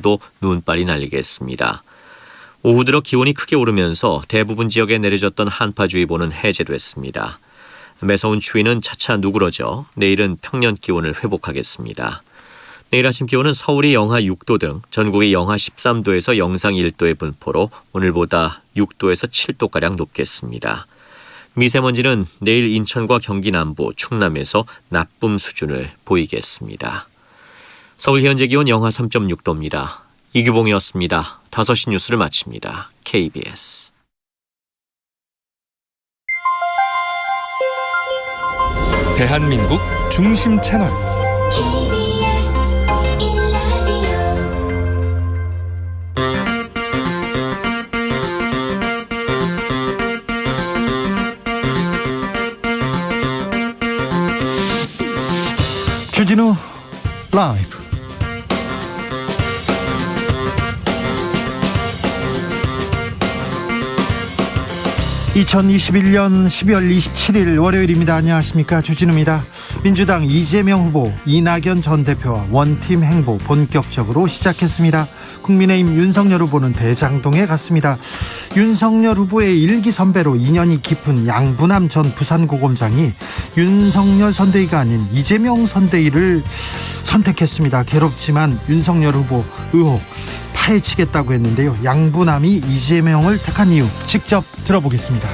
도 눈발이 날리겠습니다. 오후 들어 기온이 크게 오르면서 대부분 지역에 내려졌던 한파주의보는 해제됐습니다. 매서운 추위는 차차 누그러져 내일은 평년 기온을 회복하겠습니다. 내일 아침 기온은 서울이 영하 6도 등 전국이 영하 13도에서 영상 1도의 분포로 오늘보다 6도에서 7도가량 높겠습니다. 미세먼지는 내일 인천과 경기 남부, 충남에서 나쁨 수준을 보이겠습니다. 서울 현재 기온 영하 3.6도입니다. 이규봉이었습니다. 5시 뉴스를 마칩니다. KBS. 대한민국 중심 채널 주진우 라이브. (2021년 12월 27일) 월요일입니다. 안녕하십니까, 주진우입니다. 민주당 이재명 후보, 이낙연 전 대표와 원팀 행보 본격적으로 시작했습니다. 국민의힘 윤석열 후보는 대장동에 갔습니다. 윤석열 후보의 일기 선배로 인연이 깊은 양부남 전 부산고검장이 윤석열 선대위가 아닌 이재명 선대위를 선택했습니다. 괴롭지만 윤석열 후보 의혹 파헤치겠다고 했는데요. 양부남이 이재명을 택한 이유 직접 들어보겠습니다.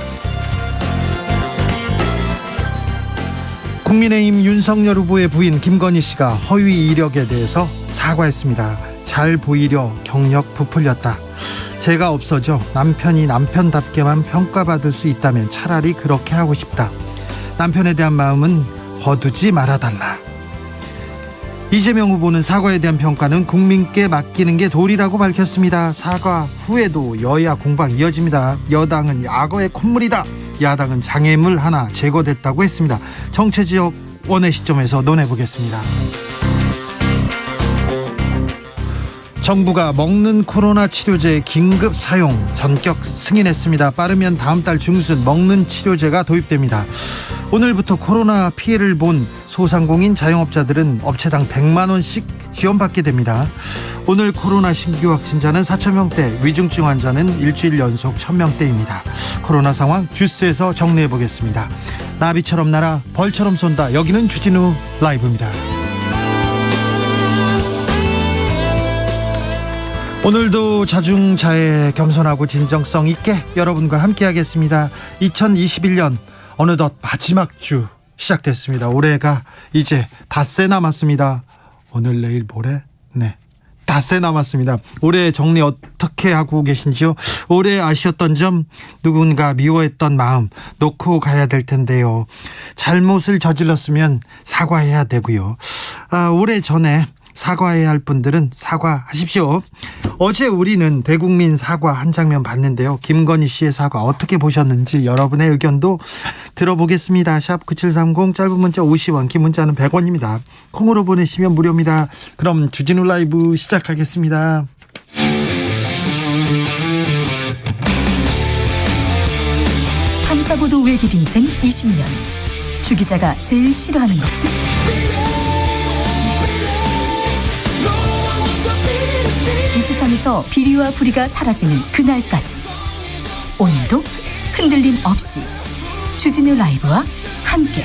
국민의힘 윤석열 후보의 부인 김건희 씨가 허위 이력에 대해서 사과했습니다. 잘 보이려 경력 부풀렸다. 제가 없어져 남편이 남편답게만 평가받을 수 있다면 차라리 그렇게 하고 싶다. 남편에 대한 마음은 거두지 말아달라. 이재명 후보는 사과에 대한 평가는 국민께 맡기는 게 도리라고 밝혔습니다. 사과 후에도 여야 공방 이어집니다. 여당은 악어의 콧물이다, 야당은 장애물 하나 제거됐다고 했습니다. 정체지역 원의 시점에서 논해보겠습니다. 정부가 먹는 코로나 치료제 긴급 사용 전격 승인했습니다. 빠르면 다음 달 중순 먹는 치료제가 도입됩니다. 오늘부터 코로나 피해를 본 소상공인 자영업자들은 업체당 100만 원씩 지원받게 됩니다. 오늘 코로나 신규 확진자는 4,000명대, 위중증 환자는 일주일 연속 1,000명대입니다. 코로나 상황 주스에서 정리해보겠습니다. 나비처럼 날아 벌처럼 쏜다. 여기는 주진우 라이브입니다. 오늘도 자중자애, 겸손하고 진정성 있게 여러분과 함께 하겠습니다. 2021년 어느덧 마지막 주 시작됐습니다. 올해가 이제 닷새 남았습니다. 오늘, 내일, 모레, 닷새 남았습니다. 올해 정리 어떻게 하고 계신지요? 올해 아쉬웠던 점, 누군가 미워했던 마음 놓고 가야 될 텐데요. 잘못을 저질렀으면 사과해야 되고요. 올해 전에 사과해야 할 분들은 사과하십시오. 어제 우리는 대국민 사과 한 장면 봤는데요. 김건희 씨의 사과 어떻게 보셨는지 여러분의 의견도 들어보겠습니다. 샵 9730, 짧은 문자 50원, 긴 문자는 100원입니다. 콩으로 보내시면 무료입니다. 그럼 주진우 라이브 시작하겠습니다. 탐사보도 외길 인생 20년. 주 기자가 제일 싫어하는 것은? 이 세상에서 비리와 부리가 사라지는 그날까지, 오늘도 흔들림 없이 주진우 라이브와 함께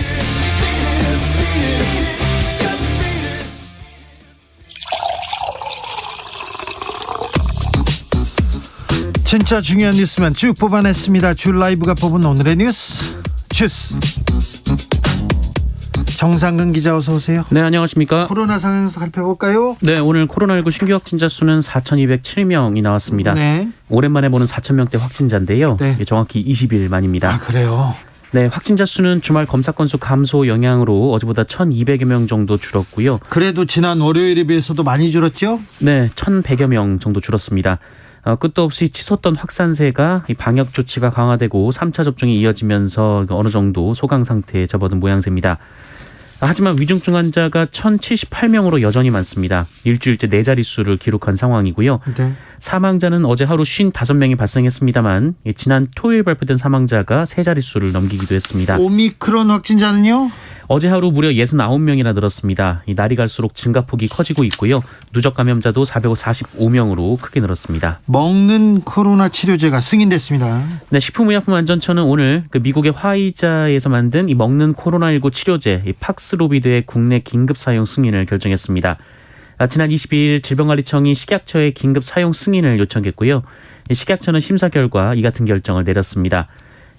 진짜 중요한 뉴스만 쭉 뽑아냈습니다. 주 라이브가 뽑은 오늘의 뉴스 주스. 정상근 기자, 어서 오세요. 네, 안녕하십니까. 코로나 상황 살펴볼까요? 네, 오늘 코로나19 신규 확진자 수는 4,207명이 나왔습니다. 네. 오랜만에 보는 4,000명대 확진자인데요. 네. 정확히 20일 만입니다. 아, 그래요? 네, 확진자 수는 주말 검사 건수 감소 영향으로 어제보다 1,200여 명 정도 줄었고요. 그래도 지난 월요일에 비해서도 많이 줄었죠? 네, 1,100여 명 정도 줄었습니다. 끝도 없이 치솟던 확산세가 방역 조치가 강화되고 3차 접종이 이어지면서 어느 정도 소강 상태에 접어든 모양새입니다. 하지만 위중증 환자가 1,078명으로 여전히 많습니다. 일주일째 4자릿수를 기록한 상황이고요. 네. 사망자는 어제 하루 55명이 발생했습니다만 지난 토요일 발표된 사망자가 3자릿수를 넘기기도 했습니다. 오미크론 확진자는요? 어제 하루 무려 69명이나 늘었습니다. 이 날이 갈수록 증가폭이 커지고 있고요. 누적 감염자도 445명으로 크게 늘었습니다. 먹는 코로나 치료제가 승인됐습니다. 네, 식품의약품안전처는 오늘 그 미국의 화이자에서 만든 이 먹는 코로나19 치료제 이 팍스로비드의 국내 긴급 사용 승인을 결정했습니다. 지난 22일 질병관리청이 식약처에 긴급 사용 승인을 요청했고요. 식약처는 심사 결과 이 같은 결정을 내렸습니다.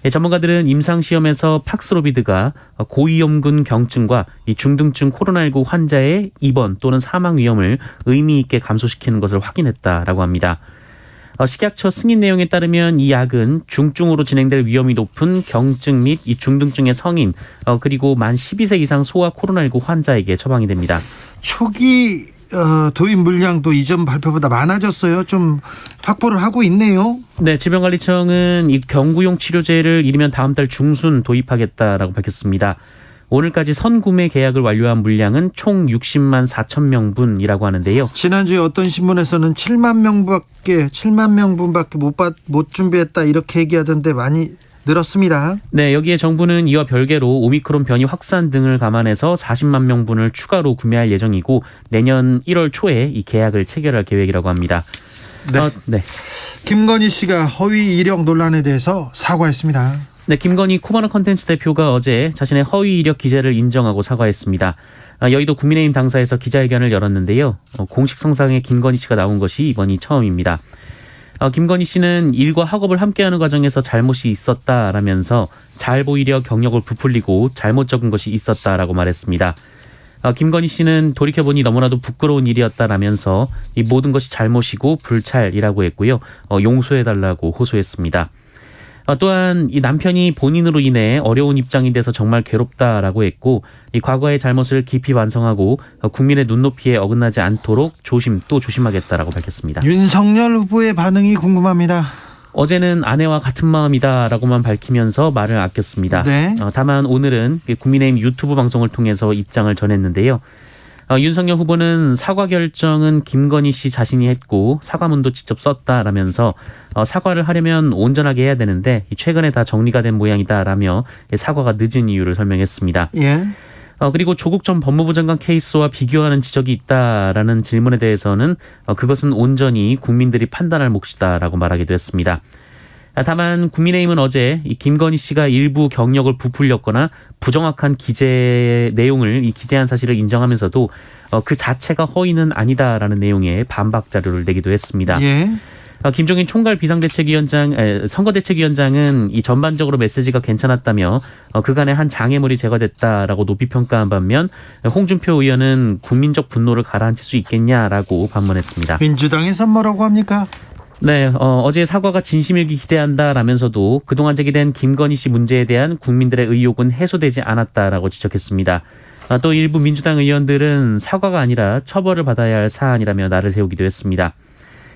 전문가들은 임상시험에서 팍스로비드가 고위험군 경증과 이 중등증 코로나19 환자의 입원 또는 사망 위험을 의미 있게 감소시키는 것을 확인했다라고 합니다. 식약처 승인 내용에 따르면 이 약은 중증으로 진행될 위험이 높은 경증 및 이 중등증의 성인 그리고 만 12세 이상 소아 코로나19 환자에게 처방이 됩니다. 초기 도입 물량도 이전 발표보다 많아졌어요. 좀 확보를 하고 있네요. 네, 질병관리청은 이 경구용 치료제를 이르면 다음 달 중순 도입하겠다라고 밝혔습니다. 오늘까지 선구매 계약을 완료한 물량은 총 60만 4천 명분이라고 하는데요. 지난주에 어떤 신문에서는 7만 명분밖에 못 준비했다 이렇게 얘기하던데 많이 늘었습니다. 네, 여기에 정부는 이와 별개로 오미크론 변이 확산 등을 감안해서 40만 명분을 추가로 구매할 예정이고 내년 1월 초에 이 계약을 체결할 계획이라고 합니다. 네. 네. 김건희 씨가 허위 이력 논란에 대해서 사과했습니다. 네, 김건희 코바나 컨텐츠 대표가 어제 자신의 허위 이력 기재를 인정하고 사과했습니다. 여의도 국민의힘 당사에서 기자회견을 열었는데요. 공식 성상에 김건희 씨가 나온 것이 이번이 처음입니다. 김건희 씨는 일과 학업을 함께하는 과정에서 잘못이 있었다라면서 잘 보이려 경력을 부풀리고 잘못 적은 것이 있었다라고 말했습니다. 김건희 씨는 돌이켜보니 너무나도 부끄러운 일이었다라면서 이 모든 것이 잘못이고 불찰이라고 했고요. 용서해달라고 호소했습니다. 또한 이 남편이 본인으로 인해 어려운 입장이 돼서 정말 괴롭다라고 했고 이 과거의 잘못을 깊이 반성하고 국민의 눈높이에 어긋나지 않도록 조심하겠다라고 밝혔습니다. 윤석열 후보의 반응이 궁금합니다. 어제는 아내와 같은 마음이다라고만 밝히면서 말을 아꼈습니다. 네. 다만 오늘은 국민의힘 유튜브 방송을 통해서 입장을 전했는데요. 윤석열 후보는 사과 결정은 김건희 씨 자신이 했고 사과문도 직접 썼다라면서 사과를 하려면 온전하게 해야 되는데 최근에 다 정리가 된 모양이다라며 사과가 늦은 이유를 설명했습니다. 예. 그리고 조국 전 법무부 장관 케이스와 비교하는 지적이 있다라는 질문에 대해서는 그것은 온전히 국민들이 판단할 몫이다라고 말하기도 했습니다. 다만 국민의힘은 어제 이 김건희 씨가 일부 경력을 부풀렸거나 부정확한 기재 내용을 기재한 사실을 인정하면서도 그 자체가 허위는 아니다라는 내용의 반박 자료를 내기도 했습니다. 예. 김종인 총괄 선거대책위원장은 이 전반적으로 메시지가 괜찮았다며 그간의 한 장애물이 제거됐다라고 높이 평가한 반면 홍준표 의원은 국민적 분노를 가라앉힐 수 있겠냐라고 반문했습니다. 민주당에서 뭐라고 합니까? 네, 어제 사과가 진심이길 기대한다라면서도 그동안 제기된 김건희 씨 문제에 대한 국민들의 의혹은 해소되지 않았다라고 지적했습니다. 또 일부 민주당 의원들은 사과가 아니라 처벌을 받아야 할 사안이라며 날을 세우기도 했습니다.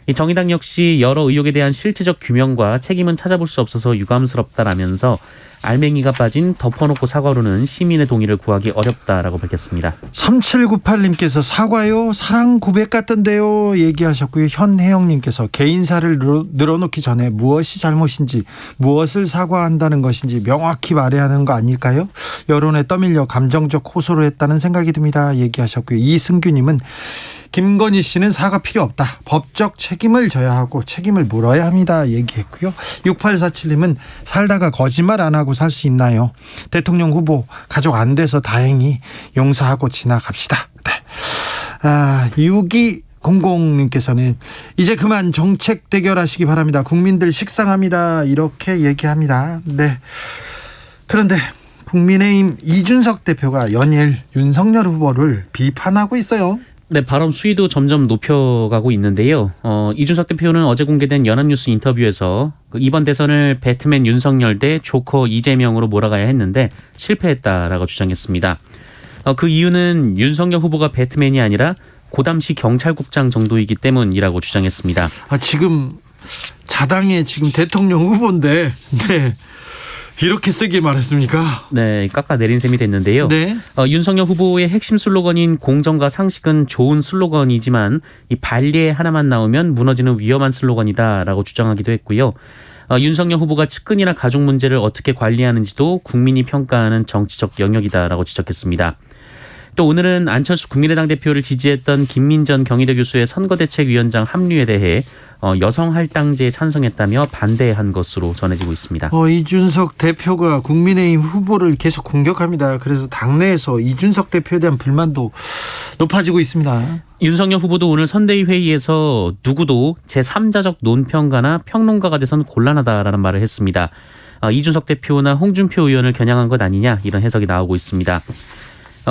이 정의당 역시 여러 의혹에 대한 실체적 규명과 책임은 찾아볼 수 없어서 유감스럽다라면서 알맹이가 빠진 덮어놓고 사과로는 시민의 동의를 구하기 어렵다라고 밝혔습니다. 3798님께서 사과요 사랑 고백 같던데요 얘기하셨고요. 현혜영님께서 개인사를 늘어놓기 전에 무엇이 잘못인지 무엇을 사과한다는 것인지 명확히 말해야 하는 거 아닐까요? 여론에 떠밀려 감정적 호소를 했다는 생각이 듭니다 얘기하셨고요. 이승규님은 김건희 씨는 사과 필요 없다. 법적 책임을 져야 하고 책임을 물어야 합니다 얘기했고요. 6847님은 살다가 거짓말 안 하고 살 수 있나요? 대통령 후보 가족 안 돼서 다행히 용서하고 지나갑시다. 네. 6200님께서는 이제 그만 정책 대결하시기 바랍니다. 국민들 식상합니다. 이렇게 얘기합니다. 네. 그런데 국민의힘 이준석 대표가 연일 윤석열 후보를 비판하고 있어요. 네, 발언 수위도 점점 높여가고 있는데요. 이준석 대표는 어제 공개된 연합뉴스 인터뷰에서 이번 대선을 배트맨 윤석열 대 조커 이재명으로 몰아가야 했는데 실패했다라고 주장했습니다. 그 이유는 윤석열 후보가 배트맨이 아니라 고담시 경찰국장 정도이기 때문이라고 주장했습니다. 지금 자당의 지금 대통령 후보인데 네. 이렇게 세게 말했습니까? 네, 깎아내린 셈이 됐는데요. 네. 윤석열 후보의 핵심 슬로건인 공정과 상식은 좋은 슬로건이지만 이 반리에 하나만 나오면 무너지는 위험한 슬로건이다라고 주장하기도 했고요. 윤석열 후보가 측근이나 가족 문제를 어떻게 관리하는지도 국민이 평가하는 정치적 영역이다라고 지적했습니다. 또 오늘은 안철수 국민의당 대표를 지지했던 김민전 경희대 교수의 선거대책위원장 합류에 대해 여성 할당제에 찬성했다며 반대한 것으로 전해지고 있습니다. 이준석 대표가 국민의힘 후보를 계속 공격합니다. 그래서 당내에서 이준석 대표에 대한 불만도 높아지고 있습니다. 윤석열 후보도 오늘 선대위 회의에서 누구도 제3자적 논평가나 평론가가 돼선 곤란하다라는 말을 했습니다. 이준석 대표나 홍준표 의원을 겨냥한 것 아니냐 이런 해석이 나오고 있습니다.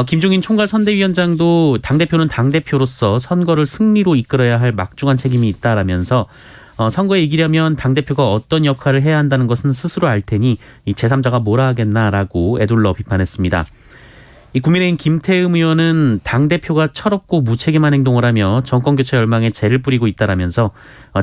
김종인 총괄 선대위원장도 당대표는 당대표로서 선거를 승리로 이끌어야 할 막중한 책임이 있다라면서 선거에 이기려면 당대표가 어떤 역할을 해야 한다는 것은 스스로 알 테니 이 제3자가 뭐라 하겠나라고 애둘러 비판했습니다. 이 국민의힘 김태흠 의원은 당대표가 철없고 무책임한 행동을 하며 정권교체 열망에 재를 뿌리고 있다라면서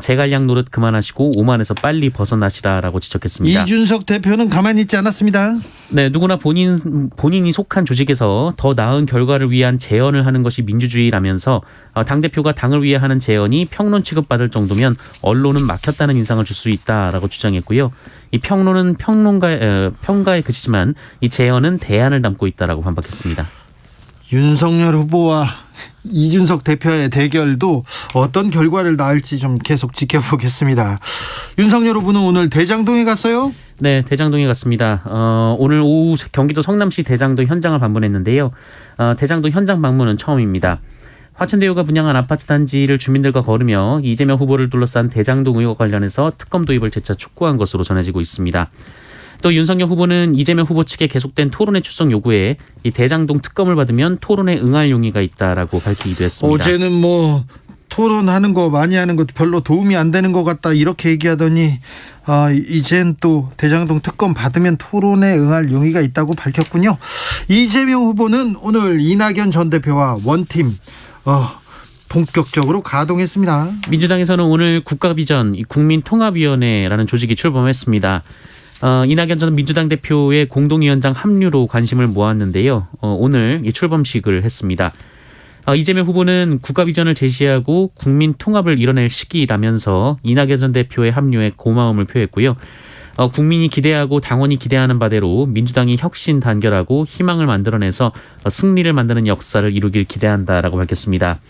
제갈량 노릇 그만하시고 오만에서 빨리 벗어나시라라고 지적했습니다. 이준석 대표는 가만히 있지 않았습니다. 네, 누구나 본인이 속한 조직에서 더 나은 결과를 위한 재언을 하는 것이 민주주의라면서 당대표가 당을 위해 하는 재언이 평론 취급받을 정도면 언론은 막혔다는 인상을 줄 수 있다라고 주장했고요. 이 평론은 평가에 그치지만 이 재언은 대안을 담고 있다라고 반박했습니다. 윤석열 후보와 이준석 대표의 대결도 어떤 결과를 낳을지 좀 계속 지켜보겠습니다. 윤석열 후보는 오늘 대장동에 갔어요? 네, 대장동에 갔습니다. 오늘 오후 경기도 성남시 대장동 현장을 방문했는데요. 대장동 현장 방문은 처음입니다. 화천대유가 분양한 아파트 단지를 주민들과 걸으며 이재명 후보를 둘러싼 대장동 의혹 관련해서 특검 도입을 재차 촉구한 것으로 전해지고 있습니다. 또 윤석열 후보는 이재명 후보 측의 계속된 토론회 출석 요구에 이 대장동 특검을 받으면 토론에 응할 용의가 있다라고 밝히기도 했습니다. 어제는 토론하는 거 많이 하는 것도 별로 도움이 안 되는 것 같다 이렇게 얘기하더니 이젠 또 대장동 특검 받으면 토론에 응할 용의가 있다고 밝혔군요. 이재명 후보는 오늘 이낙연 전 대표와 원팀 본격적으로 가동했습니다. 민주당에서는 오늘 국가비전 국민통합위원회라는 조직이 출범했습니다. 이낙연 전 민주당 대표의 공동위원장 합류로 관심을 모았는데요. 오늘 이 출범식을 했습니다. 이재명 후보는 국가비전을 제시하고 국민 통합을 이뤄낼 시기라면서 이낙연 전 대표의 합류에 고마움을 표했고요. 국민이 기대하고 당원이 기대하는 바대로 민주당이 혁신 단결하고 희망을 만들어내서 승리를 만드는 역사를 이루길 기대한다라고 밝혔습니다.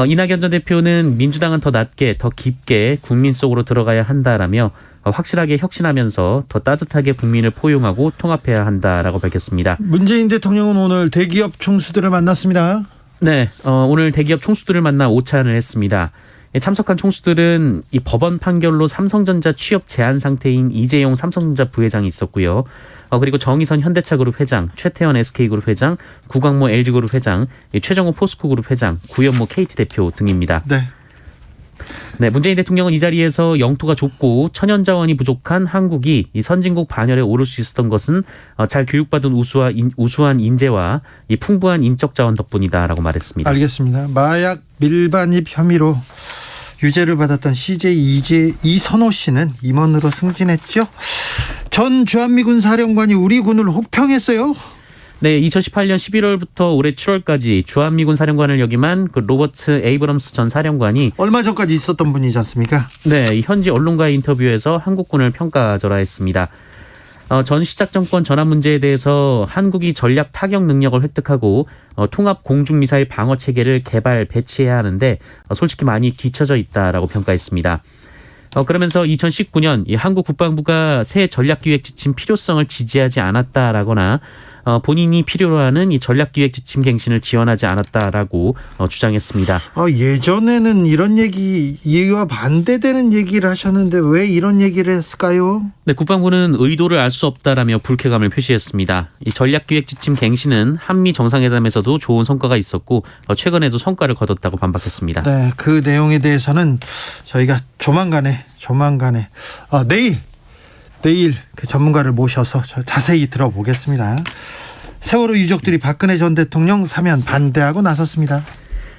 이낙연 전 대표는 민주당은 더 낮게 더 깊게 국민 속으로 들어가야 한다라며 확실하게 혁신하면서 더 따뜻하게 국민을 포용하고 통합해야 한다라고 밝혔습니다. 문재인 대통령은 오늘 대기업 총수들을 만났습니다. 네, 오늘 대기업 총수들을 만나 오찬을 했습니다. 참석한 총수들은 이 법원 판결로 삼성전자 취업 제한 상태인 이재용 삼성전자 부회장이 있었고요. 그리고 정의선 현대차그룹 회장, 최태원 SK그룹 회장, 구광모 LG그룹 회장, 최정호 포스코그룹 회장, 구현모 KT 대표 등입니다. 네, 문재인 대통령은 이 자리에서 영토가 좁고 천연자원이 부족한 한국이 이 선진국 반열에 오를 수 있었던 것은 잘 교육받은 우수한 인재와 이 풍부한 인적 자원 덕분이다라고 말했습니다. 알겠습니다. 마약 밀반입 혐의로 유죄를 받았던 CJ 이선호 씨는 임원으로 승진했죠. 전 주한미군 사령관이 우리 군을 혹평했어요. 네, 2018년 11월부터 올해 7월까지 주한미군 사령관을 역임한 그 로버트 에이브럼스 전 사령관이 얼마 전까지 있었던 분이지 않습니까? 네, 현지 언론과의 인터뷰에서 한국군을 평가절하했습니다. 전 시작 정권 전환 문제에 대해서 한국이 전략 타격 능력을 획득하고 통합 공중미사일 방어 체계를 개발 배치해야 하는데 솔직히 많이 뒤처져 있다라고 평가했습니다. 그러면서 2019년 이 한국 국방부가 새 전략기획 지침 필요성을 지지하지 않았다라거나 본인이 필요로 하는 이 전략기획 지침 갱신을 지원하지 않았다라고 주장했습니다. 예전에는 이런 얘기, 이와 반대되는 얘기를 하셨는데 왜 이런 얘기를 했을까요? 네, 국방부는 의도를 알 수 없다라며 불쾌감을 표시했습니다. 이 전략기획 지침 갱신은 한미 정상회담에서도 좋은 성과가 있었고 최근에도 성과를 거뒀다고 반박했습니다. 네, 그 내용에 대해서는 저희가 조만간에 내일 그 전문가를 모셔서 자세히 들어보겠습니다. 세월호 유족들이 박근혜 전 대통령 사면 반대하고 나섰습니다.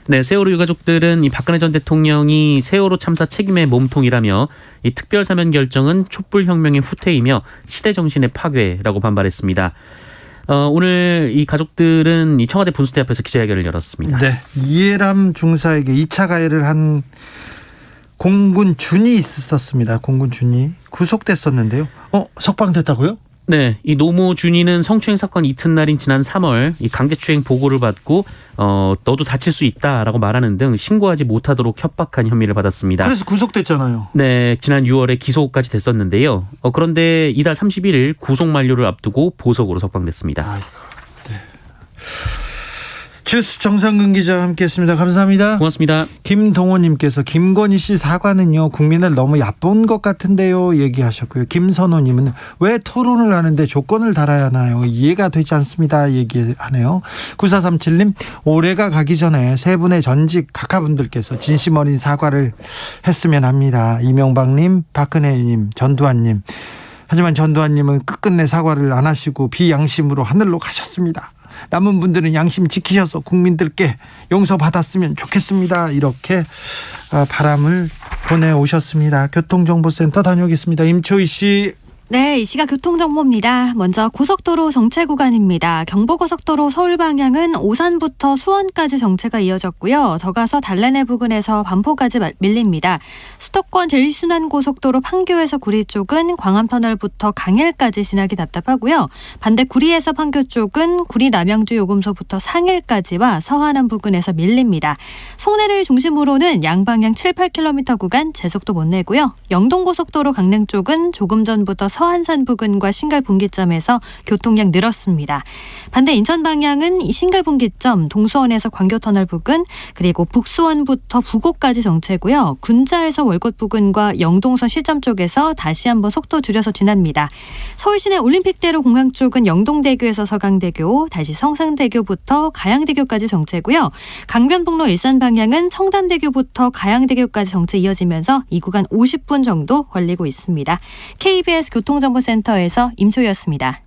네, 세월호 유가족들은 이 박근혜 전 대통령이 세월호 참사 책임의 몸통이라며 이 특별 사면 결정은 촛불혁명의 후퇴이며 시대 정신의 파괴라고 반발했습니다. 오늘 이 가족들은 이 청와대 분수대 앞에서 기자회견을 열었습니다. 네, 이해람 중사에게 2차 가해를 한 공군 준이 있었습니다. 공군 준이 구속됐었는데요. 석방됐다고요? 네, 이 노모 준이는 성추행 사건 이튿날인 지난 3월 이 강제추행 보고를 받고 너도 다칠 수 있다라고 말하는 등 신고하지 못하도록 협박한 혐의를 받았습니다. 그래서 구속됐잖아요. 네, 지난 6월에 기소까지 됐었는데요. 그런데 이달 31일 구속 만료를 앞두고 보석으로 석방됐습니다. 아이고, 네. 주스 정상근 기자 함께했습니다. 감사합니다. 고맙습니다. 김동호님께서 김건희 씨 사과는요 국민을 너무 얕본 것 같은데요 얘기하셨고요. 김선호님은 왜 토론을 하는데 조건을 달아야 하나요? 이해가 되지 않습니다 얘기하네요. 9437님 올해가 가기 전에 세 분의 전직 각하분들께서 진심 어린 사과를 했으면 합니다. 이명박님, 박근혜님, 전두환님. 하지만 전두환님은 끝끝내 사과를 안 하시고 비양심으로 하늘로 가셨습니다. 남은 분들은 양심 지키셔서 국민들께 용서받았으면 좋겠습니다. 이렇게 바람을 보내오셨습니다. 교통정보센터 다녀오겠습니다. 임초희 씨. 네, 이 시각 교통정보입니다. 먼저 고속도로 정체 구간입니다. 경부고속도로 서울 방향은 오산부터 수원까지 정체가 이어졌고요. 더 가서 달래내 부근에서 반포까지 밀립니다. 수도권 제1순환고속도로 판교에서 구리 쪽은 광암터널부터 강일까지 지나기 답답하고요. 반대 구리에서 판교 쪽은 구리 남양주 요금소부터 상일까지와 서하남 부근에서 밀립니다. 송내를 중심으로는 양방향 7, 8km 구간 제속도 못 내고요. 영동고속도로 강릉 쪽은 조금 전부터 서안산 부근과 신갈 분기점에서 교통량 늘었습니다. 반대 인천 방향은 신갈 분기점, 동수원에서 광교터널 부근, 그리고 북수원부터 부곡까지 정체고요. 군자에서 월곶 부근과 영동선 시점 쪽에서 다시 한번 속도 줄여서 지납니다. 서울시내 올림픽대로 공항 쪽은 영동대교에서 서강대교, 다시 성상대교부터 가양대교까지 정체고요. 강변북로 일산 방향은 청담대교부터 가양대교까지 정체 이어지면서 이 구간 50분 정도 걸리고 있습니다. KBS 교통정보센터에서 임초희였습니다.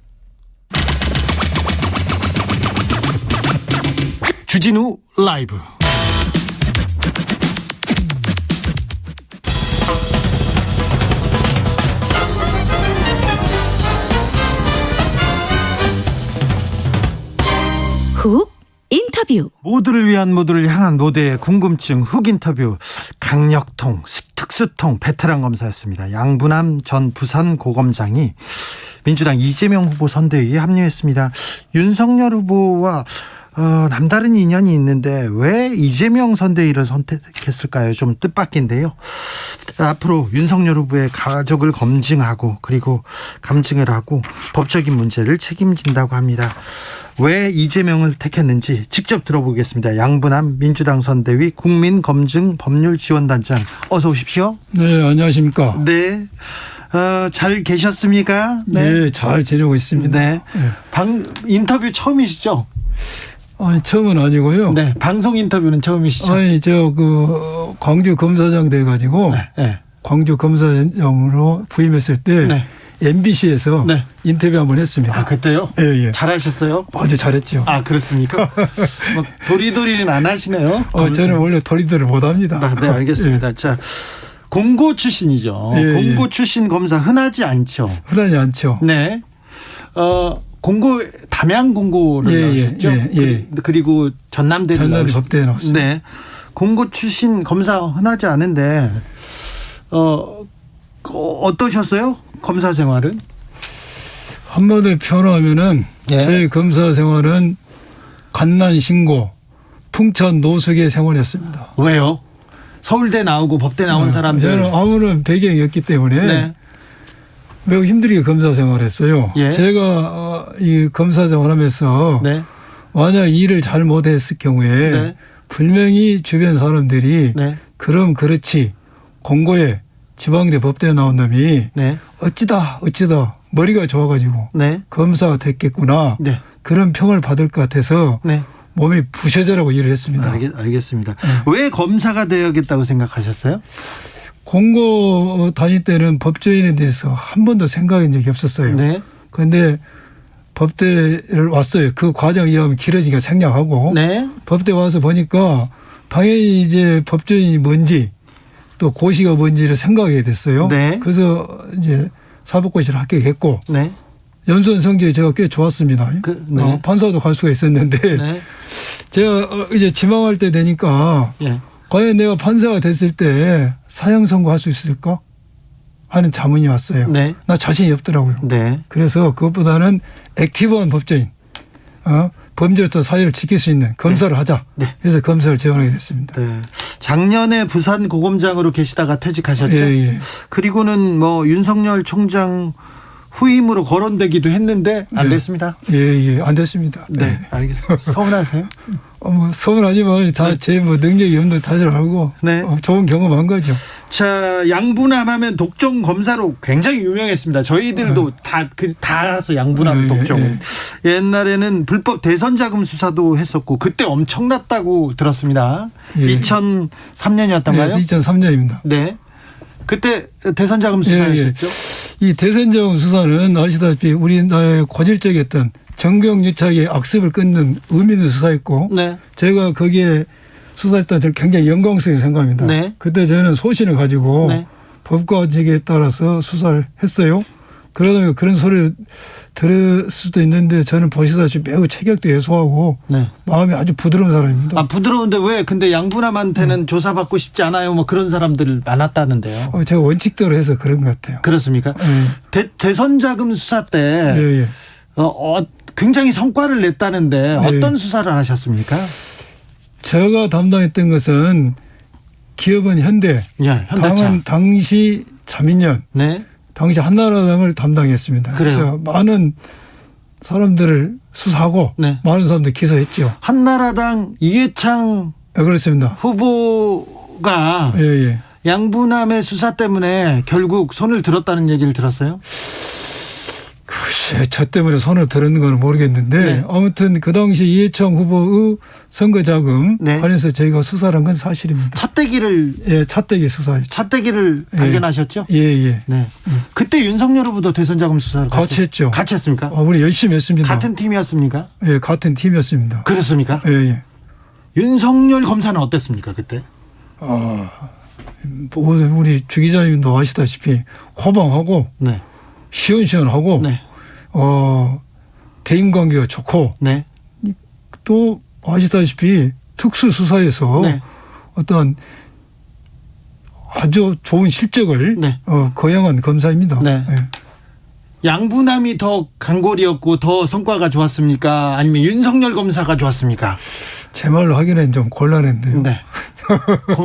주진우 라이브. 훅 인터뷰. 모두를 위한 모두를 향한 모두의 궁금증 훅 인터뷰. 강력통, 특수통 베테랑 검사였습니다. 양분남 전 부산고검장이 민주당 이재명 후보 선대위에 합류했습니다. 윤석열 후보와 남다른 인연이 있는데 왜 이재명 선대위를 선택했을까요? 좀 뜻밖인데요. 앞으로 윤석열 후보의 가족을 검증하고 그리고 감증을 하고 법적인 문제를 책임진다고 합니다. 왜 이재명을 택했는지 직접 들어보겠습니다. 양분남 민주당 선대위 국민검증법률지원단장 어서 오십시오. 네, 안녕하십니까. 네. 잘 계셨습니까? 네, 잘 지내고 있습니다. 네. 인터뷰 처음이시죠? 아니, 처음은 아니고요. 네. 방송 인터뷰는 처음이시죠? 아니, 광주 검사장 돼가지고, 네. 광주 검사장으로 부임했을 때, 네. MBC에서 네. 인터뷰 한번 했습니다. 아, 그때요? 예, 예. 잘하셨어요? 아주 잘했죠. 아, 그렇습니까? 도리도리는 안 하시네요? 저는 원래 도리도리 못합니다. 네, 알겠습니다. 예. 자, 공고 출신이죠. 예, 공고 예. 출신 검사 흔하지 않죠. 흔하지 않죠. 네. 공고 담양 공고를 예, 나오셨죠? 예, 예. 그리고 전남대를 전남대 법대에 나왔습니다. 네. 공고 출신 검사 흔하지 않은데 어떠셨어요? 검사 생활은? 한마디로 표현하면은 예. 저희 검사 생활은 갓난 신고, 풍천 노숙의 생활이었습니다. 왜요? 서울대 나오고 법대 나온 사람들. 저는 아무런 배경이 없기 때문에 네. 매우 힘들게 검사 생활했어요. 예. 제가 이 검사 생활하면서 네. 만약 일을 잘 못했을 경우에 네. 분명히 주변 사람들이 네. 그럼 그렇지 공고에 지방대 법대에 나온 놈이 네. 어찌다 머리가 좋아가지고 네. 검사가 됐겠구나 네. 그런 평을 받을 것 같아서 네. 몸이 부셔져라고 일을 했습니다. 알겠습니다. 왜 검사가 되어야겠다고 생각하셨어요? 공고 다닐 때는 법조인에 대해서 한 번도 생각한 적이 없었어요. 네. 그런데 법대를 왔어요. 그 과정 이해하면 길어지니까 생략하고 네. 법대 와서 보니까 당연히 이제 법조인이 뭔지 또 고시가 뭔지를 생각하게 됐어요. 네. 그래서 이제 사법고시를 합격했고 네. 연수원 성적이 제가 꽤 좋았습니다. 네. 판사도 갈 수가 있었는데 네. 제가 이제 지망할 때 되니까 예. 과연 내가 판사가 됐을 때 사형 선고할 수 있을까 하는 자문이 왔어요. 네. 나 자신이 없더라고요. 네. 그래서 그것보다는 액티브한 법조인, 범죄로서 사회를 지킬 수 있는 검사를 하자. 네. 그래서 검사를 지원하게 됐습니다. 네. 작년에 부산 고검장으로 계시다가 퇴직하셨죠. 예. 그리고는 뭐 윤석열 총장 후임으로 거론되기도 했는데 안 네. 됐습니다. 예. 안 됐습니다. 네, 알겠습니다. 서운하세요? 뭐 서운하지만 다 제 뭐 능력이 없는 탓을 하고 네. 좋은 경험한 거죠. 자, 양부남하면 독종 검사로 굉장히 유명했습니다. 저희들도 다 알아서 양부남 독종. 옛날에는 불법 대선 자금 수사도 했었고 그때 엄청났다고 들었습니다. 예. 2003년이었던가요? 네, 2003년입니다. 네. 그때 대선 자금 수사였었죠. 이 대선자금 수사는 아시다시피 우리나라의 고질적이었던 정경유착의 악습을 끊는 의미 있는 수사였고 네. 제가 거기에 수사했던 저는 굉장히 영광스럽게 생각합니다. 네. 그때 저는 소신을 가지고 네. 법과직에 따라서 수사를 했어요. 그러다 그런 소리를 들을 수도 있는데 저는 보시다시피 매우 체격도 예소하고 네. 마음이 아주 부드러운 사람입니다. 아, 부드러운데 왜? 근데 양부남한테는 조사받고 싶지 않아요. 뭐 그런 사람들 많았다는데요. 제가 원칙대로 해서 그런 것 같아요. 그렇습니까? 대선 자금 수사 때 예. 굉장히 성과를 냈다는데 어떤 수사를 하셨습니까? 제가 담당했던 것은 기업은 현대, 예, 현대차. 당은 당시 자민련, 네. 당시 한나라당을 담당했습니다. 그래요? 그래서 많은 사람들을 수사하고 네. 많은 사람들 기소했죠. 한나라당 이해창 그렇습니다. 후보가 예. 양부남의 수사 때문에 결국 손을 들었다는 얘기를 들었어요. 글쎄, 저 때문에 손을 들었는 건 모르겠는데 네. 아무튼 그 당시 이해창 후보의 선거 자금 네. 관련해서 저희가 수사를 한 건 사실입니다. 차떼기를 차떼기 수사였죠. 차떼기를 발견하셨죠? 예. 네. 그때 윤석열 후보도 대선 자금 수사를 같이 했죠. 같이 했습니까? 우리 열심히 했습니다. 같은 팀이었습니까? 예, 같은 팀이었습니다. 그렇습니까? 예. 윤석열 검사는 어땠습니까 그때? 우리 주 기자님도 아시다시피 호방하고 네. 시원시원하고 네. 대인관계가 좋고 네. 또 아시다시피 특수수사에서 네. 어떤 아주 좋은 실적을 네. 거행한 검사입니다. 네. 예. 양부남이 더 강골이었고 더 성과가 좋았습니까? 아니면 윤석열 검사가 좋았습니까? 제 말로 하기는 좀 곤란한데요. 네.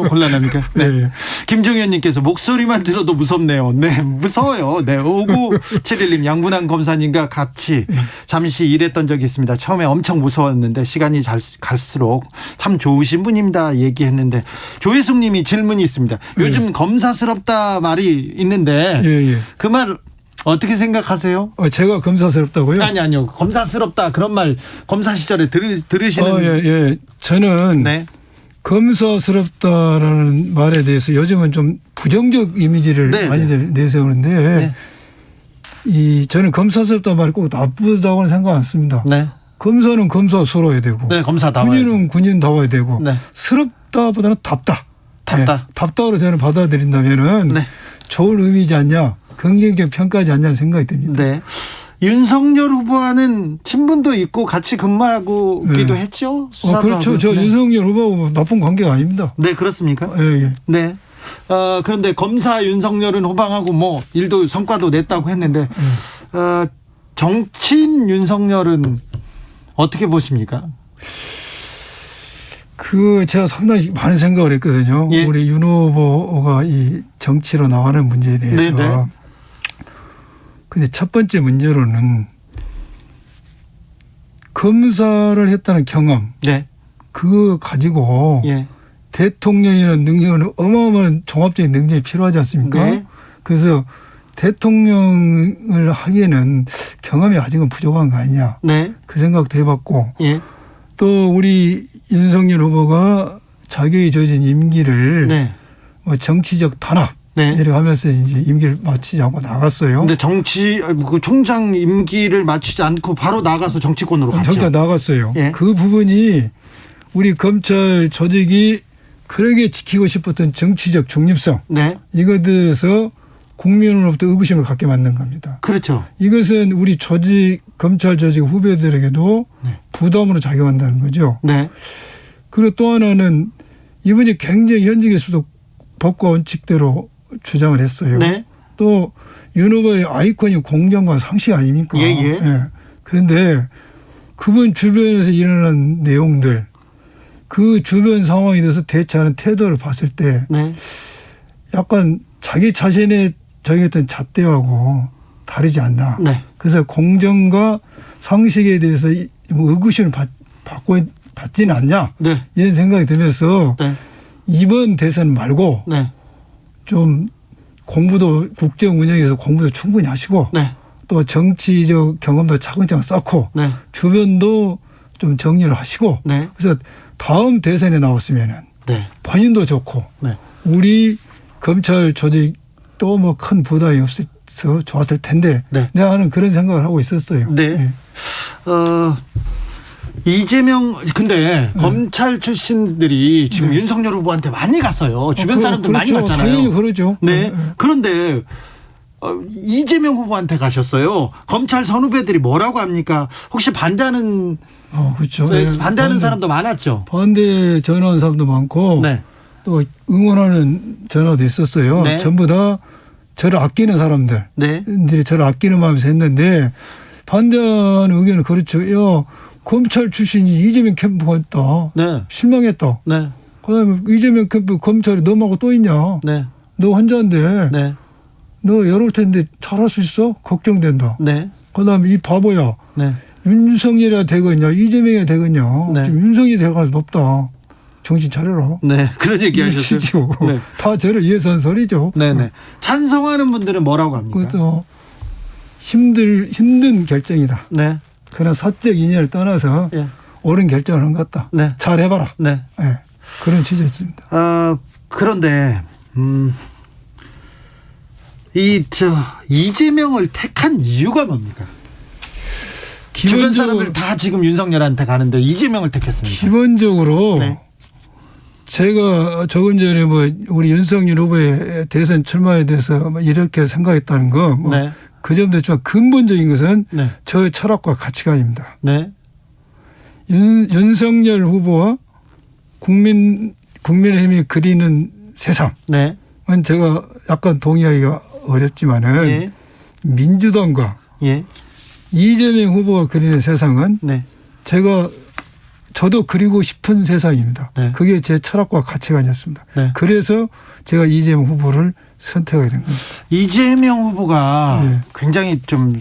곤란합니까? 네. 네. 김종현님께서 목소리만 들어도 무섭네요. 네, 무서워요. 네, 5971님 양부남 검사님과 같이 잠시 일했던 적이 있습니다. 처음에 엄청 무서웠는데 시간이 갈수록 참 좋으신 분입니다. 얘기했는데 조혜숙님이 질문이 있습니다. 요즘 검사스럽다 말이 있는데 예. 그 말 어떻게 생각하세요? 제가 검사스럽다고요? 아니요. 검사스럽다 그런 말 검사 시절에 들으시는. 예. 저는 네. 검사스럽다라는 말에 대해서 요즘은 좀 부정적 이미지를 네, 많이 내세우는데 저는 검사스럽다 말이 꼭 나쁘다고는 생각 안 씁니다. 네. 검사는 검사스러워야 되고 네, 검사다워야 군인은 군인다워야 되고 네. 스럽다보다는 답다. 답다. 답다로 저는 받아들인다면은 네. 좋은 의미지 않냐, 긍정적 평가지 않냐는 생각이 듭니다. 네. 윤석열 후보와는 친분도 있고 같이 근무하고기도 했죠. 수사도 그렇죠. 하고. 저 네. 윤석열 후보하고 나쁜 관계가 아닙니다. 네, 그렇습니까? 예. 네. 그런데 검사 윤석열은 호방하고 뭐 일도 성과도 냈다고 했는데 정치인 윤석열은 어떻게 보십니까? 제가 상당히 많은 생각을 했거든요. 예. 우리 윤 후보가 이 정치로 나가는 문제에 대해서. 네네. 근데 첫 번째 문제로는 검사를 했다는 경험, 네. 그거 가지고 예. 대통령이라는 능력은 어마어마한 종합적인 능력이 필요하지 않습니까? 네. 그래서 대통령을 하기에는 경험이 아직은 부족한 거 아니냐. 네. 그 생각도 해봤고 예. 또 우리 윤석열 후보가 자기의 조진 임기를 네. 뭐 정치적 탄압 네. 이렇게 하면서 이제 임기를 마치지 않고 나갔어요. 근데 그 총장 임기를 마치지 않고 바로 나가서 정치권으로 갔죠. 정치가 나갔어요. 예. 그 부분이 우리 검찰 조직이 그러게 지키고 싶었던 정치적 중립성 네. 이것에 대해서 국민으로부터 의구심을 갖게 만든 겁니다. 그렇죠. 이것은 우리 검찰 조직 후배들에게도 네. 부담으로 작용한다는 거죠. 네. 그리고 또 하나는 이분이 굉장히 현직에서도 법과 원칙대로 주장을 했어요. 네. 또 윤 후보의 아이콘이 공정과 상식 아닙니까? 예. 그런데 그분 주변에서 일어난 내용들, 그 주변 상황에 대해서 대처하는 태도를 봤을 때 네. 약간 자기 자신의 정했던 잣대하고 다르지 않나. 네. 그래서 공정과 상식에 대해서 뭐 의구심을 받지는 않냐. 네. 이런 생각이 들면서 네. 이번 대선 말고 네. 좀 공부도 국정 운영에서 공부도 충분히 하시고 네. 또 정치적 경험도 차근차근 쌓고 네. 주변도 좀 정리를 하시고 네. 그래서 다음 대선에 나왔으면은 네. 본인도 좋고 네. 우리 검찰 조직도 뭐 큰 부담이 없어서 좋았을 텐데 네. 내가 하는 그런 생각을 하고 있었어요. 네. 이재명 근데 검찰 출신들이 지금 네. 윤석열 후보한테 많이 갔어요. 주변 사람들 많이 그렇죠. 갔잖아요. 당연히 그러죠. 네. 그런데 이재명 후보한테 가셨어요. 검찰 선후배들이 뭐라고 합니까? 혹시 반대하는 그렇죠. 반대하는 사람도 많았죠. 반대 전화하는 사람도 많고 네. 또 응원하는 전화도 있었어요. 네. 전부 다 저를 아끼는 사람들이 네. 저를 아끼는 마음에서 했는데 반대하는 의견은 그렇죠. 야, 검찰 출신이 이재명 캠프 갔다. 네. 실망했다. 네. 그다음에 이재명 캠프 검찰이 너 말고 또 있냐. 네. 너 혼자인데 네. 너 열올 텐데 잘할 수 있어? 걱정된다. 네. 그다음에 이 바보야. 네. 윤석열이야 되겠냐 이재명이야 되겠냐. 네. 지금 윤석열이 될 가능성이 높다. 정신 차려라. 네. 그런 얘기 하셨어요. 치죠. 네. 다 저를 위해서 한 소리죠. 네네. 찬성하는 분들은 뭐라고 합니까? 그래서 힘든 결정이다. 네. 그러나 사적 인연을 떠나서 예. 옳은 결정을 한 것 같다. 네. 잘 해봐라. 네. 네. 그런 취지였습니다. 그런데 이재명을 택한 이유가 뭡니까? 주변 사람들 다 지금 윤석열한테 가는데 이재명을 택했습니다. 기본적으로 네. 제가 조금 전에 뭐 우리 윤석열 후보의 대선 출마에 대해서 뭐 이렇게 생각했다는 거 뭐 네. 그 점도 있지만 근본적인 것은 네. 저의 철학과 가치관입니다. 네. 윤석열 후보와 국민의힘이 그리는 세상은 네. 제가 약간 동의하기가 어렵지만은 예. 민주당과 예. 이재명 후보가 그리는 세상은 네. 저도 그리고 싶은 세상입니다. 네. 그게 제 철학과 가치관이었습니다. 네. 그래서 제가 이재명 후보를 선택하게 된 겁니다. 이재명 후보가 네. 굉장히 좀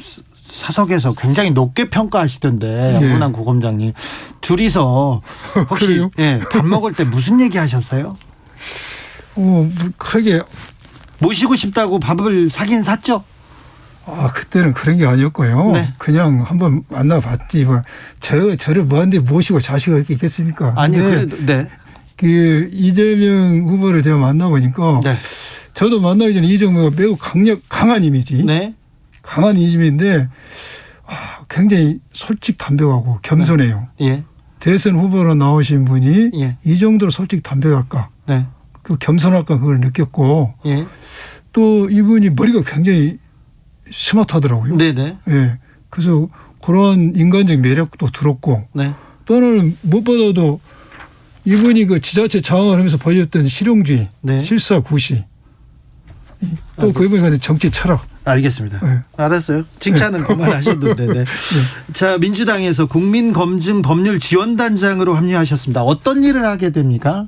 사석에서 굉장히 높게 평가하시던데 네. 양문환 고검장님 둘이서 혹시 그래요? 예, 밥 먹을 때 무슨 얘기 하셨어요? 그러게 모시고 싶다고 밥을 사긴 샀죠? 그때는 그런 게 아니었고요. 네. 그냥 한번 만나봤지. 뭐 저를 뭐한데 모시고 자식을 있겠습니까? 아니 근데 그래도 네. 그 이재명 후보를 제가 만나보니까 네. 저도 만나기 전에 이재명 후보가 매우 강한 이미지. 네. 강한 이미지인데 굉장히 솔직 담백하고 겸손해요. 예. 대선 후보로 나오신 분이 예. 이 정도로 솔직 담백할까? 네. 그 겸손할까 그걸 느꼈고 예. 또 이분이 머리가 굉장히 스마트하더라고요. 네네. 예. 그래서 그런 인간적 매력도 들었고 네. 또 하나는 무엇보다도 이분이 그 지자체 장악을 하면서 보여줬던 실용주의, 네. 실사구시 또 그분이 가진 정치 철학. 알겠습니다. 네. 알았어요. 칭찬은 그만하셨는데. 네. 자, 민주당에서 국민검증법률지원단장으로 합류하셨습니다. 어떤 일을 하게 됩니까?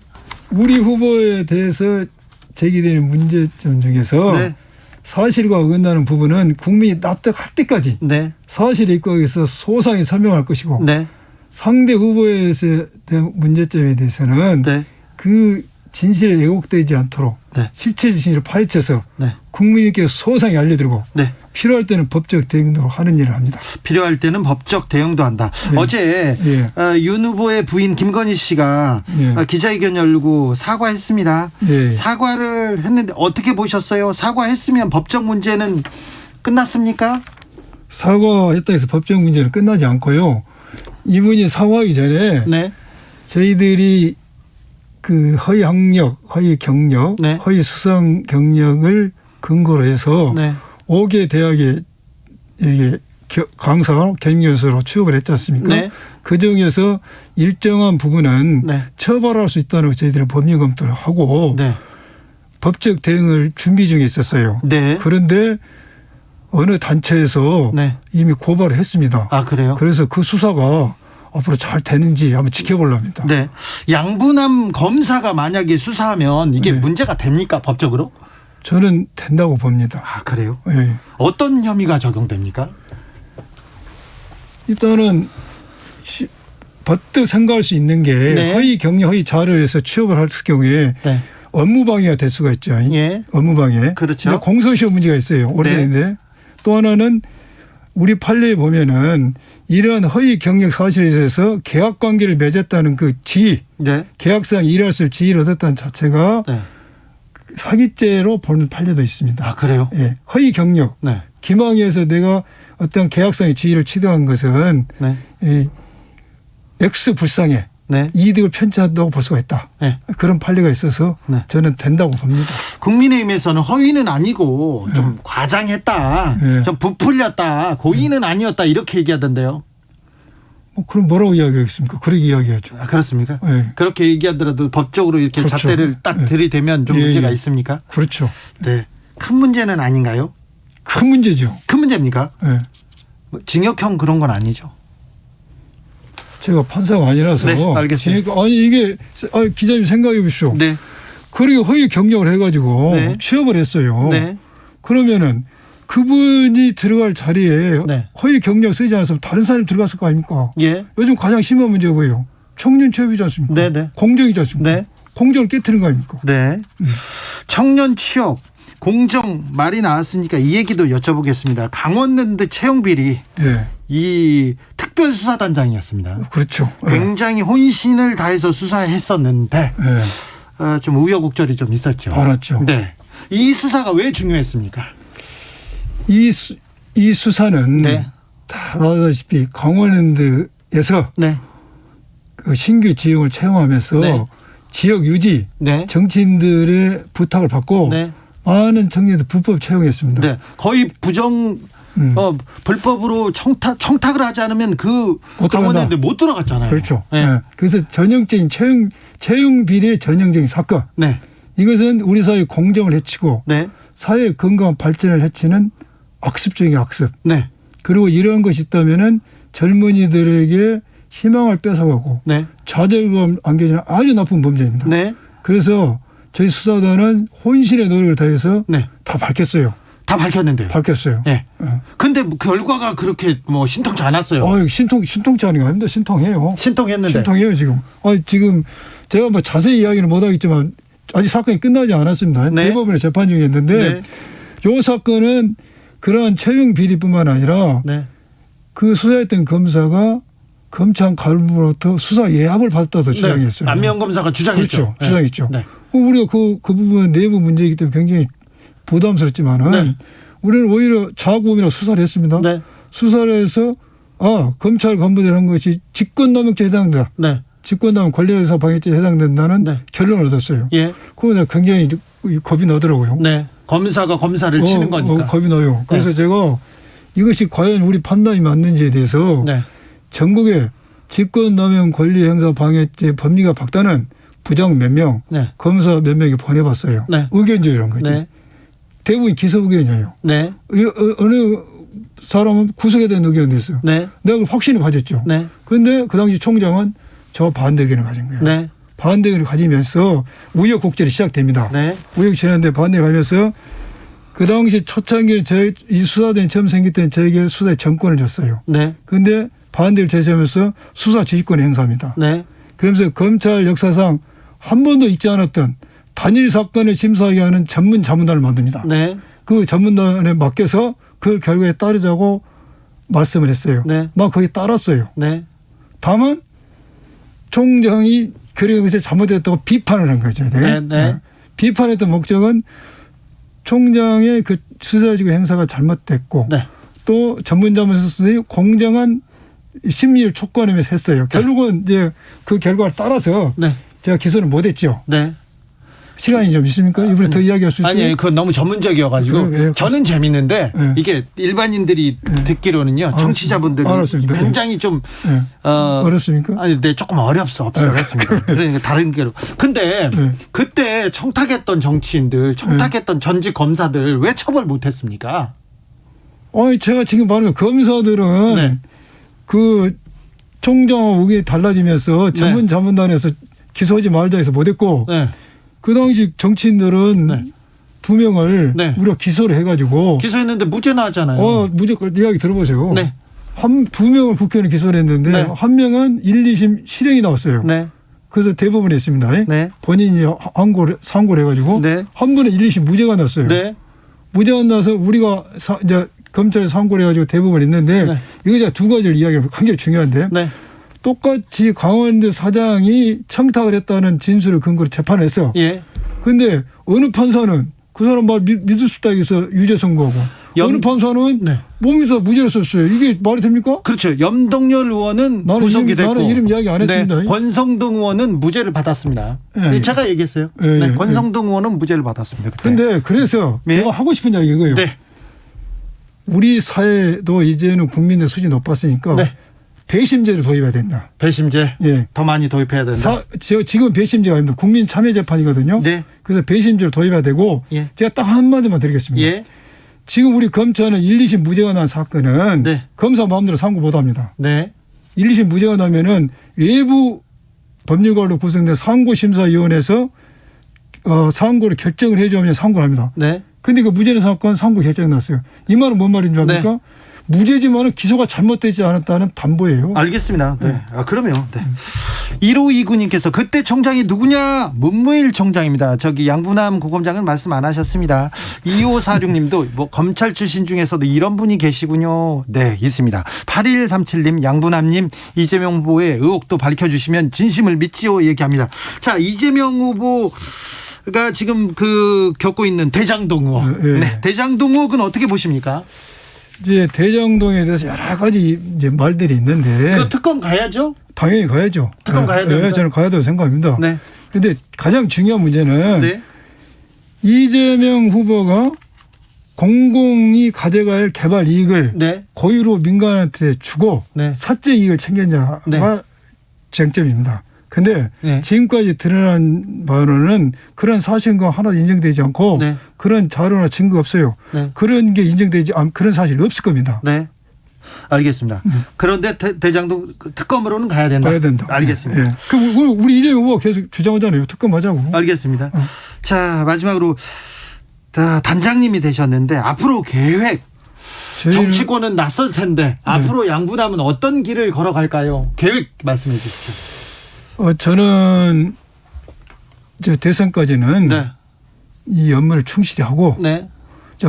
우리 후보에 대해서 제기되는 문제점 중에서 네. 사실과 어긋나는 부분은 국민이 납득할 때까지 네. 사실에 입각해서 소상히 설명할 것이고 네. 상대 후보에 대한 문제점에 대해서는 네. 그 진실에 왜곡되지 않도록 네. 실체 진실을 파헤쳐서 네. 국민께 소상히 알려드리고 네. 필요할 때는 법적 대응도 하는 일을 합니다. 필요할 때는 법적 대응도 한다. 네. 어제 예. 윤 후보의 부인 김건희 씨가 예. 기자회견 열고 사과했습니다. 예. 사과를 했는데 어떻게 보셨어요? 사과했으면 법적 문제는 끝났습니까? 사과했다 해서 법적 문제는 끝나지 않고요. 이분이 사과하기 전에 네. 저희들이 그 허위 학력, 허위 경력, 네. 허위 수상 경력을 근거로 해서 네. 5개 대학에 이게 강사 경영교수로 취업을 했지 않습니까? 네. 그중에서 일정한 부분은 네. 처벌할 수 있다는 저희들은 법률 검토를 하고 네. 법적 대응을 준비 중에 있었어요. 네. 그런데 어느 단체에서 네. 이미 고발을 했습니다. 아, 그래요? 그래서 그 수사가 앞으로 잘 되는지 한번 지켜보려합니다. 네. 양분함 검사가 만약에 수사하면 이게 네. 문제가 됩니까? 법적으로? 저는 된다고 봅니다. 아, 그래요? 예. 어떤 혐의가 적용됩니까? 일단은 버뜩 생각할 수 있는 게 네. 허위 경력, 허위 자료를 해서 취업을 할 경우에 네. 업무방해가 될 수가 있죠. 예. 업무방해. 그렇죠. 근데 공소시효 문제가 있어요. 오래됐는데. 또 하나는 우리 판례에 보면은 이러한 허위 경력 사실에 대해서 계약 관계를 맺었다는 그 지위, 네. 계약상 일할 수 지위를 얻었다는 자체가 네. 사기죄로 보는 판례도 있습니다. 아, 그래요? 예. 허위 경력. 네. 기망에서 내가 어떤 계약상의 지위를 취득한 것은 네. 이 X 불상에 네. 이득을 편취한다고 볼 수가 있다. 네. 그런 판례가 있어서 네. 저는 된다고 봅니다. 국민의힘에서는 허위는 아니고 좀 과장했다. 네. 좀 부풀렸다. 고의는 아니었다. 이렇게 얘기하던데요. 그럼 뭐라고 이야기하겠습니까? 그렇게 이야기하죠. 아, 그렇습니까? 네. 그렇게 얘기하더라도 법적으로 이렇게 그렇죠. 잣대를 딱 네. 들이대면 좀 예, 문제가 예. 있습니까? 그렇죠. 네. 큰 문제는 아닌가요? 큰 문제죠. 큰 문제입니까? 네. 뭐 징역형 그런 건 아니죠. 제가 판사가 아니라서. 네, 알겠습니다. 아니 이게 기자님 생각해 보십시오. 네. 그렇게 허위 경력을 해가지고 네. 취업을 했어요. 네. 그러면은 그분이 들어갈 자리에 네. 허위 경력 쓰지 않았으면 다른 사람이 들어갔을 거 아닙니까? 예. 요즘 가장 심한 문제가 뭐예요? 청년 취업이지 않습니까? 네, 네. 공정이지 않습니까? 네. 공정을 깨트리는 거 아닙니까? 네. 청년 취업 공정 말이 나왔으니까 이 얘기도 여쭤보겠습니다. 강원랜드 채용 비리 예. 이 특별수사단장이었습니다. 그렇죠. 굉장히 혼신을 다해서 수사했었는데 예. 좀 우여곡절이 좀 있었죠. 많았죠. 네. 이 수사가 왜 중요했습니까? 이 수사는 네. 다 아다시피 강원랜드에서 네. 그 신규 지형을 채용하면서 네. 지역 유지 네. 정치인들의 부탁을 받고 네. 많은 청년들 불법 채용했습니다. 네. 거의 불법으로 청탁을 하지 않으면 그 못 강원랜드 못 들어갔잖아요. 그렇죠. 네. 네. 그래서 전형적인 채용 비리의 전형적인 사건. 네. 이것은 우리 사회 공정을 해치고 네. 사회의 건강한 발전을 해치는 악습 중의 악습. 네. 그리고 이러한 것이 있다면은 젊은이들에게 희망을 뺏어가고 네. 좌절감 안겨주는 아주 나쁜 범죄입니다. 네. 그래서 저희 수사단은 혼신의 노력을 다해서 네. 다 밝혔어요. 다 밝혔는데요. 밝혔어요. 네. 어. 근데 결과가 그렇게 신통치 않았어요. 신통치 않은 거 아닙니다. 신통해요. 신통했는데. 신통해요 지금. 지금 제가 뭐 자세히 이야기는 못하겠지만 아직 사건이 끝나지 않았습니다. 네. 대법원에 재판 중에 있는데 네. 이 사건은 그러한 채용 비리뿐만 아니라 네. 그 수사했던 검사가 검찰 간부로부터 수사 예약을 받았다도 주장했어요. 안면 검사가 주장했죠. 그렇죠. 주장했죠. 네. 우리가 그 부분은 내부 문제이기 때문에 굉장히 부담스럽지만은 네. 우리는 오히려 자구금이라 수사를 했습니다. 네. 수사를 해서 검찰 간부들 한 것이 직권남용죄에 해당된다. 네. 직권남용 권리행사 방해죄에 해당된다는 네. 결론을 얻었어요. 예. 그러면 굉장히 겁이 나더라고요. 네. 검사가 검사를 치는 거니까. 겁이 나요. 그래서 제가 이것이 과연 우리 판단이 맞는지에 대해서 네. 전국에 직권남용 권리행사 방해죄 법리가 박다는 부장 몇 명, 네. 검사 몇 명이 보내봤어요. 네. 의견조이란 거지. 네. 대부분 기소 의견이에요. 네. 어느 사람은 구속에 대한 의견이 됐어요. 네. 내가 그걸 확신을 가졌죠. 네. 그런데 그 당시 총장은 저 반대 의견을 가진 거예요. 네. 반대 의견을 가지면서 우여곡절이 시작됩니다. 네. 우여곡절인데 반대를 가면서 그 당시 초창기에 이 수사단이 처음 생길 때는 저에게 수사의 전권을 줬어요. 네. 그런데 반대를 제시하면서 수사 지휘권을 행사합니다. 네. 그러면서 검찰 역사상 한 번도 있지 않았던 단일 사건을 심사하게 하는 전문 자문단을 만듭니다. 네. 그 전문단에 맡겨서 그 결과에 따르자고 말씀을 했어요. 네. 나 거기 따랐어요. 네. 다만 총장이 그것이 잘못됐다고 비판을 한 거죠. 네. 네. 비판했던 목적은 총장의 그 수사지구 행사가 잘못됐고 네. 또 전문자문서의 공정한 심리를 촉구하면서 했어요. 결국은 이제 그 결과를 따라서 네. 제가 기소를 못했죠. 네. 시간이 좀 있습니까? 이번에 더 이야기할 수 있어요? 아니, 그건 너무 전문적이어가지고 그래요? 저는 재밌는데 네. 이게 일반인들이 듣기로는요, 청취자분들이 알았습니다. 굉장히 좀 네. 어렵습니까? 아니, 네, 조금 어렵습니다. 그러니까 다른 게로. 근데 네. 그때 청탁했던 정치인들, 청탁했던 전직 검사들 왜 처벌 못했습니까? 제가 지금 말하는 검사들은 네. 그 총장하고 달라지면서 전문 자문단에서 기소하지 말자 해서 못했고 네. 그 당시 정치인들은 네. 2명을 네. 우리가 기소를 해가지고 기소했는데 무죄 나왔잖아요. 무조건 이야기 들어보세요. 네. 2명을 국회의원 기소를 했는데 네. 한 명은 1, 2심 실형이 나왔어요. 네. 그래서 대부분 했습니다. 네. 본인이 상고를 해가지고 네. 한 분은 1, 2심 무죄가 났어요. 네. 무죄가 나서 우리가 이제 검찰에 상고를 해가지고 대부분 했는데 네. 이거 제가 두 가지를 이야기하면 굉장히 중요한데 네. 똑같이 강원대 사장이 청탁을 했다는 진술을 근거로 재판을 했어. 예. 근데 어느 판사는 그 사람 말 믿을 수 있다 해서 유죄 선고하고 어느 판사는 네. 못 믿어서 무죄를 썼어요. 이게 말이 됩니까? 그렇죠. 염동열 의원은 나는 구속이 됐고, 나는 이름 이야기 안 했습니다. 네. 권성동 의원은 무죄를 받았습니다. 예, 제가 얘기했어요. 예, 네. 예, 권성동 의원은 무죄를 받았습니다. 그때. 근데 그래서 네. 제가 하고 싶은 이야기 이거예요. 네. 우리 사회도 이제는 국민의 수준이 높았으니까 네. 배심제를 도입해야 된다. 배심제 예. 더 많이 도입해야 된다. 지금 배심제가 아닙니다. 국민 참여 재판이거든요. 네. 그래서 배심제를 도입해야 되고 예. 제가 딱 한마디만 드리겠습니다. 예. 지금 우리 검찰은 1, 2심 무죄가 난 사건은 네. 검사 마음대로 상고 못합니다. 네. 1, 2심 무죄가 나면은 외부 법률가로 구성된 상고심사위원회에서 상고를 결정을 해주면 상고를 합니다. 네. 근데 그 무죄는 사건 상고 결정이 났어요. 이 말은 뭔 말인 줄 압니까? 네. 무죄지만은 기소가 잘못되지 않았다는 담보예요. 알겠습니다. 네. 그러면 네. 1529님께서 그때 청장이 누구냐? 문무일 청장입니다. 저기 양부남 고검장은 말씀 안 하셨습니다. 2546님도 뭐 검찰 출신 중에서도 이런 분이 계시군요. 네, 있습니다. 8137님, 양부남님, 이재명 후보의 의혹도 밝혀주시면 진심을 믿지요 얘기합니다. 자, 이재명 후보가 지금 겪고 있는 대장동 의혹. 네. 네, 대장동 의혹은 어떻게 보십니까? 이제 대장동에 대해서 여러 가지 이제 말들이 있는데 그 특검 가야죠? 당연히 가야죠. 특검 가야 됩니다. 저는 가야 된다고 생각합니다. 네. 근데 가장 중요한 문제는 네. 이재명 후보가 공공이 가져갈 개발 이익을 네. 고의로 민간한테 주고 네. 사적 이익을 챙겼냐가 네. 쟁점입니다. 근데 네. 지금까지 드러난 바로는 그런 사실과 하나도 인정되지 않고 네. 그런 자료나 증거 없어요. 네. 그런 게 인정되지 않 그런 사실이 없을 겁니다. 네. 알겠습니다. 그런데 대장동 특검으로는 가야 된다. 가야 된다. 알겠습니다. 예. 우리 이재명 후보가 계속 주장하잖아요. 특검하자고. 알겠습니다. 자, 마지막으로 단장님이 되셨는데 앞으로 계획. 정치권은 낯설 텐데 앞으로 양부남은 어떤 길을 걸어갈까요? 계획 말씀해 주십시오. 저는 이제 대선까지는 네. 이 업무를 충실히 하고 네.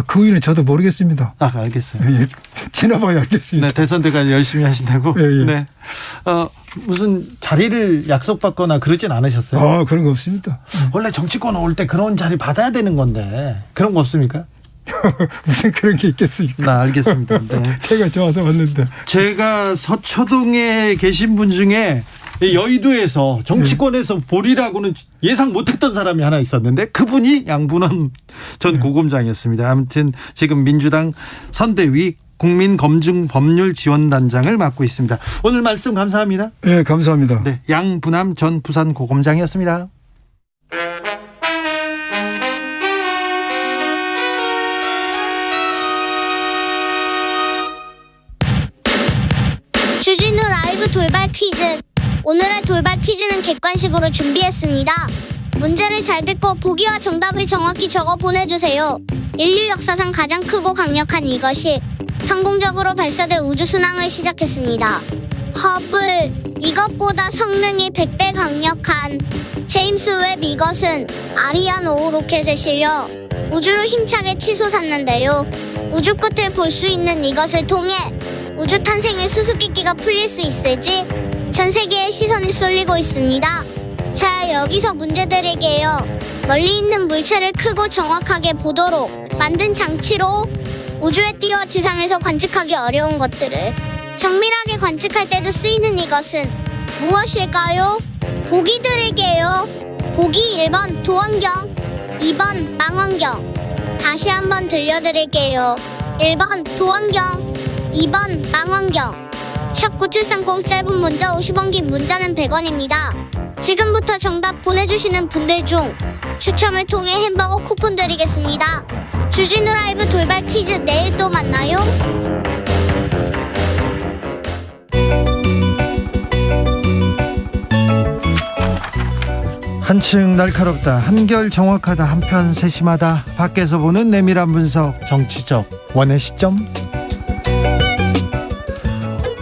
그 이유는 저도 모르겠습니다. 알겠어요. 예, 지나봐야 알겠습니다. 네, 대선 때까지 열심히 하신다고. 예. 네. 무슨 자리를 약속받거나 그러진 않으셨어요? 그런 거 없습니다. 원래 정치권 올 때 그런 자리 받아야 되는 건데 그런 거 없습니까? 무슨 그런 게 있겠습니까? 알겠습니다. 네. 제가 좋아서 왔는데. 제가 서초동에 계신 분 중에 여의도에서 정치권에서 보리라고는 예상 못했던 사람이 하나 있었는데 그분이 양부남 전 고검장이었습니다. 아무튼 지금 민주당 선대위 국민검증법률지원단장을 맡고 있습니다. 오늘 말씀 감사합니다. 네, 감사합니다. 네, 양부남 전 부산 고검장이었습니다. 주진우 라이브 돌발 퀴즈. 오늘의 돌발 퀴즈는 객관식으로 준비했습니다. 문제를 잘 듣고 보기와 정답을 정확히 적어 보내주세요. 인류 역사상 가장 크고 강력한 이것이 성공적으로 발사돼 우주순항을 시작했습니다. 허블. 이것보다 성능이 100배 강력한 제임스 웹. 이것은 아리안 5 로켓에 실려 우주로 힘차게 치솟았는데요. 우주 끝을 볼 수 있는 이것을 통해 우주 탄생의 수수께끼가 풀릴 수 있을지 전 세계의 시선이 쏠리고 있습니다. 자, 여기서 문제 드릴게요. 멀리 있는 물체를 크고 정확하게 보도록 만든 장치로 우주에 띄워 지상에서 관측하기 어려운 것들을 정밀하게 관측할 때도 쓰이는 이것은 무엇일까요? 보기 드릴게요. 보기 1번 도원경, 2번 망원경. 다시 한번 들려드릴게요. 1번 도원경, 2번 망원경. 샵 9730 짧은 문자 50원, 긴 문자는 100원입니다. 지금부터 정답 보내주시는 분들 중 추첨을 통해 햄버거 쿠폰 드리겠습니다. 주진우 라이브 돌발 퀴즈 내일 또 만나요. 한층 날카롭다, 한결 정확하다, 한편 세심하다. 밖에서 보는 내밀한 분석, 정치적 원의 시점.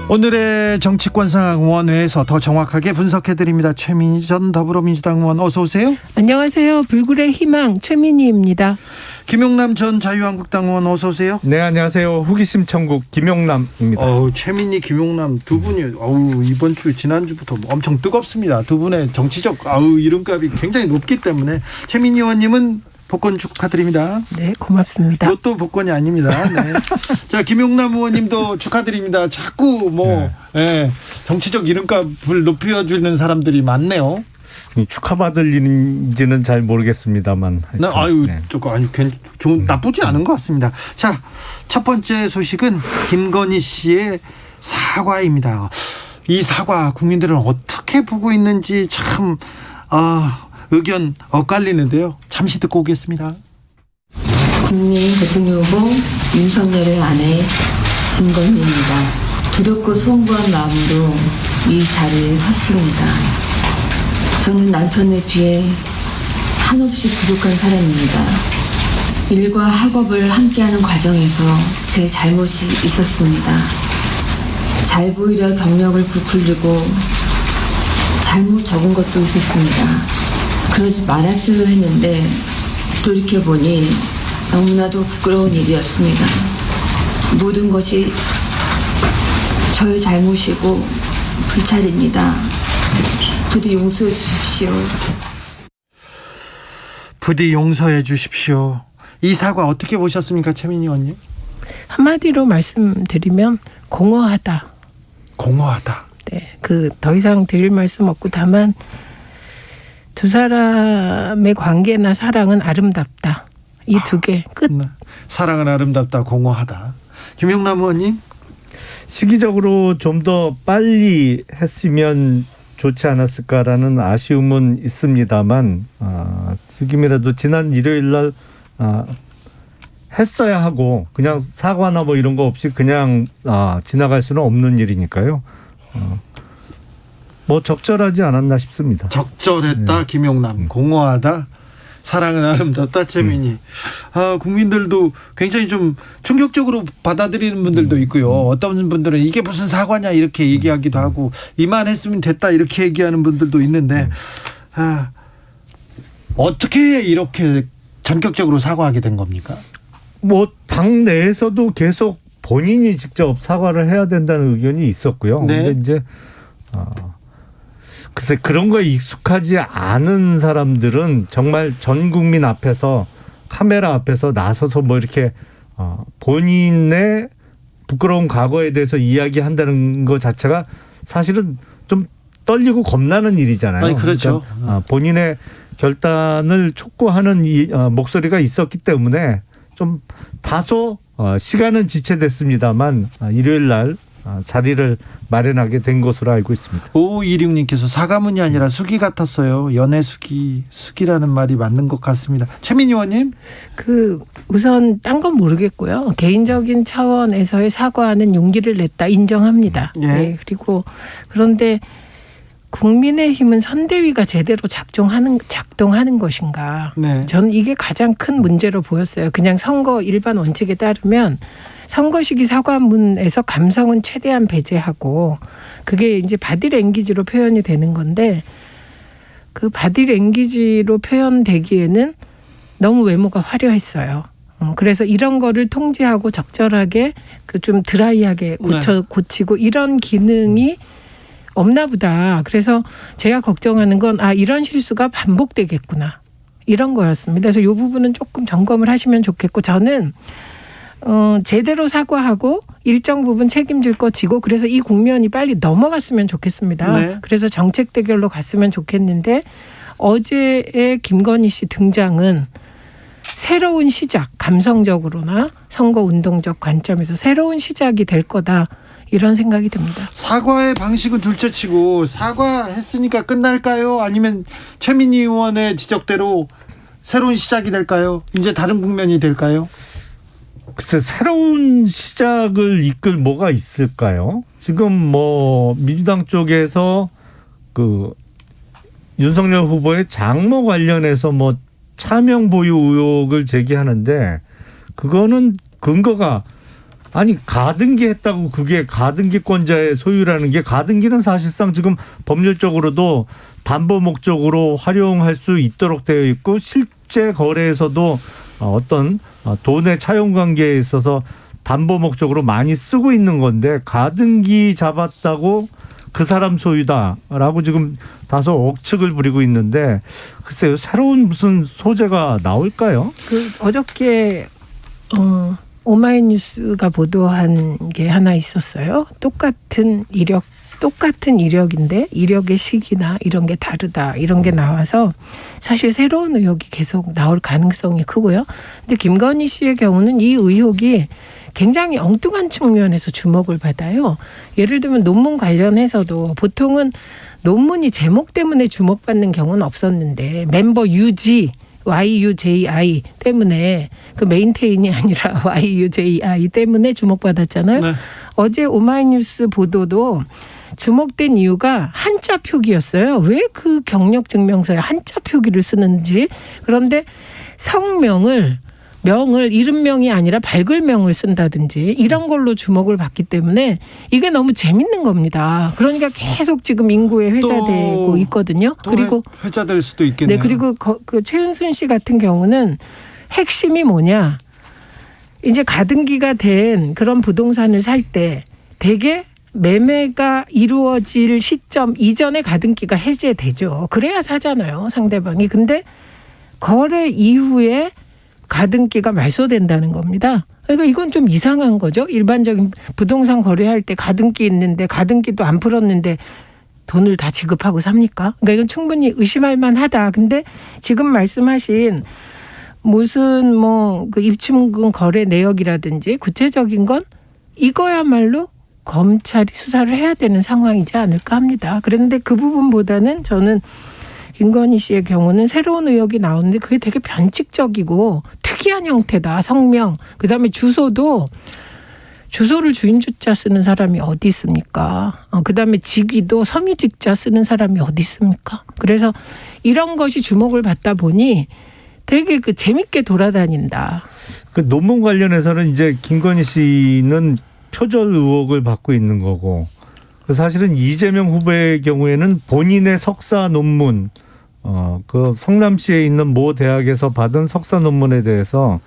오늘의 정치권 상황 원회에서 더 정확하게 분석해드립니다. 최민희 전 더불어민주당 의원 어서 오세요. 안녕하세요. 불굴의 희망 최민희입니다. 김용남 전 자유한국당 의원 어서 오세요. 네, 안녕하세요. 후기심 천국 김용남입니다. 최민희, 김용남 두 분이 이번 주 지난주부터 엄청 뜨겁습니다. 두 분의 정치적 이름값이 굉장히 높기 때문에 최민희 의원님은 복권 축하드립니다. 네, 고맙습니다. 로또 복권이 아닙니다. 네. 자, 김용남 의원님도 축하드립니다. 자꾸 정치적 이름값을 높여주는 사람들이 많네요. 축하받을 일인지는 잘 모르겠습니다만. 나쁘지 않은 것 같습니다. 자, 첫 번째 소식은 김건희 씨의 사과입니다. 이 사과 국민들은 어떻게 보고 있는지 참 의견 엇갈리는데요. 잠시 듣고 오겠습니다. 국민의힘 대통령 후보 윤석열의 아내 김건희입니다. 두렵고 송구한 마음으로 이 자리에 섰습니다. 저는 남편에 비해 한없이 부족한 사람입니다. 일과 학업을 함께하는 과정에서 제 잘못이 있었습니다. 잘 보이려 경력을 부풀리고 잘못 적은 것도 있었습니다. 그러지 말았어야 했는데 돌이켜보니 너무나도 부끄러운 일이었습니다. 모든 것이 저의 잘못이고 불찰입니다. 부디 용서해 주십시오. 부디 용서해 주십시오. 이 사과 어떻게 보셨습니까, 최민희 의원님? 한마디로 말씀드리면 공허하다. 공허하다. 네, 더 이상 드릴 말씀 없고 다만 두 사람의 관계나 사랑은 아름답다. 이 두 개 끝. 사랑은 아름답다, 공허하다. 김용남 의원님? 시기적으로 좀 더 빨리 했으면 좋지 않았을까라는 아쉬움은 있습니다만 지금이라도 지난 일요일 날 했어야 하고 그냥 사과나 뭐 이런 거 없이 그냥 지나갈 수는 없는 일이니까요. 뭐 적절하지 않았나 싶습니다. 적절했다, 네. 김용남. 공허하다, 사랑은 아름답다, 최민희. 국민들도 굉장히 좀 충격적으로 받아들이는 분들도 있고요. 어떤 분들은 이게 무슨 사과냐 이렇게 얘기하기도 하고 이만했으면 됐다 이렇게 얘기하는 분들도 있는데 어떻게 이렇게 전격적으로 사과하게 된 겁니까? 뭐 당 내에서도 계속 본인이 직접 사과를 해야 된다는 의견이 있었고요. 네. 근데 이제 글쎄 그런 거에 익숙하지 않은 사람들은 정말 전 국민 앞에서 카메라 앞에서 나서서 뭐 이렇게 본인의 부끄러운 과거에 대해서 이야기한다는 것 자체가 사실은 좀 떨리고 겁나는 일이잖아요. 아니, 그렇죠. 그러니까 본인의 결단을 촉구하는 목소리가 있었기 때문에 좀 다소 시간은 지체됐습니다만 일요일 날 자리를 마련하게 된 것으로 알고 있습니다. 5526님께서 사과문이 아니라 수기 같았어요. 연애 수기라는 말이 맞는 것 같습니다. 최민희 의원님? 우선 딴 건 모르겠고요. 개인적인 차원에서의 사과는 용기를 냈다 인정합니다. 예. 네, 그런데 국민의힘은 선대위가 제대로 작동하는 것인가? 네. 저는 이게 가장 큰 문제로 보였어요. 그냥 선거 일반 원칙에 따르면 선거 시기 사과문에서 감성은 최대한 배제하고 그게 이제 바디랭귀지로 표현이 되는 건데 그 바디랭귀지로 표현되기에는 너무 외모가 화려했어요. 그래서 이런 거를 통제하고 적절하게 좀 드라이하게 고치고 이런 기능이 없나 보다. 그래서 제가 걱정하는 건 이런 실수가 반복되겠구나. 이런 거였습니다. 그래서 이 부분은 조금 점검을 하시면 좋겠고 저는 제대로 사과하고 일정 부분 책임질 거 지고 그래서 이 국면이 빨리 넘어갔으면 좋겠습니다. 네. 그래서 정책 대결로 갔으면 좋겠는데 어제의 김건희 씨 등장은 새로운 시작, 감성적으로나 선거운동적 관점에서 새로운 시작이 될 거다. 이런 생각이 듭니다. 사과의 방식은 둘째치고 사과했으니까 끝날까요? 아니면 최민희 의원의 지적대로 새로운 시작이 될까요? 이제 다른 국면이 될까요? 글쎄 새로운 시작을 이끌 뭐가 있을까요? 지금 뭐 민주당 쪽에서 그 윤석열 후보의 장모 관련해서 뭐 차명 보유 의혹을 제기하는데 그거는 근거가 아니 가등기 했다고 그게 가등기권자의 소유라는 게 가등기는 사실상 지금 법률적으로도 담보 목적으로 활용할 수 있도록 되어 있고 실제 거래에서도 어떤 돈의 차용 관계에 있어서 담보 목적으로 많이 쓰고 있는 건데 가등기 잡았다고 그 사람 소유다라고 지금 다소 억측을 부리고 있는데 글쎄요 새로운 무슨 소재가 나올까요? 그 어저께 오마이뉴스가 보도한 게 하나 있었어요. 똑같은 이력인데 이력의 시기나 이런 게 다르다 이런 게 나와서 사실 새로운 의혹이 계속 나올 가능성이 크고요. 근데 김건희 씨의 경우는 이 의혹이 굉장히 엉뚱한 측면에서 주목을 받아요. 예를 들면 논문 관련해서도 보통은 논문이 제목 때문에 주목받는 경우는 없었는데 멤버 유지 YUJI 때문에 그 메인테인이 아니라 YUJI 때문에 주목받았잖아요. 네. 어제 오마이뉴스 보도도 주목된 이유가 한자 표기였어요. 왜 그 경력 증명서에 한자 표기를 쓰는지. 그런데 성명을 이름명이 아니라 발글명을 쓴다든지 이런 걸로 주목을 받기 때문에 이게 너무 재밌는 겁니다. 그러니까 계속 지금 인구에 회자되고 있거든요. 그리고 회자될 수도 있겠네요. 네, 그리고 그 최은순 씨 같은 경우는 핵심이 뭐냐? 이제 가등기가 된 그런 부동산을 살 때 대개 매매가 이루어질 시점 이전에 가등기가 해제되죠. 그래야 사잖아요, 상대방이. 근데 거래 이후에 가등기가 말소된다는 겁니다. 그러니까 이건 좀 이상한 거죠. 일반적인 부동산 거래할 때 가등기 있는데 가등기도 안 풀었는데 돈을 다 지급하고 삽니까? 그러니까 이건 충분히 의심할 만하다. 근데 지금 말씀하신 무슨 뭐 그 입출금 거래 내역이라든지 구체적인 건 이거야말로 검찰이 수사를 해야 되는 상황이지 않을까 합니다. 그런데 그 부분보다는 저는 김건희 씨의 경우는 새로운 의혹이 나오는데 그게 되게 변칙적이고 특이한 형태다. 성명, 그다음에 주소도 주소를 주인주자 쓰는 사람이 어디 있습니까? 그다음에 직위도 섬유직자 쓰는 사람이 어디 있습니까? 그래서 이런 것이 주목을 받다 보니 되게 그 재밌게 돌아다닌다. 그 논문 관련해서는 이제 김건희 씨는 표절 의혹을 받고 있는 거고 사실은 이재명 후보의 경우에는 본인의 석사 논문 그 성남시에 있는 모 대학에서 받은 석사 논문에 대해서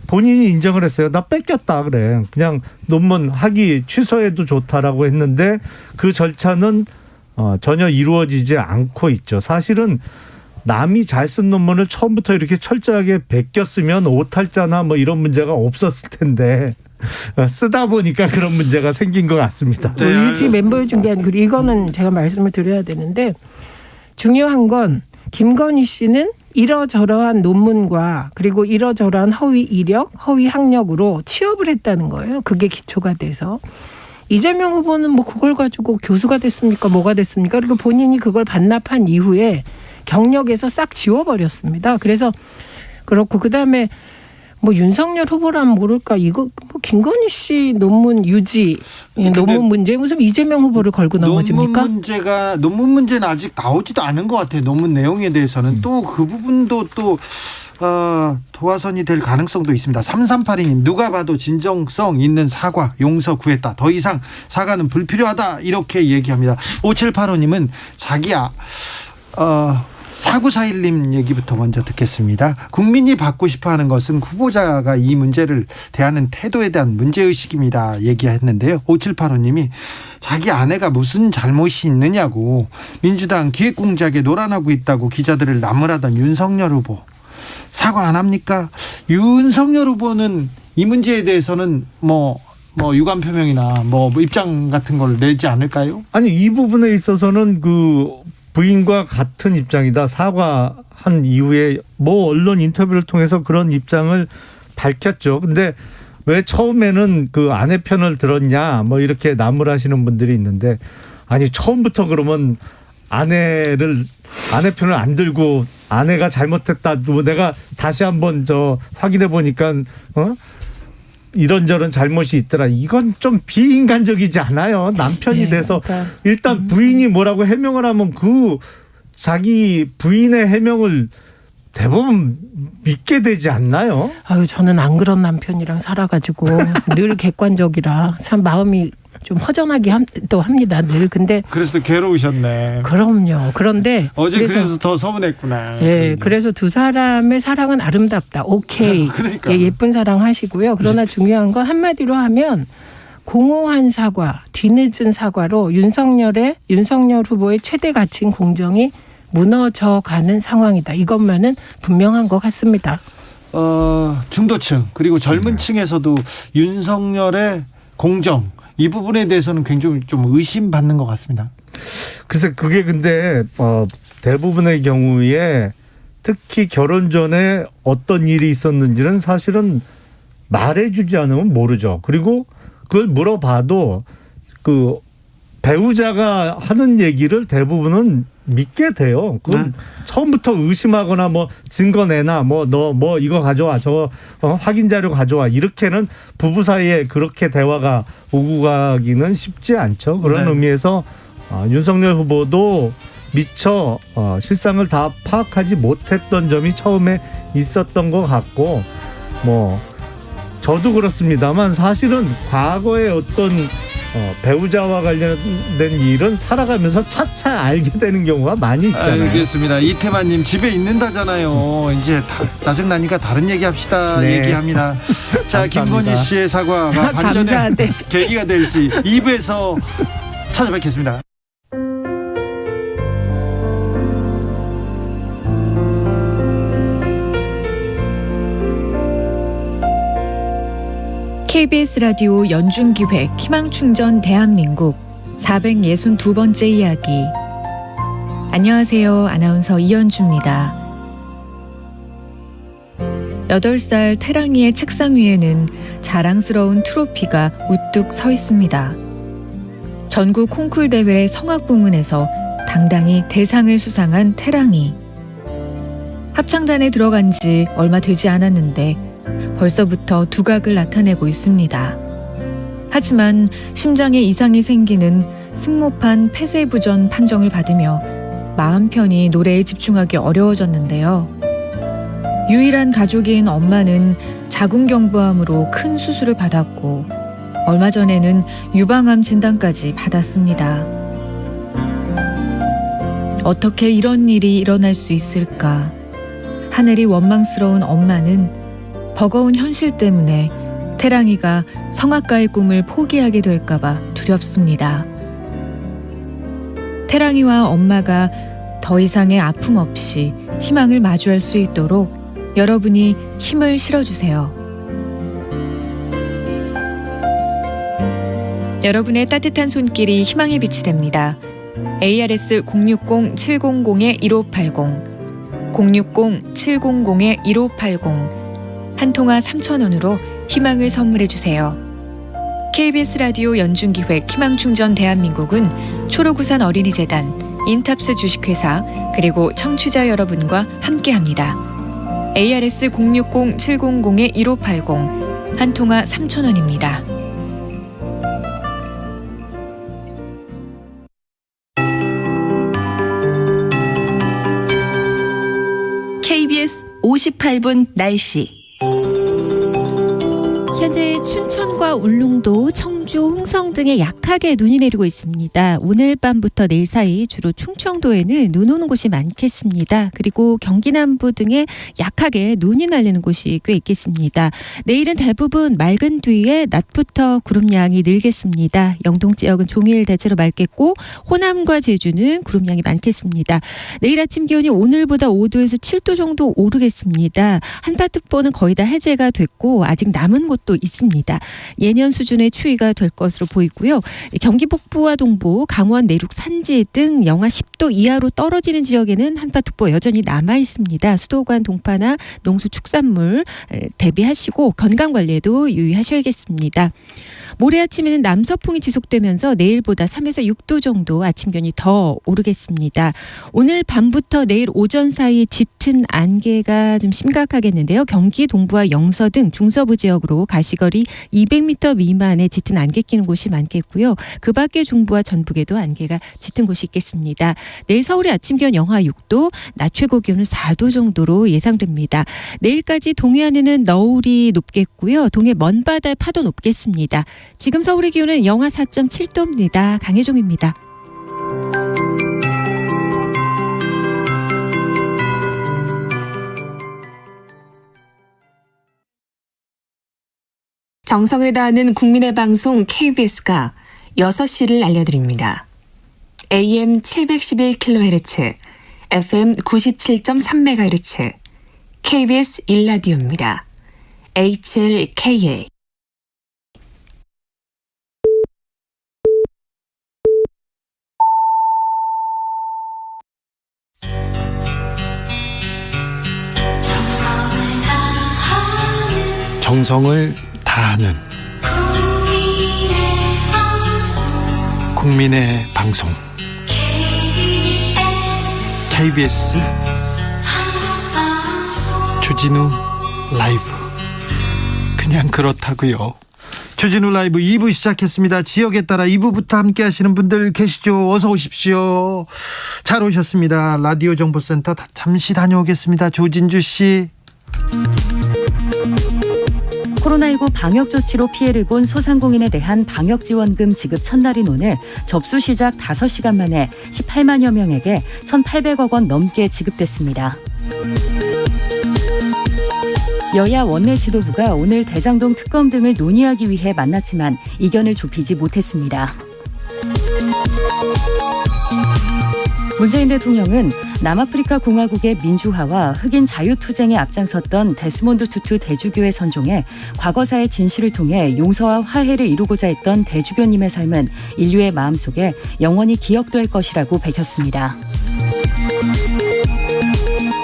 본인이 인정을 했어요. 나 뺏겼다 그래. 그냥 논문 학위 취소해도 좋다라고 했는데 그 절차는 전혀 이루어지지 않고 있죠. 사실은 남이 잘 쓴 논문을 처음부터 이렇게 철저하게 베꼈으면 오탈자나 뭐 이런 문제가 없었을 텐데 쓰다 보니까 그런 문제가 생긴 것 같습니다. 유지 멤버의 중개 아니고 이거는 제가 말씀을 드려야 되는데 중요한 건 김건희 씨는 이러저러한 논문과 그리고 이러저러한 허위 이력, 허위 학력으로 취업을 했다는 거예요. 그게 기초가 돼서. 이재명 후보는 뭐 그걸 가지고 교수가 됐습니까? 뭐가 됐습니까? 그리고 본인이 그걸 반납한 이후에 경력에서 싹 지워버렸습니다. 그래서 그렇고 그다음에 뭐 윤석열 후보라면 모를까 이거 뭐 김건희 씨 논문 유지 논문 문제 무슨 이재명 후보를 걸고 넘어집니까? 논문 문제는 아직 나오지도 않은 것 같아요. 논문 내용에 대해서는 또 그 부분도 또 도화선이 될 가능성도 있습니다. 3382님 누가 봐도 진정성 있는 사과 용서 구했다. 더 이상 사과는 불필요하다 이렇게 얘기합니다. 5785님은 자기야 사구사일님 얘기부터 먼저 듣겠습니다. 국민이 받고 싶어하는 것은 후보자가 이 문제를 대하는 태도에 대한 문제의식입니다. 얘기했는데요. 5785님이 자기 아내가 무슨 잘못이 있느냐고 민주당 기획공작에 노란하고 있다고 기자들을 나무라던 윤석열 후보 사과 안 합니까? 윤석열 후보는 이 문제에 대해서는 뭐 유감 표명이나 뭐 입장 같은 걸 내지 않을까요? 아니 이 부분에 있어서는 그 부인과 같은 입장이다. 사과하지 한 이후에 뭐 언론 인터뷰를 통해서 그런 입장을 밝혔죠. 근데 왜 처음에는 그 아내 편을 들었냐 뭐 이렇게 나무라시는 분들이 있는데, 아니 처음부터 그러면 아내 편을 안 들고 아내가 잘못했다, 뭐 내가 다시 한번 확인해 보니까 이런저런 잘못이 있더라. 이건 좀 비인간적이지 않아요? 남편이 돼서 일단 부인이 뭐라고 해명을 하면 그 자기 부인의 해명을 대부분 믿게 되지 않나요? 아유, 저는 안 그런 남편이랑 살아가지고 늘 객관적이라 참 마음이 좀 허전하게 또 합니다. 늘. 근데 그래서 괴로우셨네. 그럼요. 그런데 어제 그래서 더 서운했구나. 예, 그래서 두 사람의 사랑은 아름답다. 오케이. 그러니까. 예, 예쁜 사랑 하시고요. 그러나 중요한 건 한마디로 하면 공허한 사과, 뒤늦은 사과로 윤석열 후보의 최대 가치인 공정이 무너져가는 상황이다. 이것만은 분명한 것 같습니다. 중도층 그리고 젊은 층에서도 윤석열의 공정 이 부분에 대해서는 굉장히 좀 의심받는 것 같습니다. 글쎄 그게 근데 대부분의 경우에 특히 결혼 전에 어떤 일이 있었는지는 사실은 말해주지 않으면 모르죠. 그리고 그걸 물어봐도 그 배우자가 하는 얘기를 대부분은 믿게 돼요. 그건 처음부터 의심하거나 뭐 증거 내놔, 뭐 너 뭐 이거 가져와, 저 확인 자료 가져와, 이렇게는 부부 사이에 그렇게 대화가 오고 가기는 쉽지 않죠. 그런 의미에서 윤석열 후보도 미처 실상을 다 파악하지 못했던 점이 처음에 있었던 것 같고, 뭐 저도 그렇습니다만 사실은 과거에 어떤 배우자와 관련된 일은 살아가면서 차차 알게 되는 경우가 많이 있잖아요. 알겠습니다. 이태만님 집에 있는다잖아요. 이제 짜증나니까 다른 얘기합시다. 네. 얘기합니다. 자, 김건희 씨의 사과가 반전의 계기가 될지 2부에서 찾아뵙겠습니다. KBS 라디오 연중기획 희망충전 대한민국 462번째 이야기. 안녕하세요. 아나운서 이연주입니다. 8살 태랑이의 책상 위에는 자랑스러운 트로피가 우뚝 서 있습니다. 전국 콩쿨 대회 성악 부문에서 당당히 대상을 수상한 태랑이. 합창단에 들어간 지 얼마 되지 않았는데 벌써부터 두각을 나타내고 있습니다. 하지만 심장에 이상이 생기는 승모판 폐쇄부전 판정을 받으며 마음 편히 노래에 집중하기 어려워졌는데요. 유일한 가족인 엄마는 자궁경부암으로 큰 수술을 받았고 얼마 전에는 유방암 진단까지 받았습니다. 어떻게 이런 일이 일어날 수 있을까? 하늘이 원망스러운 엄마는 버거운 현실 때문에 태랑이가 성악가의 꿈을 포기하게 될까봐 두렵습니다. 태랑이와 엄마가 더 이상의 아픔 없이 희망을 마주할 수 있도록 여러분이 힘을 실어주세요. 여러분의 따뜻한 손길이 희망의 빛이 됩니다. ARS 060-700-1580 060-700-1580 한 통화 3,000원으로 희망을 선물해 주세요. KBS 라디오 연중기획 희망충전 대한민국은 초록우산 어린이재단, 인탑스 주식회사 그리고 청취자 여러분과 함께합니다. ARS 060-700-1580 한 통화 3,000원입니다. KBS 58분 날씨. 현재 춘천과 울릉도, 청주, 홍성 등에 약하게 눈이 내리고 있습니다. 오늘 밤부터 내일 사이 주로 충청도에는 눈 오는 곳이 많겠습니다. 그리고 경기 남부 등에 약하게 눈이 날리는 곳이 꽤 있겠습니다. 내일은 대부분 맑은 뒤에 낮부터 구름량이 늘겠습니다. 영동 지역은 종일 대체로 맑겠고 호남과 제주는 구름량이 많겠습니다. 내일 아침 기온이 오늘보다 5도에서 7도 정도 오르겠습니다. 한파특보는 거의 다 해제가 됐고 아직 남은 곳도 있습니다. 예년 수준의 추위가 될 것으로 보이고요. 경기 북부와 동부, 강원 내륙 산지 등 영하 10도 이하로 떨어지는 지역에는 한파특보 여전히 남아 있습니다. 수도관 동파나 농수 축산물 대비하시고 건강 관리에도 유의하셔야겠습니다. 모레 아침에는 남서풍이 지속되면서 내일보다 3에서 6도 정도 아침 기온이 더 오르겠습니다. 오늘 밤부터 내일 오전 사이 짙은 안개가 좀 심각하겠는데요. 경기 동부와 영서 등 중서부 지역으로 가시거리 200m 미만의 짙은 안개 끼는 곳이 많겠고요. 그 밖에 중부와 전북에도 안개가 짙은 곳이 있겠습니다. 내일 서울의 아침 기온 영하 6도, 낮 최고 기온은 4도 정도로 예상됩니다. 내일까지 동해안에는 너울이 높겠고요. 동해 먼바다의 파도 높겠습니다. 지금 서울의 기온은 영하 4.7도입니다. 강혜종입니다. 정성을 다하는 국민의 방송 KBS가 6시를 알려드립니다. AM 711kHz, FM 97.3MHz, KBS 1라디오입니다. HLKA. 정성을 다하는 국민의 방송 KBS 주진우 라이브. 그냥 그렇다고요. 주진우 라이브 2부 시작했습니다. 지역에 따라 2부부터 함께 하시는 분들 계시죠? 어서 오십시오. 잘 오셨습니다. 라디오 정보센터 잠시 다녀오겠습니다. 조진주 씨. 코로나19 방역 조치로 피해를 본 소상공인에 대한 방역지원금 지급 첫날인 오늘 접수 시작 5시간 만에 18만여 명에게 1,800억 원 넘게 지급됐습니다. 여야 원내 지도부가 오늘 대장동 특검 등을 논의하기 위해 만났지만 이견을 좁히지 못했습니다. 문재인 대통령은 남아프리카 공화국의 민주화와 흑인 자유투쟁에 앞장섰던 데스몬드 투투 대주교의 선종에 과거사의 진실을 통해 용서와 화해를 이루고자 했던 대주교님의 삶은 인류의 마음속에 영원히 기억될 것이라고 밝혔습니다.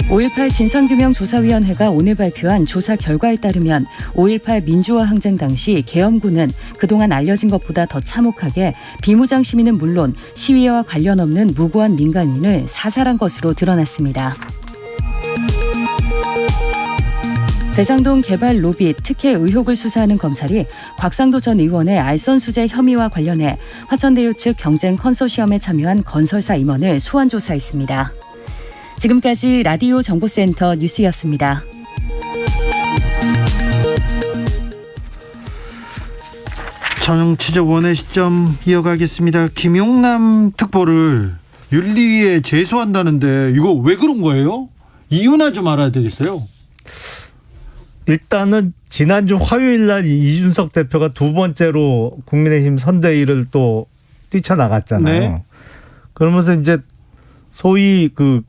5.18 진상규명조사위원회가 오늘 발표한 조사 결과에 따르면 5.18 민주화 항쟁 당시 계엄군은 그동안 알려진 것보다 더 참혹하게 비무장 시민은 물론 시위와 관련 없는 무고한 민간인을 사살한 것으로 드러났습니다. 대장동 개발 로비 특혜 의혹을 수사하는 검찰이 곽상도 전 의원의 알선수재 혐의와 관련해 화천대유 측 경쟁 컨소시엄에 참여한 건설사 임원을 소환 조사했습니다. 지금까지 라디오 정보센터 뉴스였습니다. 정치적 원의 시점 이어가겠습니다. 김용남 특보를 윤리위에 제소한다는데 이거 왜 그런 거예요? 이유나 좀 알아야 되겠어요. 일단은 지난주 화요일 날 이준석 대표가 두 번째로 국민의힘 선대위를 또 뛰쳐나갔잖아요. 네. 그러면서 이제 소위 그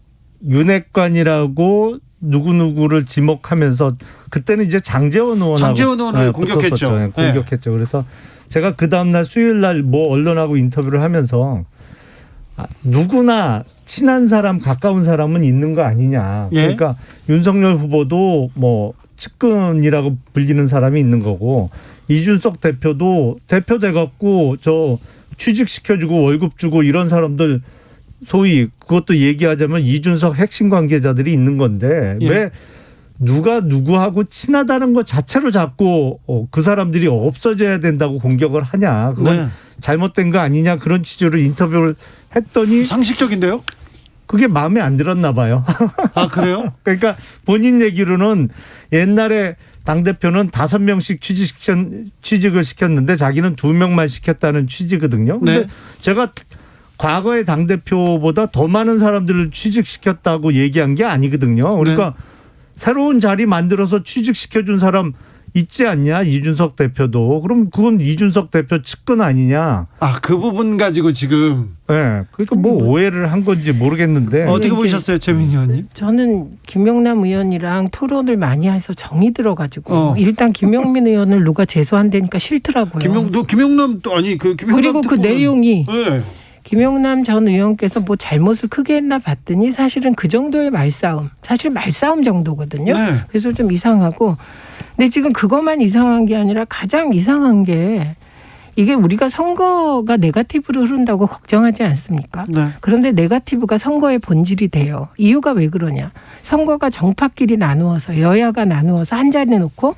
윤핵관이라고 누구누구를 지목하면서 그때는 이제 장제원 의원을 공격했죠. 공격했죠. 그래서 제가 그 다음날 수요일 날 뭐 언론하고 인터뷰를 하면서 누구나 친한 사람 가까운 사람은 있는 거 아니냐. 그러니까 윤석열 후보도 뭐 측근이라고 불리는 사람이 있는 거고 이준석 대표도 대표 돼갖고 저 취직시켜주고 월급 주고 이런 사람들 소위 그것도 얘기하자면 이준석 핵심 관계자들이 있는 건데 왜 누가 누구하고 친하다는 것 자체로 자꾸 그 사람들이 없어져야 된다고 공격을 하냐. 그건 잘못된 거 아니냐 그런 취지로 인터뷰를 했더니 상식적인데요? 그게 마음에 안 들었나 봐요. 아 그래요? 그러니까 본인 얘기로는 옛날에 당대표는 5명씩 취직을 시켰는데 자기는 2명만 시켰다는 취지거든요. 근데 제가 과거의 당대표보다 더 많은 사람들을 취직시켰다고 얘기한 게 아니거든요. 그러니까 새로운 자리 만들어서 취직시켜준 사람 있지 않냐 이준석 대표도. 그럼 그건 이준석 대표 측근 아니냐. 그 부분 가지고 지금. 네, 그러니까 뭐 오해를 한 건지 모르겠는데. 어떻게 보셨어요, 최민희 의원님? 저는 김용남 의원이랑 토론을 많이 해서 정이 들어가지고 일단 김용민 의원을 누가 제소한다니까 싫더라고요. 김용남도 아니 김용남 그리고 그 내용이 네. 김용남 전 의원께서 뭐 잘못을 크게 했나 봤더니 사실은 그 정도의 말싸움, 사실 말싸움 정도거든요. 네. 그래서 좀 이상하고, 근데 지금 그것만 이상한 게 아니라 가장 이상한 게 이게 우리가 선거가 네거티브로 흐른다고 걱정하지 않습니까? 네. 그런데 네거티브가 선거의 본질이 돼요. 이유가 왜 그러냐? 선거가 정파끼리 나누어서 여야가 나누어서 한 자리에 놓고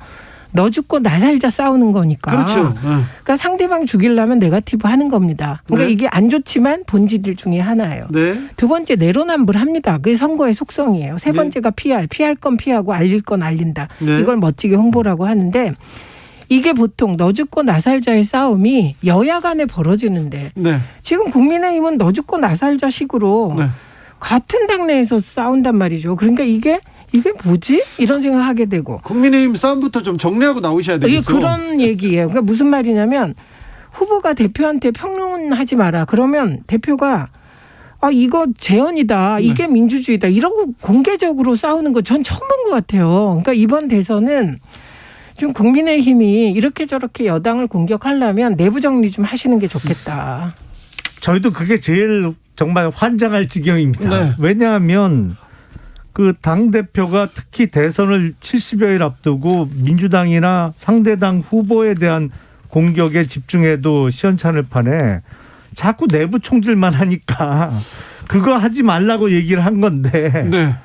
너 죽고 나 살자 싸우는 거니까. 그렇죠. 그러니까 상대방 죽이려면 네거티브 하는 겁니다. 그러니까 네. 이게 안 좋지만 본질 중에 하나예요. 네. 두 번째 내로남불합니다. 그게 선거의 속성이에요. 세 번째가 피할 건 피하고 알릴 건 알린다. 네. 이걸 멋지게 홍보라고 하는데 이게 보통 너 죽고 나 살자의 싸움이 여야 간에 벌어지는데 네. 지금 국민의힘은 너 죽고 나 살자 식으로 네. 같은 당내에서 싸운단 말이죠. 그러니까 이게 뭐지? 이런 생각하게 되고. 국민의힘 싸움부터 좀 정리하고 나오셔야 되겠어. 이게 그런 얘기예요. 그러니까 무슨 말이냐면 후보가 대표한테 평론하지 마라. 그러면 대표가 이거 재연이다. 이게 민주주의다. 이러고 공개적으로 싸우는 거 전 처음 본 것 같아요. 그러니까 이번 대선은 지금 국민의힘이 이렇게 저렇게 여당을 공격하려면 내부 정리 좀 하시는 게 좋겠다. 저희도 그게 제일 정말 환장할 지경입니다. 네. 왜냐하면 그 당대표가 특히 대선을 70여일 앞두고 민주당이나 상대당 후보에 대한 공격에 집중해도 시원찮을 판에 자꾸 내부 총질만 하니까 그거 하지 말라고 얘기를 한 건데. 네.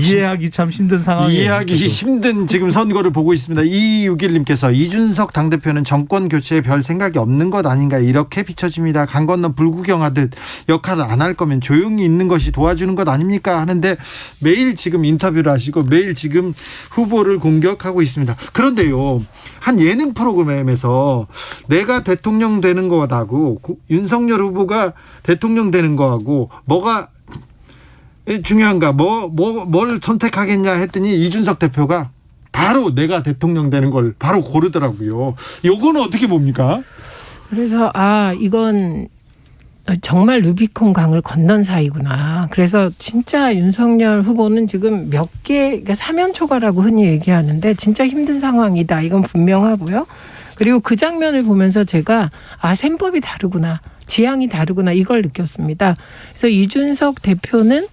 이해하기 참 힘든 상황이에요. 이해하기 힘든 지금 선거를 보고 있습니다. 2261님께서 이준석 당대표는 정권 교체에 별 생각이 없는 것 아닌가 이렇게 비춰집니다. 강 건너 불구경하듯 역할을 안 할 거면 조용히 있는 것이 도와주는 것 아닙니까 하는데 매일 지금 인터뷰를 하시고 매일 지금 후보를 공격하고 있습니다. 그런데요, 한 예능 프로그램에서 내가 대통령 되는 거하고 윤석열 후보가 대통령 되는 거하고 뭐가 중요한가 뭘 선택하겠냐 했더니 이준석 대표가 바로 내가 대통령 되는 걸 바로 고르더라고요. 요거는 어떻게 봅니까? 그래서 이건 정말 루비콘 강을 건넌 사이구나. 그래서 진짜 윤석열 후보는 지금 몇 개, 그러니까 사면초가라고 흔히 얘기하는데 진짜 힘든 상황이다. 이건 분명하고요. 그리고 그 장면을 보면서 제가 셈법이 다르구나. 지향이 다르구나. 이걸 느꼈습니다. 그래서 이준석 대표는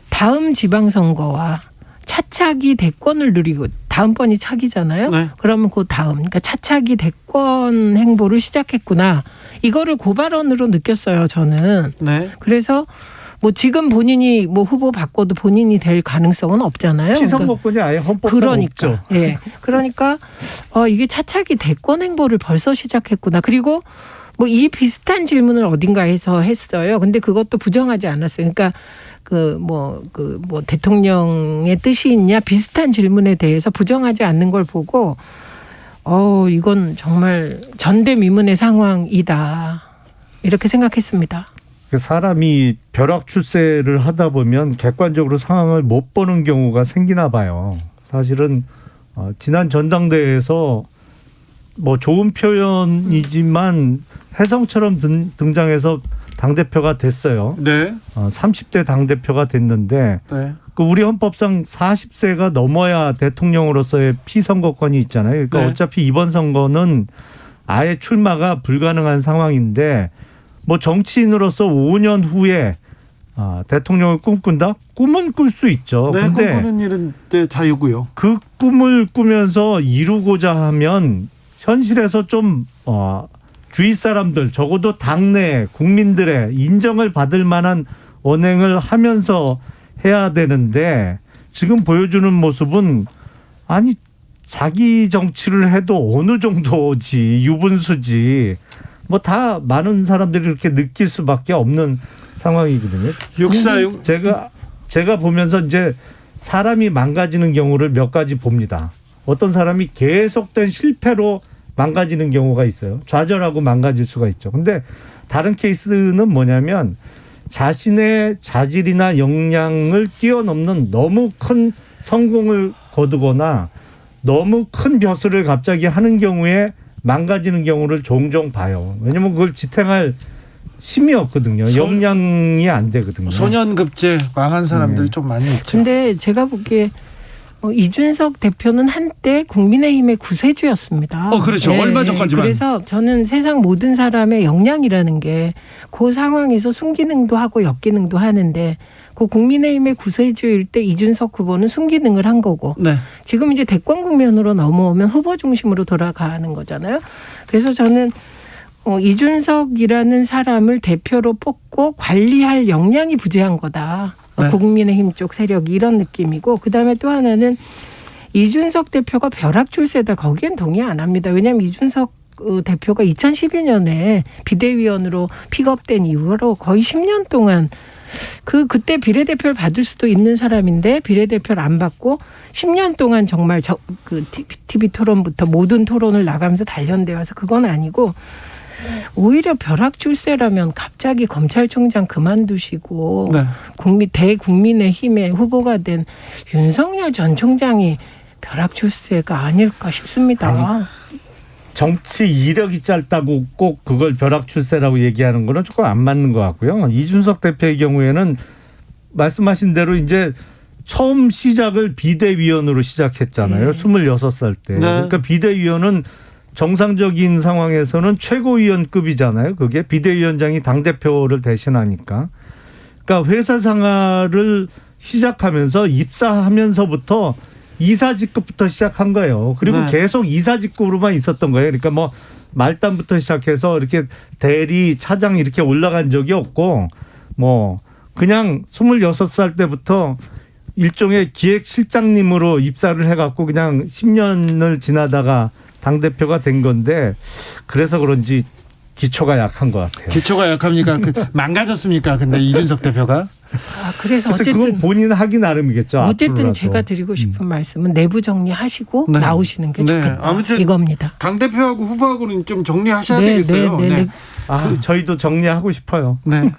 다음 지방선거와 차차기 대권을 누리고 다음번이 차기잖아요. 네. 그러면 그 다음, 그러니까 차차기 대권 행보를 시작했구나. 이거를 고발언으로 느꼈어요, 저는. 네. 그래서 뭐 지금 본인이 뭐 후보 바꿔도 본인이 될 가능성은 없잖아요. 피선거권이 아예 헌법상 없죠. 예. 그러니까 이게 차차기 대권 행보를 벌써 시작했구나. 그리고 뭐 이 비슷한 질문을 어딘가에서 했어요. 근데 그것도 부정하지 않았어요. 그러니까 대통령의 뜻이 있냐 비슷한 질문에 대해서 부정하지 않는 걸 보고 이건 정말 전대미문의 상황이다. 이렇게 생각했습니다. 사람이 벼락 출세를 하다 보면 객관적으로 상황을 못 보는 경우가 생기나 봐요. 사실은 지난 전당대회에서 뭐 좋은 표현이지만 혜성처럼 등장해서 당대표가 됐어요. 네. 30대 당대표가 됐는데 네. 우리 헌법상 40세가 넘어야 대통령으로서의 피선거권이 있잖아요. 그러니까 네. 어차피 이번 선거는 아예 출마가 불가능한 상황인데 뭐 정치인으로서 5년 후에 대통령을 꿈꾼다? 꿈은 꿀 수 있죠. 네, 근데 꿈꾸는 일은 자유고요. 그 꿈을 꾸면서 이루고자 하면 현실에서 좀 주위 사람들 적어도 당내 국민들의 인정을 받을 만한 언행을 하면서 해야 되는데 지금 보여주는 모습은 자기 정치를 해도 어느 정도지 유분수지 뭐 다 많은 사람들이 이렇게 느낄 수밖에 없는 상황이거든요. 646 제가 보면서 이제 사람이 망가지는 경우를 몇 가지 봅니다. 어떤 사람이 계속된 실패로 망가지는 경우가 있어요. 좌절하고 망가질 수가 있죠. 근데 다른 케이스는 뭐냐면 자신의 자질이나 역량을 뛰어넘는 너무 큰 성공을 거두거나 너무 큰 벼슬을 갑자기 하는 경우에 망가지는 경우를 종종 봐요. 왜냐면 그걸 지탱할 힘이 없거든요. 역량이 안 되거든요. 소년급제 망한 사람들이 좀 많이 있죠. 근데 제가 보기에 이준석 대표는 한때 국민의힘의 구세주였습니다. 그렇죠. 얼마 전까지만. 그래서 저는 세상 모든 사람의 역량이라는 게 그 상황에서 순기능도 하고 역기능도 하는데 그 국민의힘의 구세주일 때 이준석 후보는 순기능을 한 거고 네. 지금 이제 대권 국면으로 넘어오면 후보 중심으로 돌아가는 거잖아요. 그래서 저는 이준석이라는 사람을 대표로 뽑고 관리할 역량이 부재한 거다. 네. 국민의힘 쪽 세력이 이런 느낌이고 그다음에 또 하나는 이준석 대표가 벼락 출세다. 거기엔 동의 안 합니다. 왜냐하면 이준석 대표가 2012년에 비대위원으로 픽업된 이후로 거의 10년 동안 그때 비례대표를 받을 수도 있는 사람인데 비례대표를 안 받고 10년 동안 정말 TV 토론부터 모든 토론을 나가면서 단련돼 와서 그건 아니고 오히려 벼락 출세라면 갑자기 검찰총장 그만두시고 네. 대국민의힘의 후보가 된 윤석열 전 총장이 벼락 출세가 아닐까 싶습니다. 정치 이력이 짧다고 꼭 그걸 벼락 출세라고 얘기하는 거는 조금 안 맞는 것 같고요. 이준석 대표의 경우에는 말씀하신 대로 이제 처음 시작을 비대위원으로 시작했잖아요. 26살 때. 네. 그러니까 비대위원은 정상적인 상황에서는 최고위원급이잖아요. 그게 비대위원장이 당대표를 대신하니까. 그러니까 회사 생활을 시작하면서 입사하면서부터 이사직급부터 시작한 거예요. 그리고 네. 계속 이사직급으로만 있었던 거예요. 그러니까 뭐 말단부터 시작해서 이렇게 대리, 차장 이렇게 올라간 적이 없고 뭐 그냥 26살 때부터 일종의 기획실장님으로 입사를 해갖고 그냥 10년을 지나다가 당대표가 된 건데 그래서 그런지 기초가 약한 것 같아요. 기초가 약합니까? 망가졌습니까? 근데 이준석 대표가? 그래서 어쨌든 그건 본인 하기 나름이겠죠. 어쨌든 앞으로라도. 제가 드리고 싶은 말씀은 내부 정리하시고 네. 나오시는 게 네. 좋겠다. 아무튼 이겁니다. 당대표하고 후보하고는 좀 정리하셔야 네, 되겠어요. 네, 네, 네. 저희도 정리하고 싶어요. 네.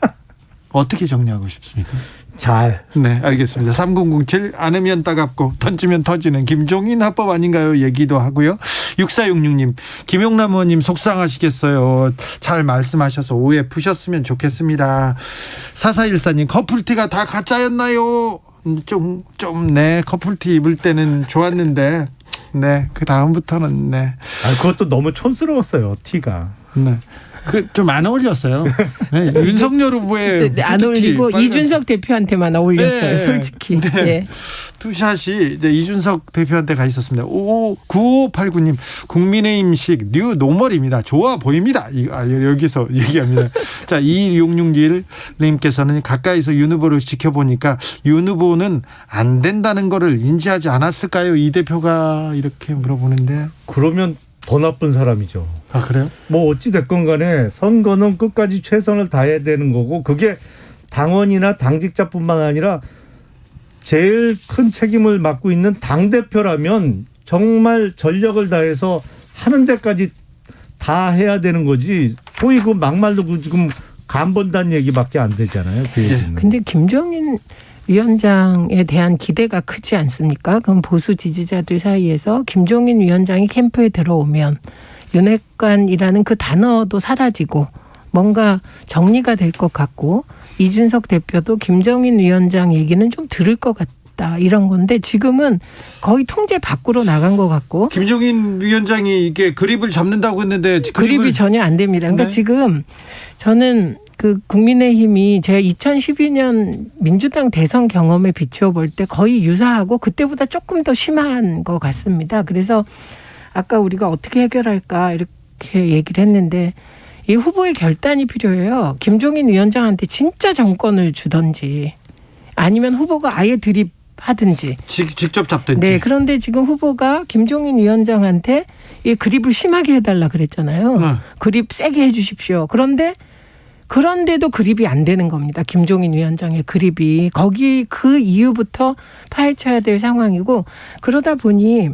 어떻게 정리하고 싶습니까? 잘. 네, 알겠습니다. 3007 안으면 따갑고 던지면 터지는 김종인 합법 아닌가요? 얘기도 하고요. 6466님, 김용남 의원님 속상하시겠어요. 잘 말씀하셔서 오해 푸셨으면 좋겠습니다. 4414님, 커플티가 다 가짜였나요? 네, 커플티 입을 때는 좋았는데, 네, 그 다음부터는, 네. 그것도 너무 촌스러웠어요, 티가. 네. 좀 안 어울렸어요. 네, 윤석열 후보의 안 어울리고 빨간... 이준석 대표한테만 어울렸어요. 네, 솔직히. 네. 네. 투샷이 이제 이준석 대표한테 가 있었습니다. 9589님 국민의힘식 뉴 노멀입니다. 좋아 보입니다. 여기서 얘기합니다. 자, 2661님께서는 가까이서 윤 후보를 지켜보니까 윤 후보는 안 된다는 거를 인지하지 않았을까요? 이 대표가 이렇게 물어보는데. 그러면 더 나쁜 사람이죠. 아, 그래요? 뭐 어찌 됐건 간에 선거는 끝까지 최선을 다해야 되는 거고 그게 당원이나 당직자뿐만 아니라 제일 큰 책임을 맡고 있는 당대표라면 정말 전력을 다해서 하는 데까지 다 해야 되는 거지. 소위 그 막말로 지금 간 본다는 얘기밖에 안 되잖아요. 그 얘기는. 근데 김종인 위원장에 대한 기대가 크지 않습니까? 그럼 보수 지지자들 사이에서 김종인 위원장이 캠프에 들어오면 윤핵관이라는 그 단어도 사라지고 뭔가 정리가 될 것 같고 이준석 대표도 김종인 위원장 얘기는 좀 들을 것 같다 이런 건데 지금은 거의 통제 밖으로 나간 것 같고 김종인 위원장이 이게 그립을 잡는다고 했는데 그립이 전혀 안 됩니다. 그러니까 네. 지금 저는 그 국민의힘이 제가 2012년 민주당 대선 경험에 비추어 볼 때 거의 유사하고 그때보다 조금 더 심한 것 같습니다. 그래서 아까 우리가 어떻게 해결할까 이렇게 얘기를 했는데 이 후보의 결단이 필요해요. 김종인 위원장한테 진짜 정권을 주든지 아니면 후보가 아예 드립하든지. 직접 잡든지. 네. 그런데 지금 후보가 김종인 위원장한테 이 그립을 심하게 해달라 그랬잖아요. 네. 그립 세게 해 주십시오. 그런데도 그립이 안 되는 겁니다. 김종인 위원장의 그립이. 거기 그 이유부터 파헤쳐야 될 상황이고 그러다 보니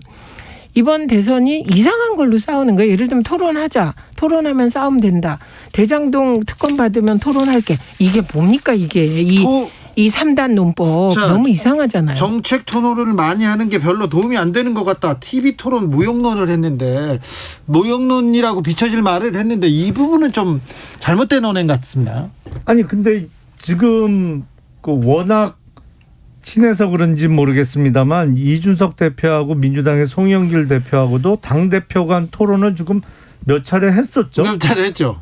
이번 대선이 이상한 걸로 싸우는 거예요. 예를 들면 토론하자. 토론하면 싸우면 된다. 대장동 특검 받으면 토론할게. 이게 뭡니까 이게. 이 3단 논법 자, 너무 이상하잖아요. 정책 토론을 많이 하는 게 별로 도움이 안 되는 것 같다. TV 토론 무용론을 했는데 무용론이라고 비춰질 말을 했는데 이 부분은 좀 잘못된 언행 같습니다. 아니 근데 지금 그 워낙 친해서 그런지 모르겠습니다만 이준석 대표하고 민주당의 송영길 대표하고도 당 대표 간 토론을 지금 몇 차례 했었죠. 몇 차례 했죠.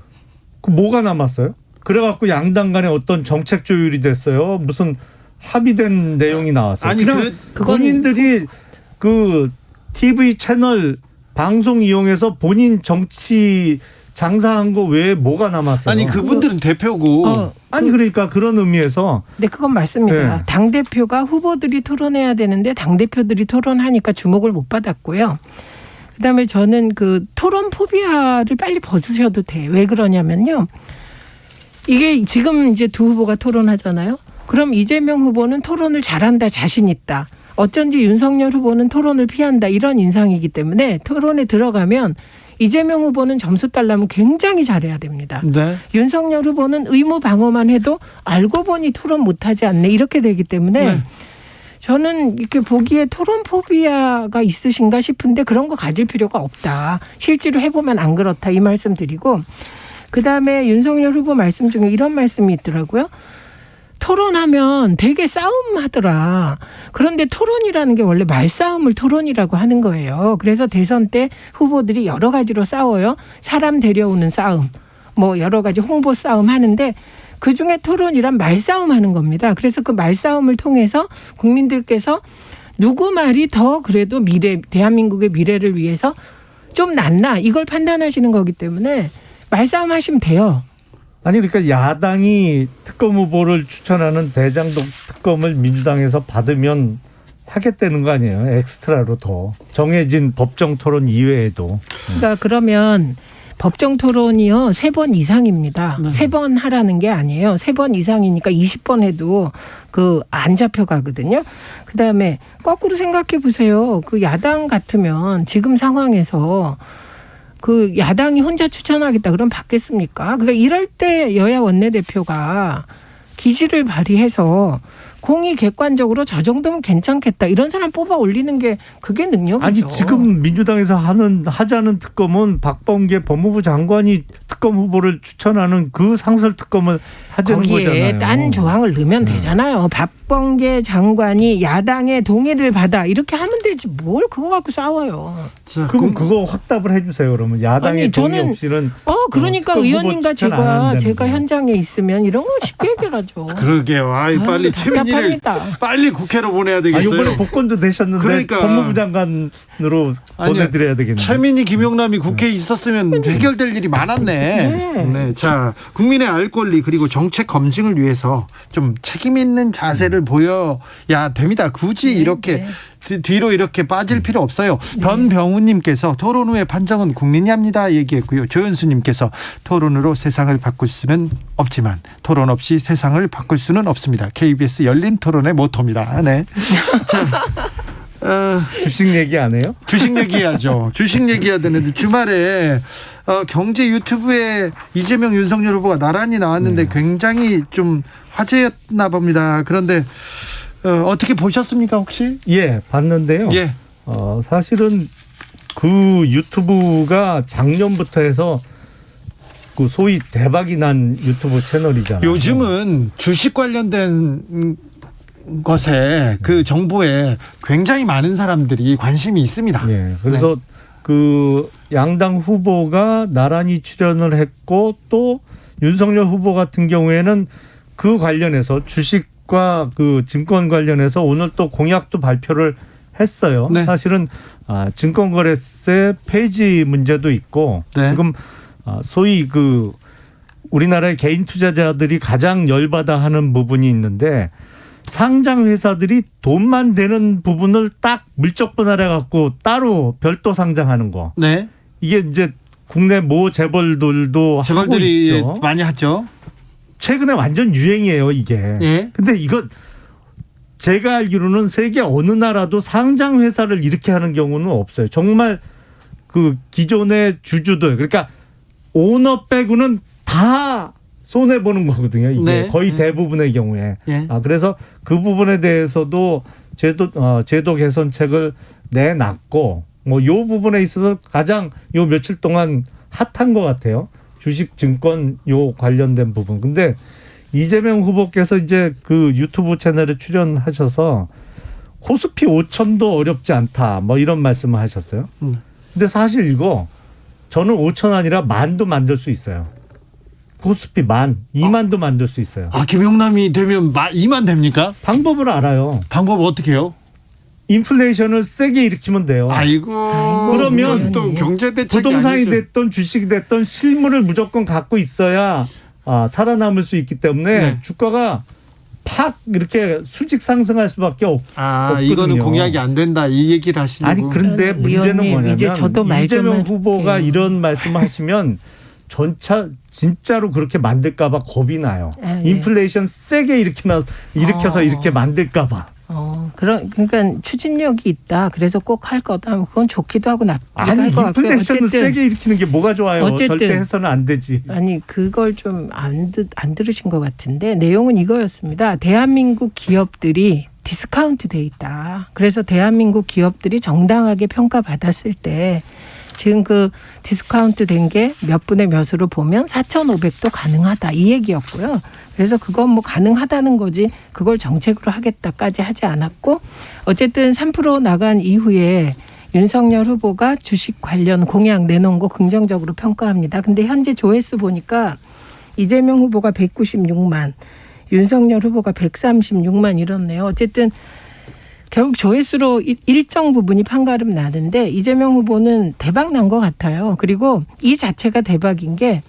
그 뭐가 남았어요? 그래갖고 양당 간에 어떤 정책 조율이 됐어요. 무슨 합의된 내용이 나왔어요. 아니, 그냥 본인들이 그 TV 채널 방송 이용해서 본인 정치 장사한 거 외에 뭐가 남았어요? 아니 그분들은 대표고. 아니 그러니까 그런 의미에서. 네, 그건 맞습니다. 네. 당 대표가 후보들이 토론해야 되는데 당 대표들이 토론하니까 주목을 못 받았고요. 그다음에 저는 그 토론 포비아를 빨리 벗으셔도 돼. 왜 그러냐면요. 이게 지금 이제 두 후보가 토론하잖아요. 그럼 이재명 후보는 토론을 잘한다, 자신 있다. 어쩐지 윤석열 후보는 토론을 피한다, 이런 인상이기 때문에 토론에 들어가면 이재명 후보는 점수 달라면 굉장히 잘해야 됩니다. 네. 윤석열 후보는 의무 방어만 해도 알고 보니 토론 못하지 않네, 이렇게 되기 때문에 네. 저는 이렇게 보기에 토론 포비아가 있으신가 싶은데 그런 거 가질 필요가 없다. 실제로 해보면 안 그렇다, 이 말씀 드리고, 그다음에 윤석열 후보 말씀 중에 이런 말씀이 있더라고요. 토론하면 되게 싸움하더라. 그런데 토론이라는 게 원래 말싸움을 토론이라고 하는 거예요. 그래서 대선 때 후보들이 여러 가지로 싸워요. 사람 데려오는 싸움, 뭐 여러 가지 홍보 싸움 하는데 그중에 토론이란 말싸움 하는 겁니다. 그래서 그 말싸움을 통해서 국민들께서 누구 말이 더 그래도 대한민국의 미래를 위해서 좀 낫나, 이걸 판단하시는 거기 때문에 말싸움 하시면 돼요. 아니 그러니까 야당이 특검 후보를 추천하는 대장동 특검을 민주당에서 받으면 하겠다는 거 아니에요? 엑스트라로 더 정해진 법정 토론 이외에도. 그러니까 그러면 법정 토론이요 3번 이상입니다. 3번 하라는 게 아니에요. 3번 이상이니까 20번 해도 그 안 잡혀가거든요. 그다음에 거꾸로 생각해 보세요. 그 야당 같으면 지금 상황에서 그 야당이 혼자 추천하겠다 그럼 받겠습니까? 그러니까 이럴 때 여야 원내대표가 기지를 발휘해서 공이 객관적으로 저 정도면 괜찮겠다, 이런 사람 뽑아 올리는 게 그게 능력이죠. 아니 지금 민주당에서 하자는 특검은 박범계 법무부 장관이 특검 후보를 추천하는 그 상설 특검을 하자는 거기에 거잖아요. 딴 조항을 넣으면 되잖아요. 박범계 장관이 야당의 동의를 받아, 이렇게 하면 되지 뭘 그거 갖고 싸워요. 그럼 그거 확답을 해주세요. 그러면 야당의 동의 없이는. 그러니까 특검 후보 의원님과 추천 안 한다는 제가 거. 현장에 있으면 이런 거 쉽게 해결하죠. 그러게요. 빨리 최민희를 빨리 국회로 보내야 되겠어요. 이번에 복권도 되셨는데 그러니까. 법무부 장관으로 보내드려야 되겠네요. 최민희, 김용남이 국회에 있었으면 해결될 일이 많았네. 네. 자, 국민의 알 권리 그리고 정책 검증을 위해서 좀 책임 있는 자세를 보여야 됩니다. 굳이 이렇게 뒤로 이렇게 빠질 필요 없어요. 변병우님께서 토론 후의 판정은 국민이 합니다 얘기했고요. 조현수님께서 토론으로 세상을 바꿀 수는 없지만 토론 없이 세상을 바꿀 수는 없습니다. KBS 열린 토론의 모토입니다. 네. 자, 주식 얘기 안 해요? 주식 얘기해야죠. 주식 얘기해야 되는데 주말에 경제 유튜브에 이재명, 윤석열 후보가 나란히 나왔는데 굉장히 좀 화제였나 봅니다. 그런데 어떻게 보셨습니까 혹시? 예, 봤는데요. 예. 사실은 그 유튜브가 작년부터 해서 그 소위 대박이 난 유튜브 채널이잖아요. 요즘은 주식 관련된 것에 그 정보에 굉장히 많은 사람들이 관심이 있습니다. 예, 그래서 그 양당 후보가 나란히 출연을 했고 또 윤석열 후보 같은 경우에는 그 관련해서 주식과 그 증권 관련해서 오늘 또 공약도 발표를 했어요. 네. 사실은 증권거래세 폐지 문제도 있고 지금 소위 그 우리나라의 개인 투자자들이 가장 열받아 하는 부분이 있는데 상장 회사들이 돈만 되는 부분을 딱 물적 분할해 갖고 따로 별도 상장하는 거. 네. 이게 이제 국내 모 재벌들도 하고 있죠. 많이 하죠. 최근에 완전 유행이에요, 이게. 예. 근데 이거 제가 알기로는 세계 어느 나라도 상장 회사를 이렇게 하는 경우는 없어요. 정말 그 기존의 주주들, 그러니까 오너 빼고는 다 손해 보는 거거든요. 이게 네. 거의 대부분의 경우에. 예. 그래서 그 부분에 대해서도 제도 개선책을 내놨고 뭐 요 부분에 있어서 가장 요 며칠 동안 핫한 것 같아요. 주식 증권 요 관련된 부분. 근데 이재명 후보께서 이제 그 유튜브 채널에 출연하셔서 코스피 5천도 어렵지 않다. 뭐 이런 말씀을 하셨어요. 근데 사실 이거 저는 5천 아니라 10,000도 만들 수 있어요. 코스피 20,000도 만들 수 있어요. 김용남이 되면 2만 됩니까? 방법을 알아요. 방법 어떻게 해요? 인플레이션을 세게 일으키면 돼요. 아이고 그러면 또 경제 대책이 부동산이 아니죠. 됐던 주식이 됐던 실물을 무조건 갖고 있어야 살아남을 수 있기 때문에 네. 주가가 팍 이렇게 수직 상승할 수밖에 없거든요. 이거는 공약이 안 된다 이 얘기를 하시려고. 아니 그런데 문제는 의원님, 뭐냐면 이제 저도 말 이재명 좀 후보가 할게요. 이런 말씀을 하시면 진짜로 그렇게 만들까봐 겁이 나요. 예. 인플레이션 세게 일으켜서 이렇게 만들까봐. 그러니까 추진력이 있다. 그래서 꼭 할 거다. 그건 좋기도 하고 나쁘기도 아니 할 것 같고요. 인플레이션을 어쨌든 세게 일으키는 게 뭐가 좋아요. 어쨌든 절대 해서는 안 되지. 아니 그걸 좀 안 들으신 것 같은데 내용은 이거였습니다. 대한민국 기업들이 디스카운트 돼 있다. 그래서 대한민국 기업들이 정당하게 평가받았을 때 지금 그 디스카운트 된 게 몇 분의 몇으로 보면 4,500도 가능하다 이 얘기였고요. 그래서 그건 뭐 가능하다는 거지 그걸 정책으로 하겠다까지 하지 않았고 어쨌든 3% 나간 이후에 윤석열 후보가 주식 관련 공약 내놓은 거 긍정적으로 평가합니다. 근데 현재 조회수 보니까 이재명 후보가 196만, 윤석열 후보가 136만 이렇네요. 어쨌든 결국 조회수로 일정 부분이 판가름 나는데 이재명 후보는 대박 난 것 같아요. 그리고 이 자체가 대박인 게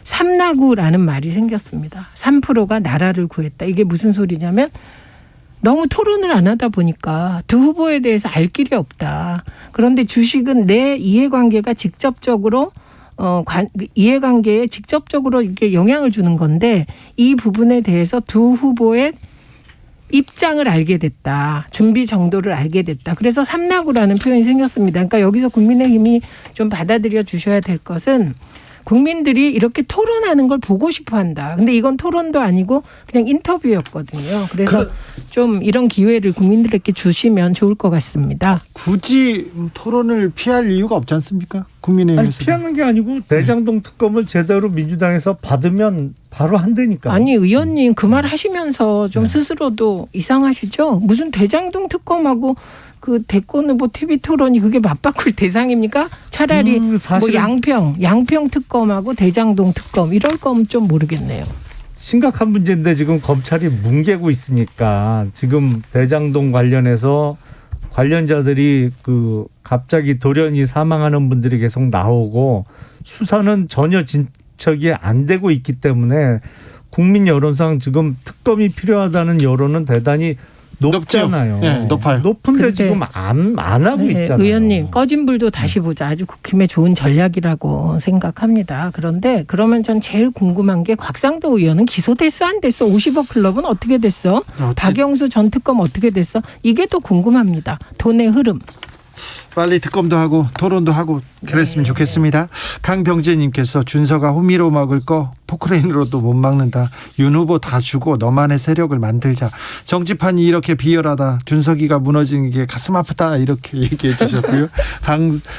삼나구라는 말이 생겼습니다. 3%가 나라를 구했다. 이게 무슨 소리냐면 너무 토론을 안 하다 보니까 두 후보에 대해서 알 길이 없다. 그런데 주식은 내 이해관계가 직접적으로 이해관계에 직접적으로 이렇게 영향을 주는 건데 이 부분에 대해서 두 후보의 입장을 알게 됐다. 준비 정도를 알게 됐다. 그래서 삼나구라는 표현이 생겼습니다. 그러니까 여기서 국민의힘이 좀 받아들여 주셔야 될 것은 국민들이 이렇게 토론하는 걸 보고 싶어 한다. 근데 이건 토론도 아니고 그냥 인터뷰였거든요. 그래서 좀 이런 기회를 국민들에게 주시면 좋을 것 같습니다. 굳이 토론을 피할 이유가 없지 않습니까? 국민의힘에서. 피하는 게 아니고 대장동 특검을 제대로 민주당에서 받으면 바로 한다니까. 아니 의원님 그 말 하시면서 좀 스스로도 이상하시죠? 무슨 대장동 특검하고 그 대권 후보 TV 토론이 그게 맞바꿀 대상입니까? 차라리 뭐 양평 특검하고 대장동 특검 이럴 거면 좀 모르겠네요. 심각한 문제인데 지금 검찰이 뭉개고 있으니까 지금 대장동 관련해서 관련자들이 그 갑자기 돌연히 사망하는 분들이 계속 나오고 수사는 전혀 진척이 안 되고 있기 때문에 국민 여론상 지금 특검이 필요하다는 여론은 대단히 높잖아요. 네, 높아요. 높은데 지금 안 하고 있잖아요. 의원님 꺼진 불도 다시 보자. 아주 국힘의 좋은 전략이라고 생각합니다. 그런데 그러면 전 제일 궁금한 게 곽상도 의원은 기소됐어 안 됐어? 50억 클럽은 어떻게 됐어? 박영수 전 특검 어떻게 됐어? 이게 또 궁금합니다. 돈의 흐름. 빨리 특검도 하고 토론도 하고 그랬으면 좋겠습니다. 강병재님께서 준서가 호미로 막을 거 포크레인으로도 못 막는다. 윤 후보 다 주고 너만의 세력을 만들자. 정치판이 이렇게 비열하다. 준석이가 무너지는 게 가슴 아프다. 이렇게 얘기해 주셨고요.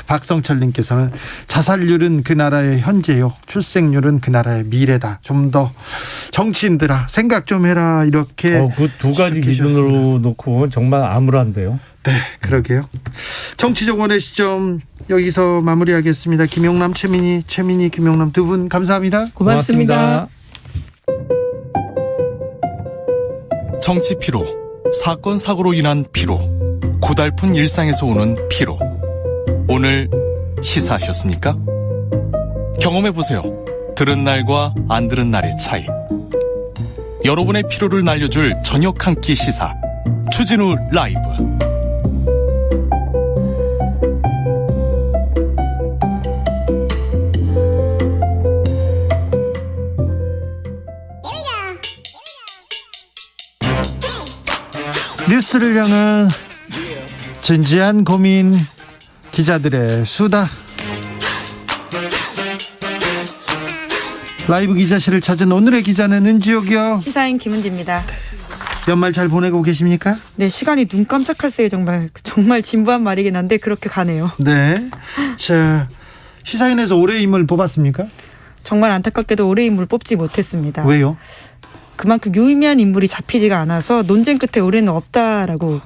박성철님께서는 자살률은 그 나라의 현재요. 출생률은 그 나라의 미래다. 좀 더 정치인들아 생각 좀 해라. 이렇게 그 두 가지 기준으로 놓고 정말 암울한데요. 네, 그러게요. 정치적원의 시점 여기서 마무리하겠습니다. 김용남, 최민희, 김용남 두 분 감사합니다. 고맙습니다. 정치 피로, 사건 사고로 인한 피로, 고달픈 일상에서 오는 피로. 오늘 시사하셨습니까? 경험해보세요. 들은 날과 안 들은 날의 차이. 여러분의 피로를 날려줄 저녁 한 끼 시사. 추진우 라이브. 뉴스를 향한 진지한 고민, 기자들의 수다. 라이브 기자실을 찾은 오늘의 기자는 은지옥이요. 시사인 김은지입니다. 연말 잘 보내고 계십니까? 네, 시간이 눈 깜짝할 새에 정말 진부한 말이긴 한데 그렇게 가네요. 네. 자, 시사인에서 올해의 인물 뽑았습니까? 정말 안타깝게도 올해의 인물 뽑지 못했습니다. 왜요? 그만큼 유의미한 인물이 잡히지가 않아서 논쟁 끝에 올해는 없다라고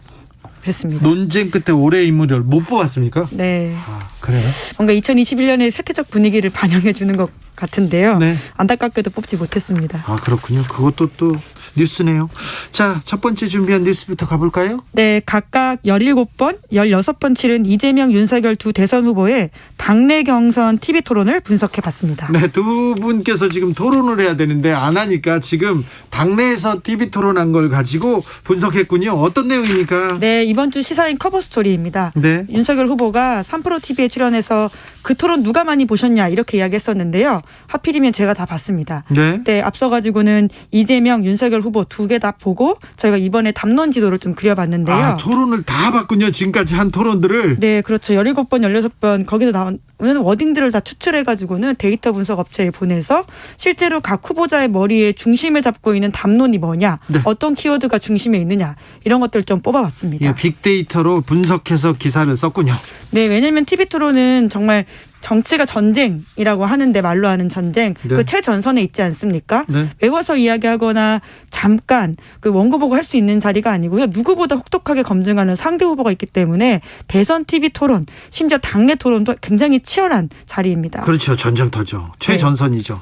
했습니다. 논쟁 끝에 올해의 인물을 못 뽑았습니까? 네. 그래요? 뭔가 2021년의 세태적 분위기를 반영해 주는 것 같은데요. 네. 안타깝게도 뽑지 못했습니다. 그렇군요. 그것도 또 뉴스네요. 자, 첫 번째 준비한 뉴스부터 가볼까요? 네, 각각 17번, 16번 치른 이재명, 윤석열 두 대선 후보의 당내 경선 TV 토론을 분석해봤습니다. 네, 두 분께서 지금 토론을 해야 되는데 안 하니까 지금 당내에서 TV 토론한 걸 가지고 분석했군요. 어떤 내용입니까? 네, 이번 주 시사인 커버 스토리입니다. 네. 윤석열 후보가 3프로TV에 출연해서 그 토론 누가 많이 보셨냐 이렇게 이야기했었는데요. 하필이면 제가 다 봤습니다. 네. 앞서가지고는 이재명, 윤석열 후보 두 개 다 보고 저희가 이번에 담론 지도를 좀 그려봤는데요. 토론을 다 봤군요. 지금까지 한 토론들을. 네, 그렇죠. 17번, 16번 거기서 나온 워딩들을 다 추출해가지고는 데이터 분석 업체에 보내서 실제로 각 후보자의 머리에 중심을 잡고 있는 담론이 뭐냐, 네. 어떤 키워드가 중심에 있느냐 이런 것들을 좀 뽑아봤습니다. 예, 빅데이터로 분석해서 기사를 썼군요. 네, 왜냐하면 TV 토론은 정말 정치가 전쟁이라고 하는데 말로 하는 전쟁 네. 그 최전선에 있지 않습니까? 네. 외워서 이야기하거나 잠깐 그 원고 보고 할 수 있는 자리가 아니고요. 누구보다 혹독하게 검증하는 상대 후보가 있기 때문에 대선 TV 토론 심지어 당내 토론도 굉장히 치열한 자리입니다. 그렇죠. 전쟁터죠. 최전선이죠.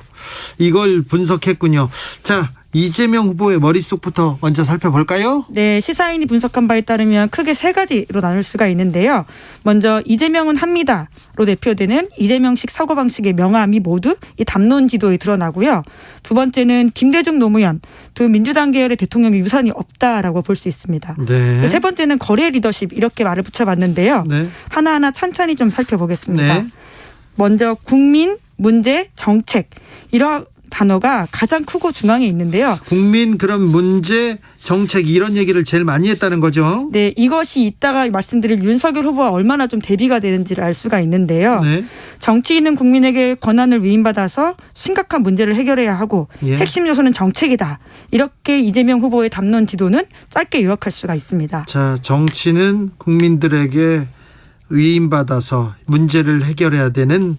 이걸 분석했군요. 자, 이재명 후보의 머릿속부터 먼저 살펴볼까요? 네, 시사인이 분석한 바에 따르면 크게 세 가지로 나눌 수가 있는데요. 먼저 이재명은 합니다로 대표되는 이재명식 사고방식의 명암이 모두 이 담론 지도에 드러나고요. 두 번째는 김대중 노무현 두 민주당 계열의 대통령의 유산이 없다라고 볼 수 있습니다. 네. 세 번째는 거래 리더십 이렇게 말을 붙여봤는데요. 네. 하나하나 찬찬히 좀 살펴보겠습니다. 네. 먼저 국민, 문제, 정책 이런 단어가 가장 크고 중앙에 있는데요. 국민 그런 문제 정책 이런 얘기를 제일 많이 했다는 거죠. 네, 이것이 이따가 말씀드릴 윤석열 후보와 얼마나 좀 대비가 되는지를 알 수가 있는데요. 네. 정치인은 국민에게 권한을 위임받아서 심각한 문제를 해결해야 하고 예. 핵심 요소는 정책이다. 이렇게 이재명 후보의 담론 지도는 짧게 요약할 수가 있습니다. 자, 정치는 국민들에게 위임받아서 문제를 해결해야 되는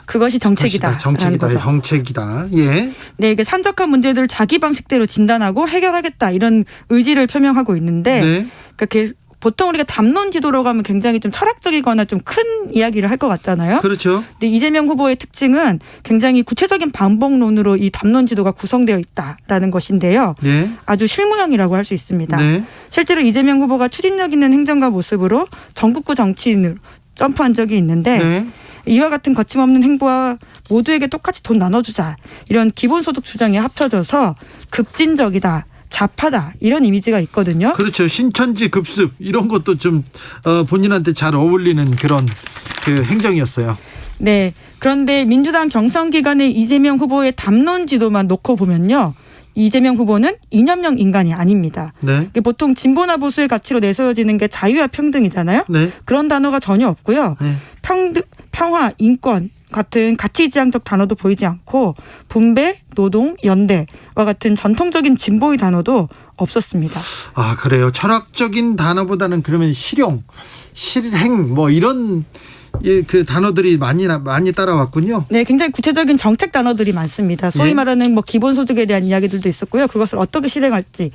그것이 정책이다. 정책이다. 정책이다. 예. 네, 이게 산적한 문제들을 자기 방식대로 진단하고 해결하겠다 이런 의지를 표명하고 있는데, 네. 그러니까 보통 우리가 담론 지도라고 하면 굉장히 좀 철학적이거나 좀 큰 이야기를 할 것 같잖아요. 그렇죠. 근데 이재명 후보의 특징은 굉장히 구체적인 방법론으로 이 담론 지도가 구성되어 있다라는 것인데요. 네. 아주 실무형이라고 할 수 있습니다. 네. 실제로 이재명 후보가 추진력 있는 행정과 모습으로 전국구 정치인으로 점프한 적이 있는데. 네. 이와 같은 거침없는 행보와 모두에게 똑같이 돈 나눠주자 이런 기본소득 주장이 합쳐져서 급진적이다. 좌파다 이런 이미지가 있거든요. 그렇죠. 신천지 급습 이런 것도 좀 본인한테 잘 어울리는 그런 행정이었어요. 네. 그런데 민주당 경선 기간에 이재명 후보의 담론 지도만 놓고 보면요. 이재명 후보는 이념형 인간이 아닙니다. 네. 보통 진보나 보수의 가치로 내세워지는 게 자유와 평등이잖아요. 네. 그런 단어가 전혀 없고요. 네. 평화, 인권 같은 가치지향적 단어도 보이지 않고 분배, 노동, 연대와 같은 전통적인 진보의 단어도 없었습니다. 아, 그래요. 철학적인 단어보다는 그러면 실용, 실행 뭐 이런 그 단어들이 많이 따라왔군요. 네, 굉장히 구체적인 정책 단어들이 많습니다. 소위 예. 말하는 기본소득에 대한 이야기들도 있었고요. 그것을 어떻게 실행할지,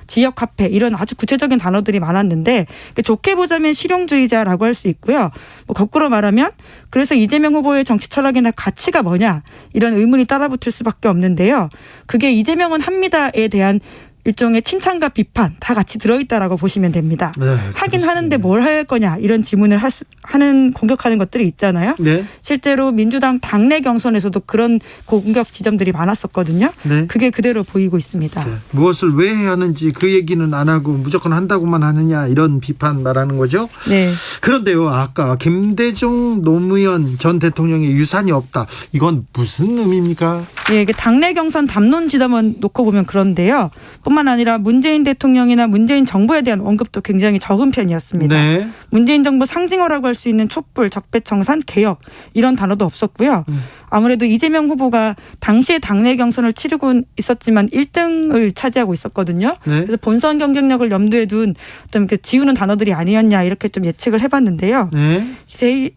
지역화폐 이런 아주 구체적인 단어들이 많았는데 좋게 보자면 실용주의자라고 할 수 있고요. 거꾸로 말하면 그래서 이재명 후보의 정치 철학이나 가치가 뭐냐 이런 의문이 따라붙을 수밖에 없는데요. 그게 이재명은 합니다에 대한 일종의 칭찬과 비판 다 같이 들어있다라고 보시면 됩니다. 네, 하긴 하는데 뭘 할 거냐 이런 질문을 하는 공격하는 것들이 있잖아요. 네. 실제로 민주당 당내 경선에서도 그런 공격 지점들이 많았었거든요. 네. 그게 그대로 보이고 있습니다. 네. 무엇을 왜 해야 하는지 그 얘기는 안 하고 무조건 한다고만 하느냐 이런 비판 말하는 거죠. 네. 그런데요, 아까 김대중 노무현 전 대통령의 유산이 없다. 이건 무슨 의미입니까? 예, 이게 당내 경선 담론 지점만 놓고 보면 그런데요. 뿐만 뿐만 아니라 문재인 대통령이나 문재인 정부에 대한 언급도 굉장히 적은 편이었습니다. 네. 문재인 정부 상징어라고 할 수 있는 촛불, 적폐청산, 개혁 이런 단어도 없었고요. 아무래도 이재명 후보가 당시에 당내 경선을 치르고 있었지만 1등을 차지하고 있었거든요. 네. 그래서 본선 경쟁력을 염두에 둔 어떤 그 지우는 단어들이 아니었냐 이렇게 좀 예측을 해봤는데요. 네.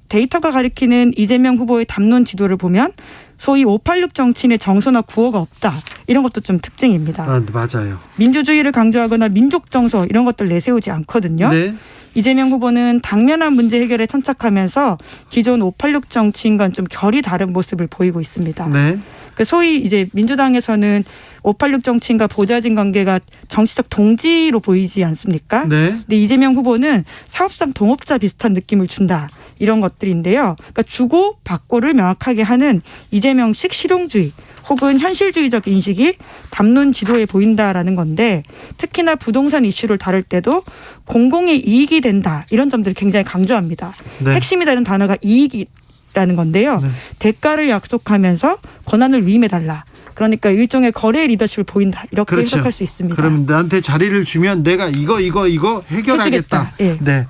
데이터가 가리키는 이재명 후보의 담론 지도를 보면 소위 586 정치인의 정서나 구호가 없다. 이런 것도 좀 특징입니다. 아, 맞아요. 민주주의를 강조하거나 민족 정서 이런 것들 내세우지 않거든요. 네. 이재명 후보는 당면한 문제 해결에 천착하면서 기존 586 정치인과는 좀 결이 다른 모습을 보이고 있습니다. 네. 그 소위 이제 민주당에서는 586 정치인과 보좌진 관계가 정치적 동지로 보이지 않습니까? 네. 근데 이재명 후보는 사업상 동업자 비슷한 느낌을 준다. 이런 것들인데요. 그러니까 주고 받고를 명확하게 하는 이재명식 실용주의 혹은 현실주의적 인식이 담론 지도에 보인다라는 건데 특히나 부동산 이슈를 다룰 때도 공공의 이익이 된다. 이런 점들을 굉장히 강조합니다. 네. 핵심이라는 단어가 이익이라는 건데요. 네. 대가를 약속하면서 권한을 위임해달라. 그러니까 일종의 거래 리더십을 보인다. 이렇게 그렇죠. 해석할 수 있습니다. 그럼 나한테 자리를 주면 내가 이거 해결하겠다. 해주겠다. 예. 네.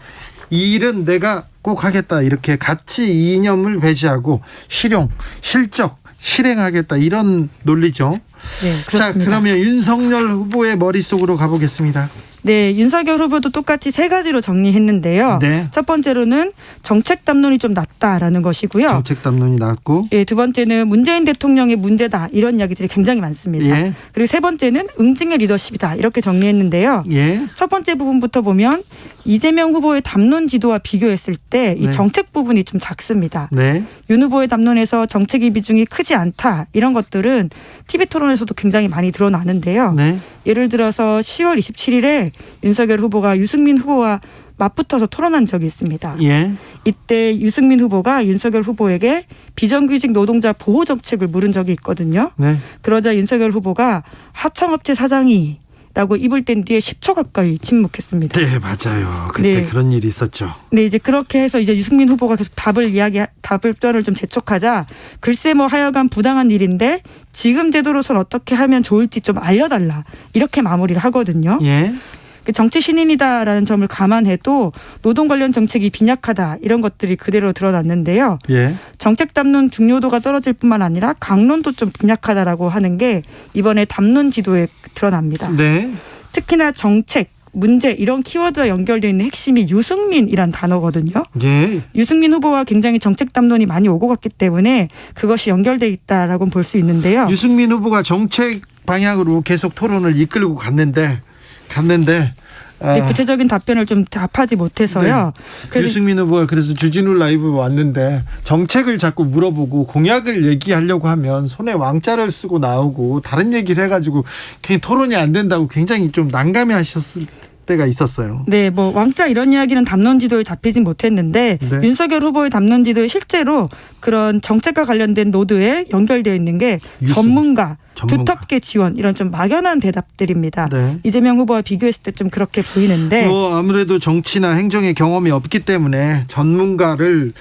이 일은 내가 꼭 하겠다. 이렇게 가치 이념을 배제하고 실용, 실적, 실행하겠다. 이런 논리죠. 네, 그렇습니다. 자, 그러면 윤석열 후보의 머릿속으로 가보겠습니다. 네, 윤석열 후보도 똑같이 세 가지로 정리했는데요. 네. 첫 번째로는 정책 담론이 좀 낮다라는 것이고요. 정책 담론이 낮고. 예, 두 번째는 문재인 대통령의 문제다 이런 이야기들이 굉장히 많습니다. 예. 그리고 세 번째는 응징의 리더십이다 이렇게 정리했는데요. 예. 첫 번째 부분부터 보면 이재명 후보의 담론 지도와 비교했을 때 이 네. 정책 부분이 좀 작습니다. 네. 윤 후보의 담론에서 정책의 비중이 크지 않다 이런 것들은 TV 토론에서도 굉장히 많이 드러나는데요. 네. 예를 들어서 10월 27일에 윤석열 후보가 유승민 후보와 맞붙어서 토론한 적이 있습니다. 예. 이때 유승민 후보가 윤석열 후보에게 비정규직 노동자 보호 정책을 물은 적이 있거든요. 네. 그러자 윤석열 후보가 하청업체 사장이 라고 입을 뗀 뒤에 10초 가까이 침묵했습니다. 네, 맞아요. 그때 네. 그런 일이 있었죠. 네, 이제 그렇게 해서 이제 유승민 후보가 계속 답변을 좀 재촉하자 글쎄 뭐 하여간 부당한 일인데 지금 제도로선 어떻게 하면 좋을지 좀 알려달라 이렇게 마무리를 하거든요. 예. 정치 신인이다라는 점을 감안해도 노동 관련 정책이 빈약하다 이런 것들이 그대로 드러났는데요. 예. 정책 담론 중요도가 떨어질 뿐만 아니라 강론도 좀 빈약하다라고 하는 게 이번에 담론 지도에 드러납니다. 네. 특히나 정책, 문제 이런 키워드와 연결되어 있는 핵심이 유승민이란 단어거든요. 예. 유승민 후보와 굉장히 정책 담론이 많이 오고 갔기 때문에 그것이 연결돼 있다라고 볼 수 있는데요. 유승민 후보가 정책 방향으로 계속 토론을 이끌고 갔는데 네, 구체적인 답변을 좀 답하지 못해서요. 네. 유승민 후보가 그래서 주진우 라이브 왔는데 정책을 자꾸 물어보고 공약을 얘기하려고 하면 손에 왕자를 쓰고 나오고 다른 얘기를 해가지고 그냥 토론이 안 된다고 굉장히 좀 난감해하셨을 때가 있었어요. 네, 뭐 왕자 이런 이야기는 담론 지도에 잡히진 못했는데 네. 윤석열 후보의 담론 지도에 실제로 그런 정책과 관련된 노드에 연결되어 있는 게 전문가. 두텁게 지원 이런 좀 막연한 대답들입니다. 네. 이재명 후보와 비교했을 때 좀 그렇게 보이는데 아무래도 정치나 행정의 경험이 없기 때문에 전문가를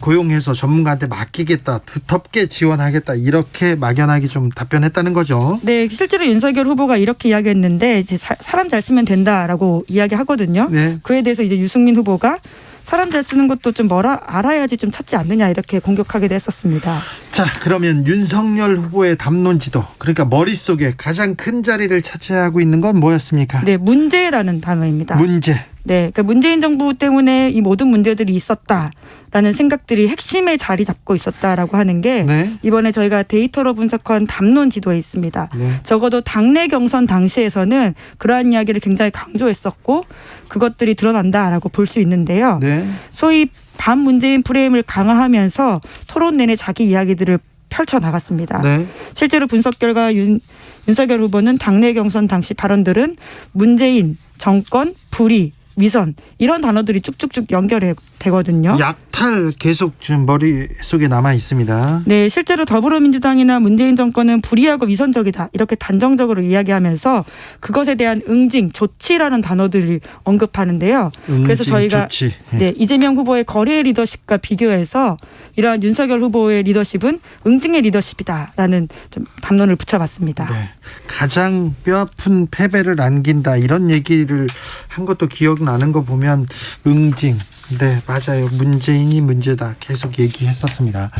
고용해서 전문가한테 맡기겠다, 두텁게 지원하겠다 이렇게 막연하게 좀 답변했다는 거죠. 네, 실제로 윤석열 후보가 이렇게 이야기했는데 이제 사람 잘 쓰면 된다라고 이야기하거든요. 네. 그에 대해서 이제 유승민 후보가 사람 잘 쓰는 것도 좀 알아야지 좀 찾지 않느냐 이렇게 공격하기도 했었습니다. 자, 그러면 윤석열 후보의 담론지도 그러니까 머릿속에 가장 큰 자리를 차지하고 있는 건 뭐였습니까? 네, 문제라는 단어입니다. 문제. 네, 그러니까 문재인 정부 때문에 이 모든 문제들이 있었다라는 생각들이 핵심에 자리 잡고 있었다라고 하는 게 네. 이번에 저희가 데이터로 분석한 담론 지도에 있습니다. 네. 적어도 당내 경선 당시에서는 그러한 이야기를 굉장히 강조했었고 그것들이 드러난다라고 볼 수 있는데요. 네. 소위 반문재인 프레임을 강화하면서 토론 내내 자기 이야기들을 펼쳐나갔습니다. 네. 실제로 분석 결과 윤석열 후보는 당내 경선 당시 발언들은 문재인, 정권, 불의, 위선 이런 단어들이 쭉쭉쭉 연결이 되거든요. 약탈 계속 좀 머릿속에 남아 있습니다. 네, 실제로 더불어민주당이나 문재인 정권은 불이하고 위선적이다 이렇게 단정적으로 이야기하면서 그것에 대한 응징, 조치라는 단어들을 언급하는데요. 그래서 저희가 조치. 네, 이재명 후보의 거래의 리더십과 비교해서 이러한 윤석열 후보의 리더십은 응징의 리더십이다라는 좀 담론을 붙여봤습니다. 네, 가장 뼈아픈 패배를 안긴다 이런 얘기를 한 것도 기억나는 거 보면 응징. 네, 맞아요. 문재인이 문제다 계속 얘기했었습니다.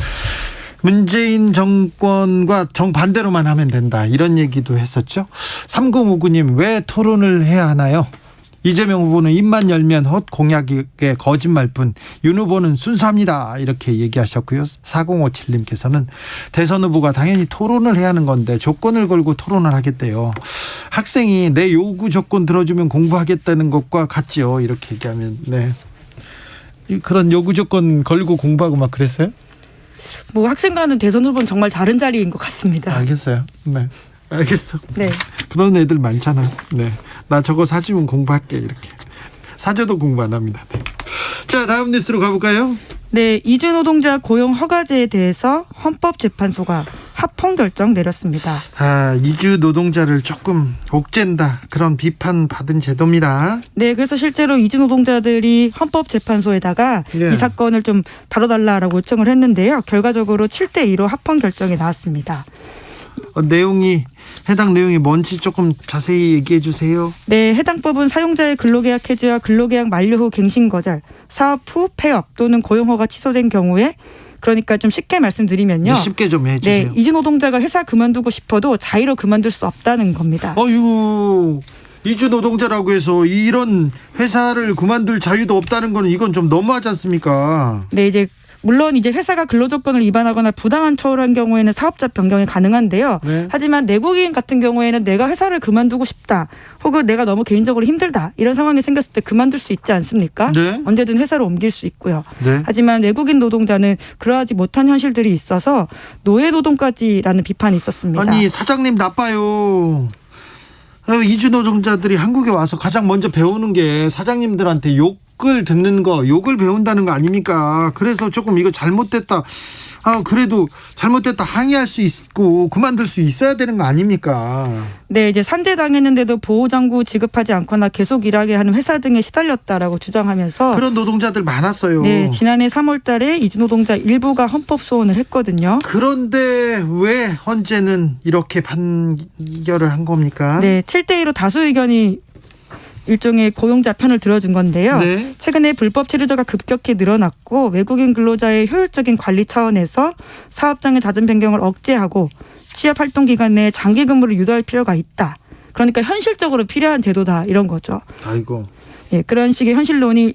문재인 정권과 정반대로만 하면 된다 이런 얘기도 했었죠. 3059님 왜 토론을 해야 하나요? 이재명 후보는 입만 열면 헛 공약의 거짓말뿐, 윤 후보는 순수합니다 이렇게 얘기하셨고요. 4057님께서는 대선 후보가 당연히 토론을 해야 하는 건데 조건을 걸고 토론을 하겠대요. 학생이 내 요구 조건 들어주면 공부하겠다는 것과 같죠 이렇게 얘기하면. 네, 그런 요구 조건 걸고 공부하고 막 그랬어요? 뭐 학생과는 대선 후보는 정말 다른 자리인 것 같습니다. 알겠어요. 네, 알겠어. 네. 그런 애들 많잖아. 네, 나 저거 사주면 공부할게 이렇게. 사줘도 공부 안 합니다. 네. 자, 다음 뉴스로 가볼까요? 네, 이주 노동자 고용 허가제에 대해서 헌법재판소가 합헌 결정 내렸습니다. 이주 노동자를 조금 옥죄다 그런 비판 받은 제도입니다. 네, 그래서 실제로 이주 노동자들이 헌법재판소에다가 예. 이 사건을 좀 다뤄달라라고 요청을 했는데요. 결과적으로 7대2로 합헌 결정이 나왔습니다. 해당 내용이 뭔지 조금 자세히 얘기해 주세요. 네, 해당 법은 사용자의 근로계약 해지와 근로계약 만료 후 갱신 거절, 사업 후 폐업 또는 고용허가 취소된 경우에, 그러니까 좀 쉽게 말씀드리면요. 쉽게 좀 해주세요. 네, 이주 노동자가 회사 그만두고 싶어도 자의로 그만둘 수 없다는 겁니다. 어휴, 이주 노동자라고 해서 이런 회사를 그만둘 자유도 없다는 거는 이건 좀 너무하지 않습니까? 네, 물론 이제 회사가 근로조건을 위반하거나 부당한 처우를 한 경우에는 사업자 변경이 가능한데요. 네. 하지만 내국인 같은 경우에는 내가 회사를 그만두고 싶다, 혹은 내가 너무 개인적으로 힘들다 이런 상황이 생겼을 때 그만둘 수 있지 않습니까? 네. 언제든 회사로 옮길 수 있고요. 네. 하지만 외국인 노동자는 그러하지 못한 현실들이 있어서 노예 노동까지라는 비판이 있었습니다. 아니, 사장님 나빠요. 이주 노동자들이 한국에 와서 가장 먼저 배우는 게 사장님들한테 욕을 듣는 거, 욕을 배운다는 거 아닙니까? 그래서 조금 이거 잘못됐다. 그래도 잘못됐다 항의할 수 있고 그만둘 수 있어야 되는 거 아닙니까? 네, 이제 산재당했는데도 보호장구 지급하지 않거나 계속 일하게 하는 회사 등에 시달렸다라고 주장하면서 그런 노동자들 많았어요. 네, 지난해 3월 달에 이주 노동자 일부가 헌법 소원을 했거든요. 그런데 왜 헌재는 이렇게 판결을 한 겁니까? 네, 7대2로 다수 의견이 일종의 고용자 편을 들어준 건데요. 네. 최근에 불법 체류자가 급격히 늘어났고 외국인 근로자의 효율적인 관리 차원에서 사업장의 잦은 변경을 억제하고 취업 활동 기간 내에 장기 근무를 유도할 필요가 있다. 그러니까 현실적으로 필요한 제도다 이런 거죠. 아이고. 예, 그런 식의 현실론이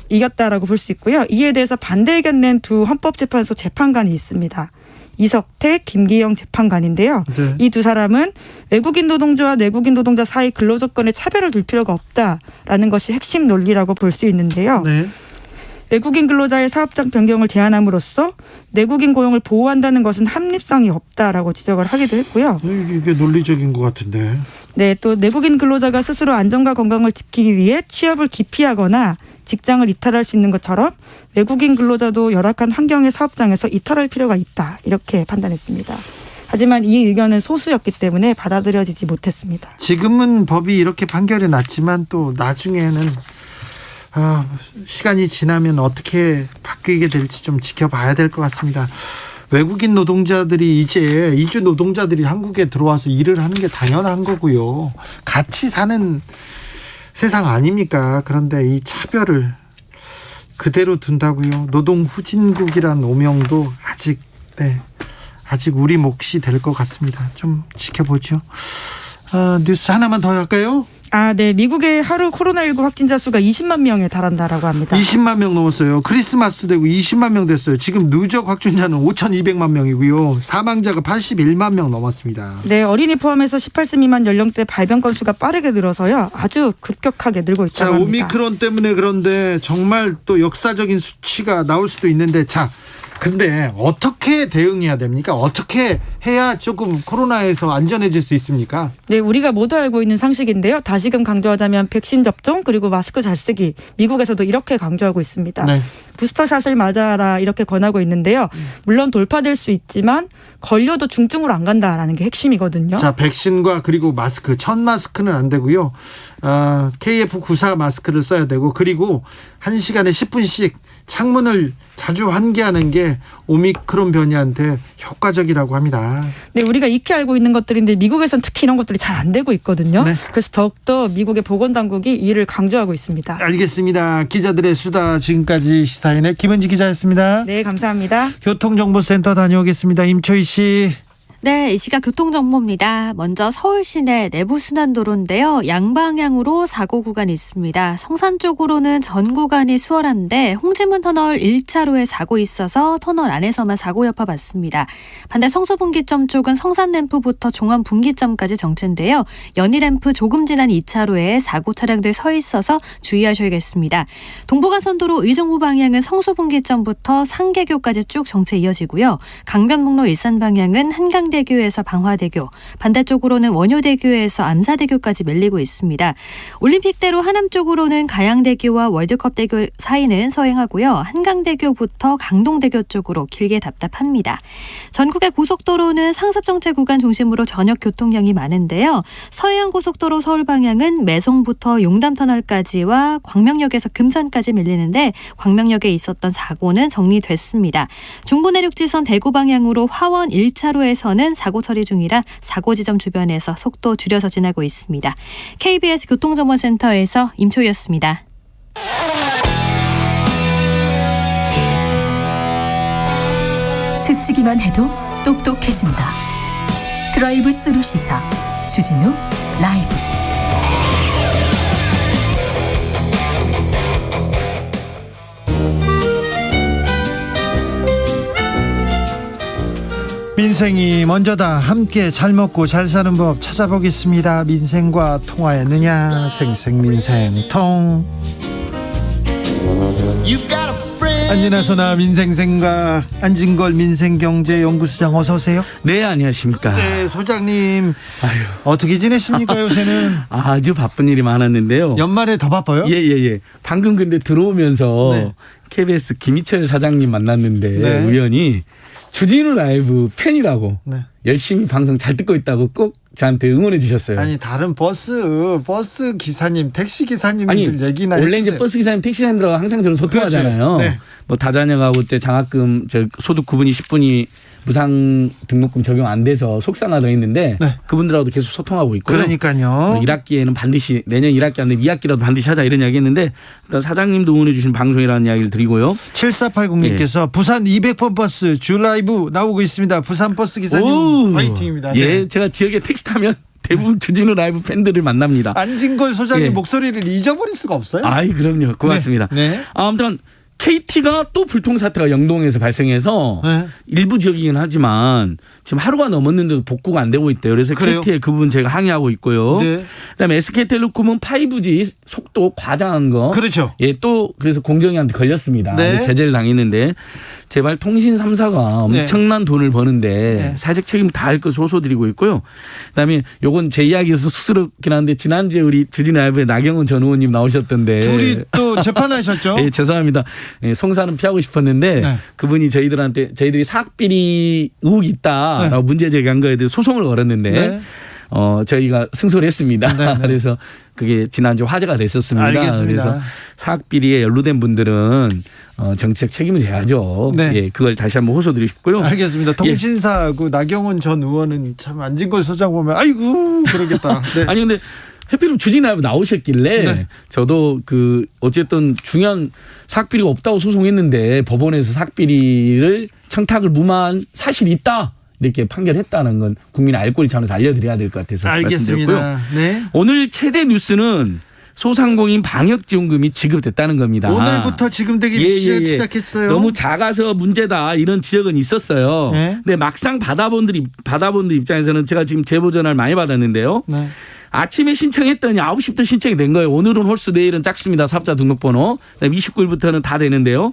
이겼다라고 볼 수 있고요. 이에 대해서 반대 의견 낸 두 헌법재판소 재판관이 있습니다. 이석태, 김기영 재판관인데요. 네. 이 두 사람은 외국인 노동자와 내국인 노동자 사이 근로조건에 차별을 둘 필요가 없다라는 것이 핵심 논리라고 볼 수 있는데요. 네. 외국인 근로자의 사업장 변경을 제한함으로써 내국인 고용을 보호한다는 것은 합리성이 없다라고 지적을 하기도 했고요. 이게 논리적인 것 같은데. 네, 또 내국인 근로자가 스스로 안전과 건강을 지키기 위해 취업을 기피하거나 직장을 이탈할 수 있는 것처럼 외국인 근로자도 열악한 환경의 사업장에서 이탈할 필요가 있다 이렇게 판단했습니다. 하지만 이 의견은 소수였기 때문에 받아들여지지 못했습니다. 지금은 법이 이렇게 판결이 났지만 또 나중에는 시간이 지나면 어떻게 바뀌게 될지 좀 지켜봐야 될 것 같습니다. 외국인 노동자들이 이제 이주 노동자들이 한국에 들어와서 일을 하는 게 당연한 거고요. 같이 사는 세상 아닙니까? 그런데 이 차별을 그대로 둔다고요. 노동 후진국이란 오명도 아직 우리 몫이 될 것 같습니다. 좀 지켜보죠. 뉴스 하나만 더 할까요? 네. 미국의 하루 코로나19 확진자 수가 20만 명에 달한다라고 합니다. 20만 명 넘었어요. 크리스마스 되고 20만 명 됐어요. 지금 누적 확진자는 5,200만 명이고요. 사망자가 81만 명 넘었습니다. 네, 어린이 포함해서 18세 미만 연령대 발병 건수가 빠르게 늘어서요. 아주 급격하게 늘고 있다고 합니다. 오미크론 때문에 그런데 정말 또 역사적인 수치가 나올 수도 있는데 근데 어떻게 대응해야 됩니까? 어떻게 해야 조금 코로나에서 안전해질 수 있습니까? 네, 우리가 모두 알고 있는 상식인데요. 다시금 강조하자면 백신 접종 그리고 마스크 잘 쓰기. 미국에서도 이렇게 강조하고 있습니다. 네. 부스터샷을 맞아라 이렇게 권하고 있는데요. 물론 돌파될 수 있지만 걸려도 중증으로 안 간다라는 게 핵심이거든요. 자, 백신과 그리고 마스크, 천 마스크는 안 되고요. KF94 마스크를 써야 되고, 그리고 1시간에 10분씩 창문을 자주 환기하는 게 오미크론 변이한테 효과적이라고 합니다. 네, 우리가 익히 알고 있는 것들인데 미국에서는 특히 이런 것들이 잘 안 되고 있거든요. 네. 그래서 더욱더 미국의 보건당국이 이를 강조하고 있습니다. 알겠습니다. 기자들의 수다, 지금까지 시사인의 김은지 기자였습니다. 네, 감사합니다. 교통정보센터 다녀오겠습니다. 임초희 씨. 네, 이 시각 교통정보입니다. 먼저 서울 시내 내부순환도로인데요. 양방향으로 사고 구간이 있습니다. 성산 쪽으로는 전 구간이 수월한데 홍지문 터널 1차로에 사고 있어서 터널 안에서만 사고 여파 받습니다. 반대 성수분기점 쪽은 성산램프부터 종암분기점까지 정체인데요. 연희램프 조금 지난 2차로에 사고 차량들 서 있어서 주의하셔야겠습니다. 동부간선도로 의정부 방향은 성수분기점부터 상계교까지 쭉 정체 이어지고요. 강변북로 일산 방향은 한강대교에서 방화대교, 반대쪽으로는 원효대교에서 암사대교까지 밀리고 있습니다. 올림픽대로 하남 쪽으로는 가양대교와 월드컵대교 사이는 서행하고요. 한강대교부터 강동대교 쪽으로 길게 답답합니다. 전국의 고속도로는 상습정체 구간 중심으로 저녁 교통량이 많은데요. 서해안고속도로 서울 방향은 매송부터 용담터널까지와 광명역에서 금천까지 밀리는데 광명역에 있었던 사고는 정리됐습니다. 중부내륙지선 대구 방향으로 화원 1차로에서는 사고 처리 중이라 사고 지점 주변에서 속도 줄여서 지나고 있습니다. KBS 교통정보센터에서 임초희였습니다. 스치기만 해도 똑똑해진다. 드라이브 스루 시사 주진우 라이브. 민생이 먼저다. 함께 잘 먹고 잘 사는 법 찾아보겠습니다. 민생과 통하였느냐. 생생민생통. 안진아 소나 민생생각 안진걸 민생경제연구소장 어서 오세요. 네, 안녕하십니까. 네, 소장님. 어떻게 지내십니까 요새는? 아주 바쁜 일이 많았는데요. 연말에 더 바빠요? 예. 방금 근데 들어오면서 네. KBS 김희철 사장님 만났는데 네. 우연히 주진우 라이브 팬이라고 네. 열심히 방송 잘 듣고 있다고 꼭 저한테 응원해 주셨어요. 아니 다른 버스 기사님, 택시 기사님들 얘기나 원래 해주세요. 이제 버스 기사님, 택시 기사님들하고 항상 저는 소통하잖아요. 네. 뭐 다자녀가고 때 장학금 소득 9분이 10분이 무상 등록금 적용 안 돼서 속상하다 했는데 네. 그분들하고도 계속 소통하고 있고요. 그러니까요. 1학기에는 반드시 내년 1학기 안 되면 2학기라도 반드시 하자 이런 이야기 했는데 일단 사장님도 응원해 주신 방송이라는 이야기를 드리고요. 7480님께서 부산 200번 버스 주라이브 나오고 있습니다. 부산 버스 기사님 화이팅입니다. 예, 네. 제가 지역에 택시 타면 대부분 주진우 라이브 팬들을 만납니다. 안진걸 소장님 예. 목소리를 잊어버릴 수가 없어요. 아이 그럼요. 고맙습니다. 네. 아무튼 KT가 또 불통 사태가 영동에서 발생해서 네. 일부 지역이긴 하지만 지금 하루가 넘었는데도 복구가 안 되고 있대요. 그래서 그래요? KT에 그 부분 제가 항의하고 있고요. 네. 그다음에 SK텔레콤은 5G 속도 과장한 거. 그렇죠. 예, 또 그래서 공정위한테 걸렸습니다. 네. 제재를 당했는데 제발 통신 3사가 엄청난 돈을 버는데 사회적 책임 다할 것을 호소드리고 있고요. 그다음에 요건 제 이야기에서 쑥스럽긴 한데 지난주에 우리 주진우 라이브에 나경원 전 의원님 나오셨던데 둘이 또 재판하셨죠? 예, 죄송합니다. 예, 송사는 피하고 싶었는데 네. 그분이 저희들이 사학비리 의혹이 있다라고 문제 제기한 거에 대해 소송을 걸었는데 네. 저희가 승소를 했습니다. 네. 그래서 그게 지난주 화제가 됐었습니다. 알겠습니다. 그래서 사학비리에 연루된 분들은 정치적 책임을 져야죠. 네. 예, 그걸 다시 한번 호소드리고 싶고요. 알겠습니다. 통신사하고 나경원 전 의원은 참 안진걸 소장 보면 아이고 그러겠다. 네. 아니 근데 해필이면 주진우 라이브 나오셨길래 네. 저도 어쨌든 중요한 사학비리가 없다고 소송했는데 법원에서 사학비리를 청탁을 무마한 사실이 있다. 이렇게 판결했다는 건 국민의 알 권리 차원에서 알려드려야 될 것 같아서 말씀드렸고요. 알겠습니다. 네. 오늘 최대 뉴스는 소상공인 방역지원금이 지급됐다는 겁니다. 오늘부터 지급되기 시작했어요. 너무 작아서 문제다 이런 지적은 있었어요. 네. 근데 막상 받아본 분들 입장에서는 제가 지금 제보 전화를 많이 받았는데요. 네. 아침에 신청했더니 9시부터 신청이 된 거예요. 오늘은 홀수, 내일은 짝수입니다. 사업자 등록번호. 29일부터는 다 되는데요.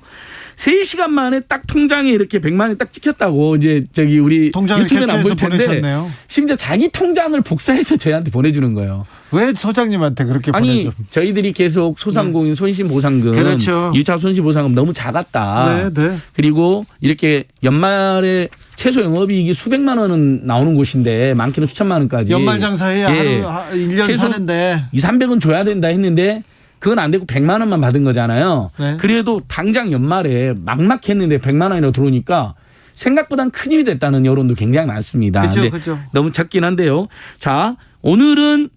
3시간 만에 딱 통장에 이렇게 100만 원이 딱 찍혔다고 이제 저기 우리 유튜브는 안 볼 텐데 보내셨네요. 심지어 자기 통장을 복사해서 저희한테 보내주는 거예요. 왜 소장님한테 그렇게 아니 보내죠? 저희들이 계속 소상공인 손실보상금, 그렇죠. 1차 손실보상금 너무 작았다. 네. 그리고 이렇게 연말에 최소 영업이익이 수백만 원은 나오는 곳인데 많게는 수천만 원까지. 연말 장사에 하루 1년 최소 사는데 200~300은 줘야 된다 했는데 그건 안 되고 100만 원만 받은 거잖아요. 네. 그래도 당장 연말에 막막했는데 100만 원이라도 들어오니까 생각보단 큰 일이 됐다는 여론도 굉장히 많습니다. 그렇죠. 너무 작긴 한데요. 자, 오늘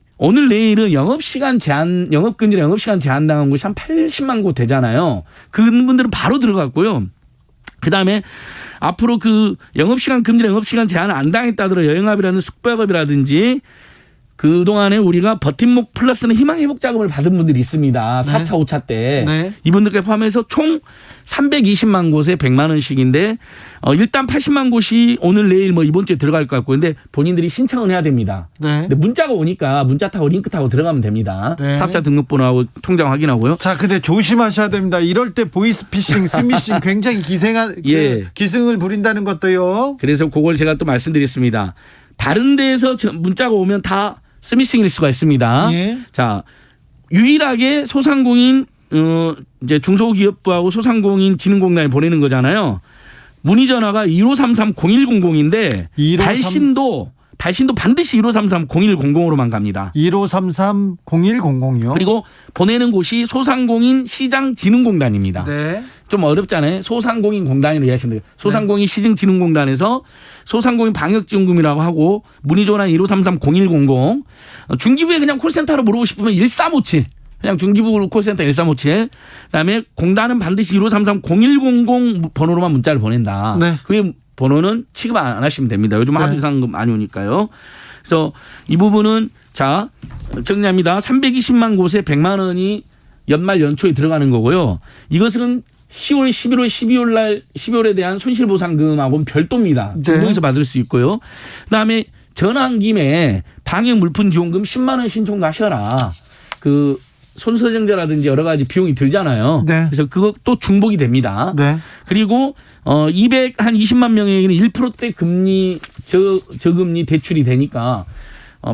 내일은 영업금지나 영업시간 제한당한 곳이 한 80만 곳 되잖아요. 그분들은 바로 들어갔고요. 그다음에 앞으로 그 영업시간 금지나 영업시간 제한을 안 당했다더러 여행업이라는 숙박업이라든지 그동안에 우리가 버팀목 플러스는 희망회복자금을 받은 분들이 있습니다. 4차, 5차 때. 네. 이분들까지 포함해서 총 320만 곳에 100만 원씩인데 일단 80만 곳이 오늘 내일 뭐 이번 주에 들어갈 것 같고 근데 본인들이 신청은 해야 됩니다. 네. 근데 문자가 오니까 문자 타고 링크 타고 들어가면 됩니다. 네. 4차 등록번호하고 통장 확인하고요. 자, 근데 조심하셔야 됩니다. 이럴 때 보이스피싱, 스미싱 굉장히 기승을 부린다는 것도요. 그래서 그걸 제가 또 말씀드렸습니다. 다른 데에서 문자가 오면 다 스미싱일 수가 있습니다. 예. 자, 유일하게 소상공인 이제 중소기업부하고 소상공인진흥공단에 보내는 거잖아요. 문의 전화가 1533-0100인데 발신도 반드시 1533-0100으로만 갑니다. 1533-0100이요. 그리고 보내는 곳이 소상공인 시장진흥공단입니다. 네. 좀 어렵잖아요. 소상공인 공단으로 이해하시면 돼요. 소상공인 시장진흥공단에서 소상공인 방역지원금이라고 하고 문의 전화 1533-0100 중기부에 그냥 콜센터로 물어보고 싶으면 1357 그냥 중기부 콜센터 1357 그다음에 공단은 반드시 1533-0100 번호로만 문자를 보낸다. 네. 그 번호는 취급 안 하시면 됩니다. 요즘 하도 이상금 많이 오니까요. 그래서 이 부분은 자 정리합니다. 320만 곳에 100만 원이 연말 연초에 들어가는 거고요. 이것은 10월, 11월, 12월에 대한 손실보상금하고는 별도입니다. 중국에서 받을 수 있고요. 그다음에 전화한 김에 방역 물품 지원금 10만 원 신청도 하셔라. 그 손서정제라든지 여러 가지 비용이 들잖아요. 네. 그래서 그것도 중복이 됩니다. 네. 그리고 20만 명에게는 1%대 금리 저금리 대출이 되니까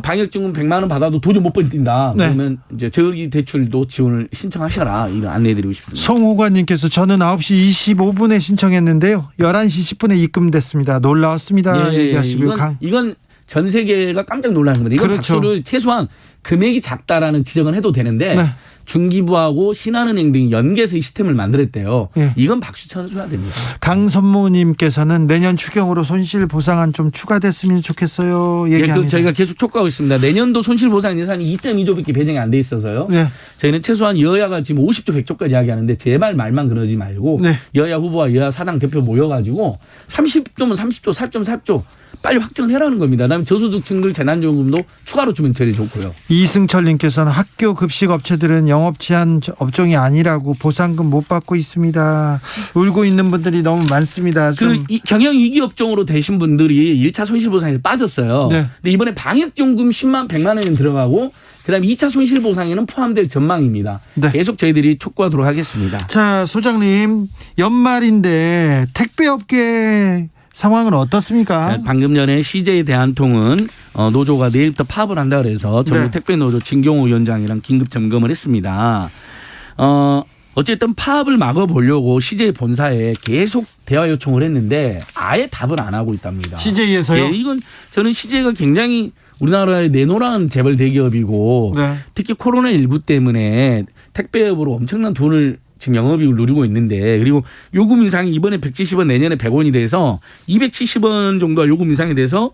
방역지원금 100만 원 받아도 도저히 못 버틴다. 네. 그러면 이제 저기 대출도 지원을 신청하셔라. 이런 안내해드리고 싶습니다. 송호관님께서 저는 9시 25분에 신청했는데요. 11시 10분에 입금됐습니다. 놀라웠습니다. 얘기하시고요. 이건 전 세계가 깜짝 놀라는 겁니다. 이건 그렇죠. 박수를 최소한 금액이 작다라는 지적은 해도 되는데 네. 중기부하고 신한은행 등이 연계해서 이 시스템을 만들었대요. 예. 이건 박수 쳐줘야 됩니다. 강선모님께서는 내년 추경으로 손실 보상안 좀 추가됐으면 좋겠어요. 얘기합니다. 그 저희가 계속 촉구하고 있습니다. 내년도 손실보상 예산이 2.2조밖에 배정이 안 돼 있어서요. 네. 저희는 최소한 여야가 지금 50조 100조까지 이야기하는데 제발 말만 그러지 말고 네. 여야 후보와 여야 사당 대표 모여가지고 30조면 30조 4.4조 빨리 확정을 해라는 겁니다. 그다음에 저소득층들 재난지원금도 추가로 주면 제일 좋고요. 이승철님께서는 학교 급식 업체들은 영업 제한 업종이 아니라고 보상금 못 받고 있습니다. 울고 있는 분들이 너무 많습니다. 좀. 이 경영 위기 업종으로 되신 분들이 1차 손실보상에서 빠졌어요. 네. 근데 이번에 방역지원금 100만 원이 들어가고 그다음에 2차 손실보상에는 포함될 전망입니다. 네. 계속 저희들이 촉구하도록 하겠습니다. 자, 소장님 연말인데 택배업계 상황은 어떻습니까? 자, 방금 전에 CJ 대한통운 노조가 내일부터 파업을 한다 그래서 전국 택배노조 진경호 위원장이랑 긴급 점검을 했습니다. 어쨌든 파업을 막아보려고 CJ 본사에 계속 대화 요청을 했는데 아예 답을 안 하고 있답니다. CJ에서요? 예, 이건 저는 CJ가 굉장히 우리나라의 내노란 재벌 대기업이고 네. 특히 코로나19 때문에 택배업으로 엄청난 돈을 지금 영업이익을 누리고 있는데 그리고 요금 인상이 이번에 170원 내년에 100원이 돼서 270원 정도가 요금 인상이 돼서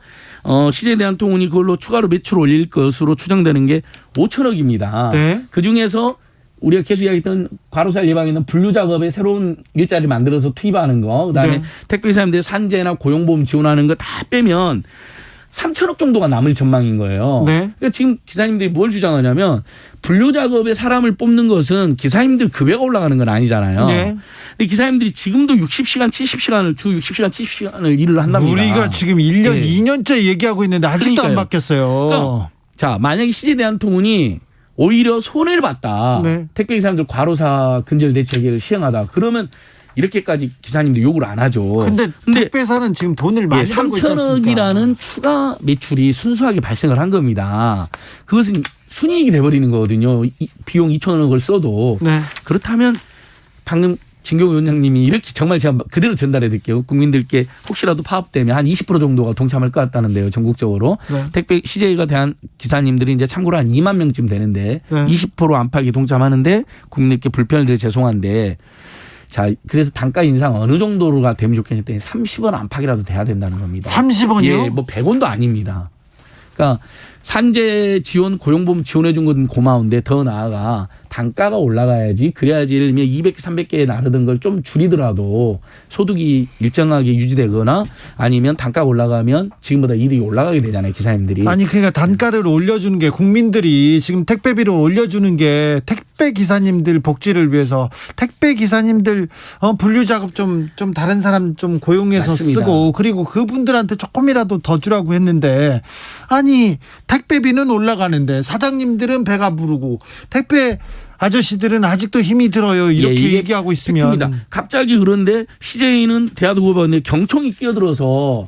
CJ 대한통운이 그걸로 추가로 매출 올릴 것으로 추정되는 게 5천억입니다. 네. 그중에서 우리가 계속 이야기했던 과로살 예방에 있는 분류 작업에 새로운 일자리 만들어서 투입하는 거 그다음에 네. 택배기사님들 산재나 고용보험 지원하는 거 다 빼면 3천억 정도가 남을 전망인 거예요. 네. 그러니까 지금 기사님들이 뭘 주장하냐면 분류 작업에 사람을 뽑는 것은 기사님들 급여가 올라가는 건 아니잖아요. 네. 근데 기사님들이 지금도 60시간, 70시간을 주 60시간, 70시간을 일을 한답니다. 우리가 지금 1년, 네. 2년째 얘기하고 있는데 아직도 그러니까요. 안 바뀌었어요. 그러니까 자, 만약에 CJ 대한통운이 오히려 손해를 봤다. 네. 택배기사님들 과로사 근절 대책을 시행하다. 그러면 이렇게까지 기사님들 요구를 안 하죠. 근데 택배사는 지금 돈을 많이 벌고 있지 않습니까? 3천억이라는 추가 매출이 순수하게 발생을 한 겁니다. 그것은 순이익이 돼버리는 거거든요. 비용 2천억을 써도. 네. 그렇다면 방금 진경 위원장님이 이렇게 정말 제가 그대로 전달해 드릴게요. 국민들께 혹시라도 파업되면 한 20% 정도가 동참할 것 같다는데요. 전국적으로. 네. 택배 CJ가 대한 기사님들이 이제 참고로 한 2만 명쯤 되는데 네. 20% 안팎이 동참하는데 국민들께 불편을 드려 죄송한데 자, 그래서 단가 인상 어느 정도로가 되면 좋겠냐 했더니 30원 안팎이라도 돼야 된다는 겁니다. 30원이요? 예, 뭐 100원도 아닙니다. 그러니까 산재 지원, 고용보험 지원해 준 건 고마운데 더 나아가 단가가 올라가야지 그래야지 예를 들면 200개, 300개에 나르던 걸 좀 줄이더라도 소득이 일정하게 유지되거나 아니면 단가가 올라가면 지금보다 이득이 올라가게 되잖아요. 기사님들이. 아니 그러니까 단가를 올려주는 게 국민들이 지금 택배비를 올려주는 게 택배 기사님들 복지를 위해서 택배 기사님들 분류 작업 좀 다른 사람 좀 고용해서 맞습니다. 쓰고 그리고 그분들한테 조금이라도 더 주라고 했는데 아니 택배비는 올라가는데 사장님들은 배가 부르고 택배 아저씨들은 아직도 힘이 들어요. 이렇게 예, 얘기하고 있으면 팩트입니다. 갑자기 그런데 CJ는 대화도 봤는데 경총이 끼어들어서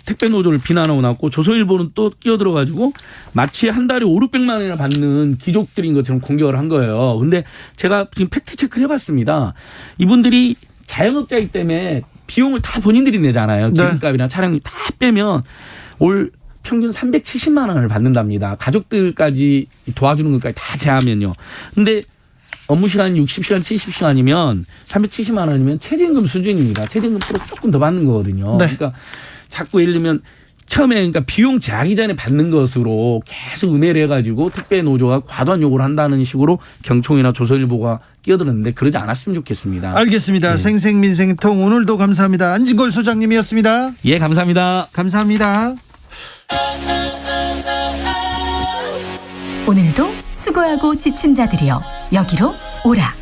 택배 노조를 비난하고 났고 조선일보는 또 끼어들어가지고 마치 한 달에 500~600만 원이나 받는 귀족들인 것처럼 공격을 한 거예요. 근데 제가 지금 팩트 체크를 해봤습니다. 이분들이 자영업자이기 때문에 비용을 다 본인들이 내잖아요. 기름값이나 차량비 다 빼면 올 평균 370만 원을 받는답니다. 가족들까지 도와주는 것까지 다 제하면요. 근데 업무 시간이 60시간, 70시간이면 370만 원이면 최저임금 수준입니다. 최저임금 프로 조금 더 받는 거거든요. 네. 그러니까 자꾸 예를 들면 처음에 그러니까 비용 제하기 전에 받는 것으로 계속 음해를 해가지고 택배 노조가 과도한 요구를 한다는 식으로 경총이나 조선일보가 끼어들었는데 그러지 않았으면 좋겠습니다. 알겠습니다. 네. 생생민생통 오늘도 감사합니다. 안진걸 소장님이었습니다. 예, 감사합니다. 감사합니다. 오늘도 수고하고 지친 자들이여 여기로 오라.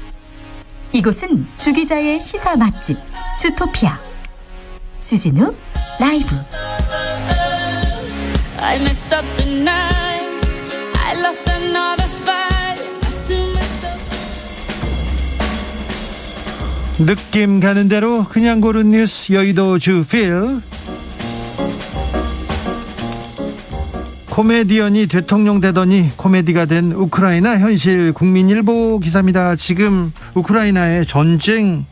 이곳은 주기자의 시사 맛집 주토피아 주진우 라이브. I messed up tonight. I lost another fight. I still messed up. 느낌 가는 대로 그냥 고른 뉴스 여의도 주필. 코미디언이 대통령 되더니 코미디가 된 우크라이나 현실 국민일보 기사입니다. 지금 우크라이나의 전쟁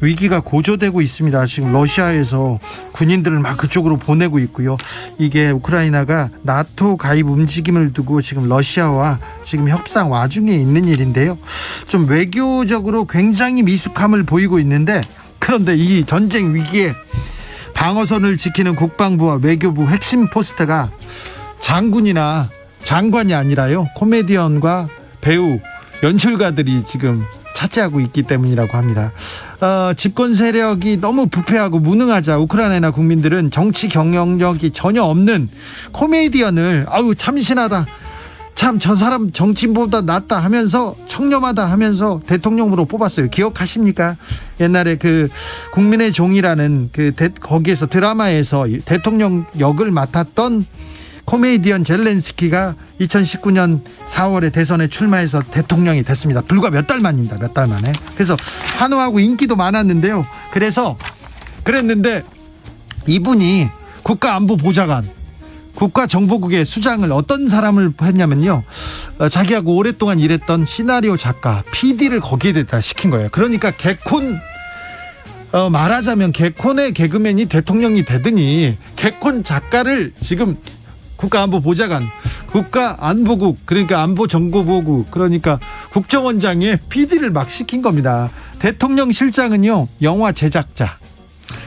위기가 고조되고 있습니다. 지금 러시아에서 군인들을 막 그쪽으로 보내고 있고요. 이게 우크라이나가 나토 가입 움직임을 두고 지금 러시아와 지금 협상 와중에 있는 일인데요. 좀 외교적으로 굉장히 미숙함을 보이고 있는데 그런데 이 전쟁 위기에 방어선을 지키는 국방부와 외교부 핵심 포스트가 장군이나 장관이 아니라요. 코미디언과 배우, 연출가들이 지금 차지하고 있기 때문이라고 합니다. 집권 세력이 너무 부패하고 무능하자 우크라이나 국민들은 정치 경영력이 전혀 없는 코미디언을 참신하다. 참 저 사람 정치인보다 낫다 하면서 청렴하다 하면서 대통령으로 뽑았어요. 기억하십니까? 옛날에 그 국민의 종이라는 거기에서 드라마에서 대통령 역을 맡았던 코미디언 젤렌스키가 2019년 4월에 대선에 출마해서 대통령이 됐습니다. 불과 몇 달 만입니다. 몇 달 만에. 그래서 환호하고 인기도 많았는데요. 그랬는데 이분이 국가안보보좌관, 국가정보국의 수장을 어떤 사람을 했냐면요. 자기하고 오랫동안 일했던 시나리오 작가, PD를 거기에다 시킨 거예요. 그러니까 개콘 말하자면 개콘의 개그맨이 대통령이 되더니 개콘 작가를 지금 국가안보보좌관, 국가안보국, 그러니까 안보정보보국, 그러니까 국정원장에 PD를 막 시킨 겁니다. 대통령 실장은요, 영화 제작자,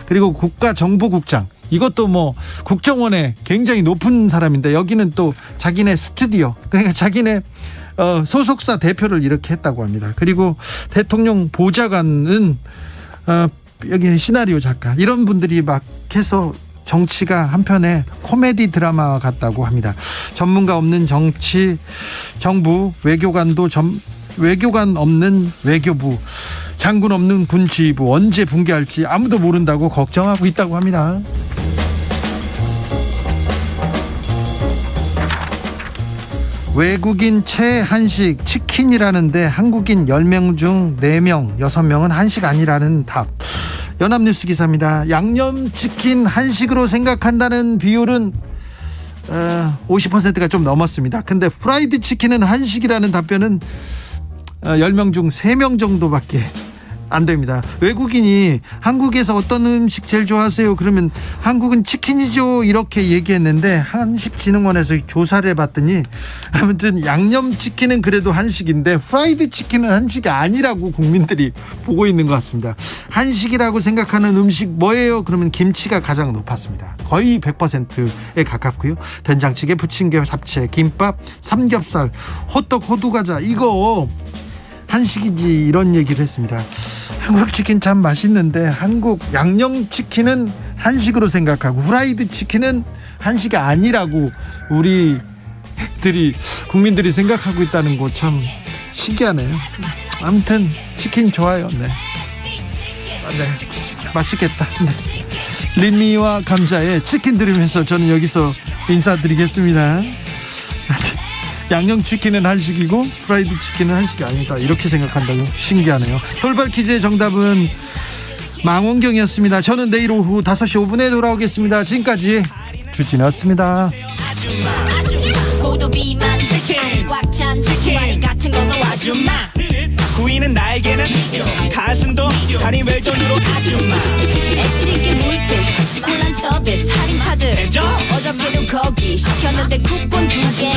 그리고 국가정보국장, 이것도 뭐 국정원에 굉장히 높은 사람인데 여기는 또 자기네 스튜디오, 그러니까 자기네 소속사 대표를 이렇게 했다고 합니다. 그리고 대통령 보좌관은 여기는 시나리오 작가, 이런 분들이 막 해서 정치가 한편에 코미디 드라마 같다고 합니다. 전문가 없는 정치, 정부, 외교관도 외교관 없는 외교부, 장군 없는 군지휘부, 언제 붕괴할지 아무도 모른다고 걱정하고 있다고 합니다. 외국인 최한식 치킨이라는데 한국인 10명 중 4명, 6명은 한식 아니라는 답. 연합뉴스 기사입니다. 양념치킨 한식으로 생각한다는 비율은 50%가 좀 넘었습니다. 근데 프라이드 치킨은 한식이라는 답변은 10명 중 3명 정도밖에 안 됩니다. 외국인이 한국에서 어떤 음식 제일 좋아하세요? 그러면 한국은 치킨이죠 이렇게 얘기했는데 한식진흥원에서 조사를 해봤더니 아무튼 양념치킨은 그래도 한식인데 프라이드 치킨은 한식이 아니라고 국민들이 보고 있는 것 같습니다. 한식이라고 생각하는 음식 뭐예요? 그러면 김치가 가장 높았습니다. 거의 100%에 가깝고요. 된장찌개, 부침개, 잡채, 김밥, 삼겹살, 호떡, 호두과자 이거 한식이지 이런 얘기를 했습니다. 한국 치킨 참 맛있는데 한국 양념치킨은 한식으로 생각하고 후라이드 치킨은 한식이 아니라고 국민들이 생각하고 있다는 거 참 신기하네요. 아무튼 치킨 좋아요. 네, 맛있겠다. 네. 린미와 감자의 치킨 들으면서 저는 여기서 인사드리겠습니다. 양념치킨은 한식이고 프라이드 치킨은 한식이 아니다 이렇게 생각한다고 신기하네요. 돌발 퀴즈의 정답은 망원경이었습니다. 저는 내일 오후 5시 5분에 돌아오겠습니다. 지금까지 주진우였습니다. 구이는 날개는 가슴도 다리 웰던으로 아줌마 엣지게 물티슈 혼란 서비스 할인카드 어저께도 거기 시켰는데 쿠폰 2개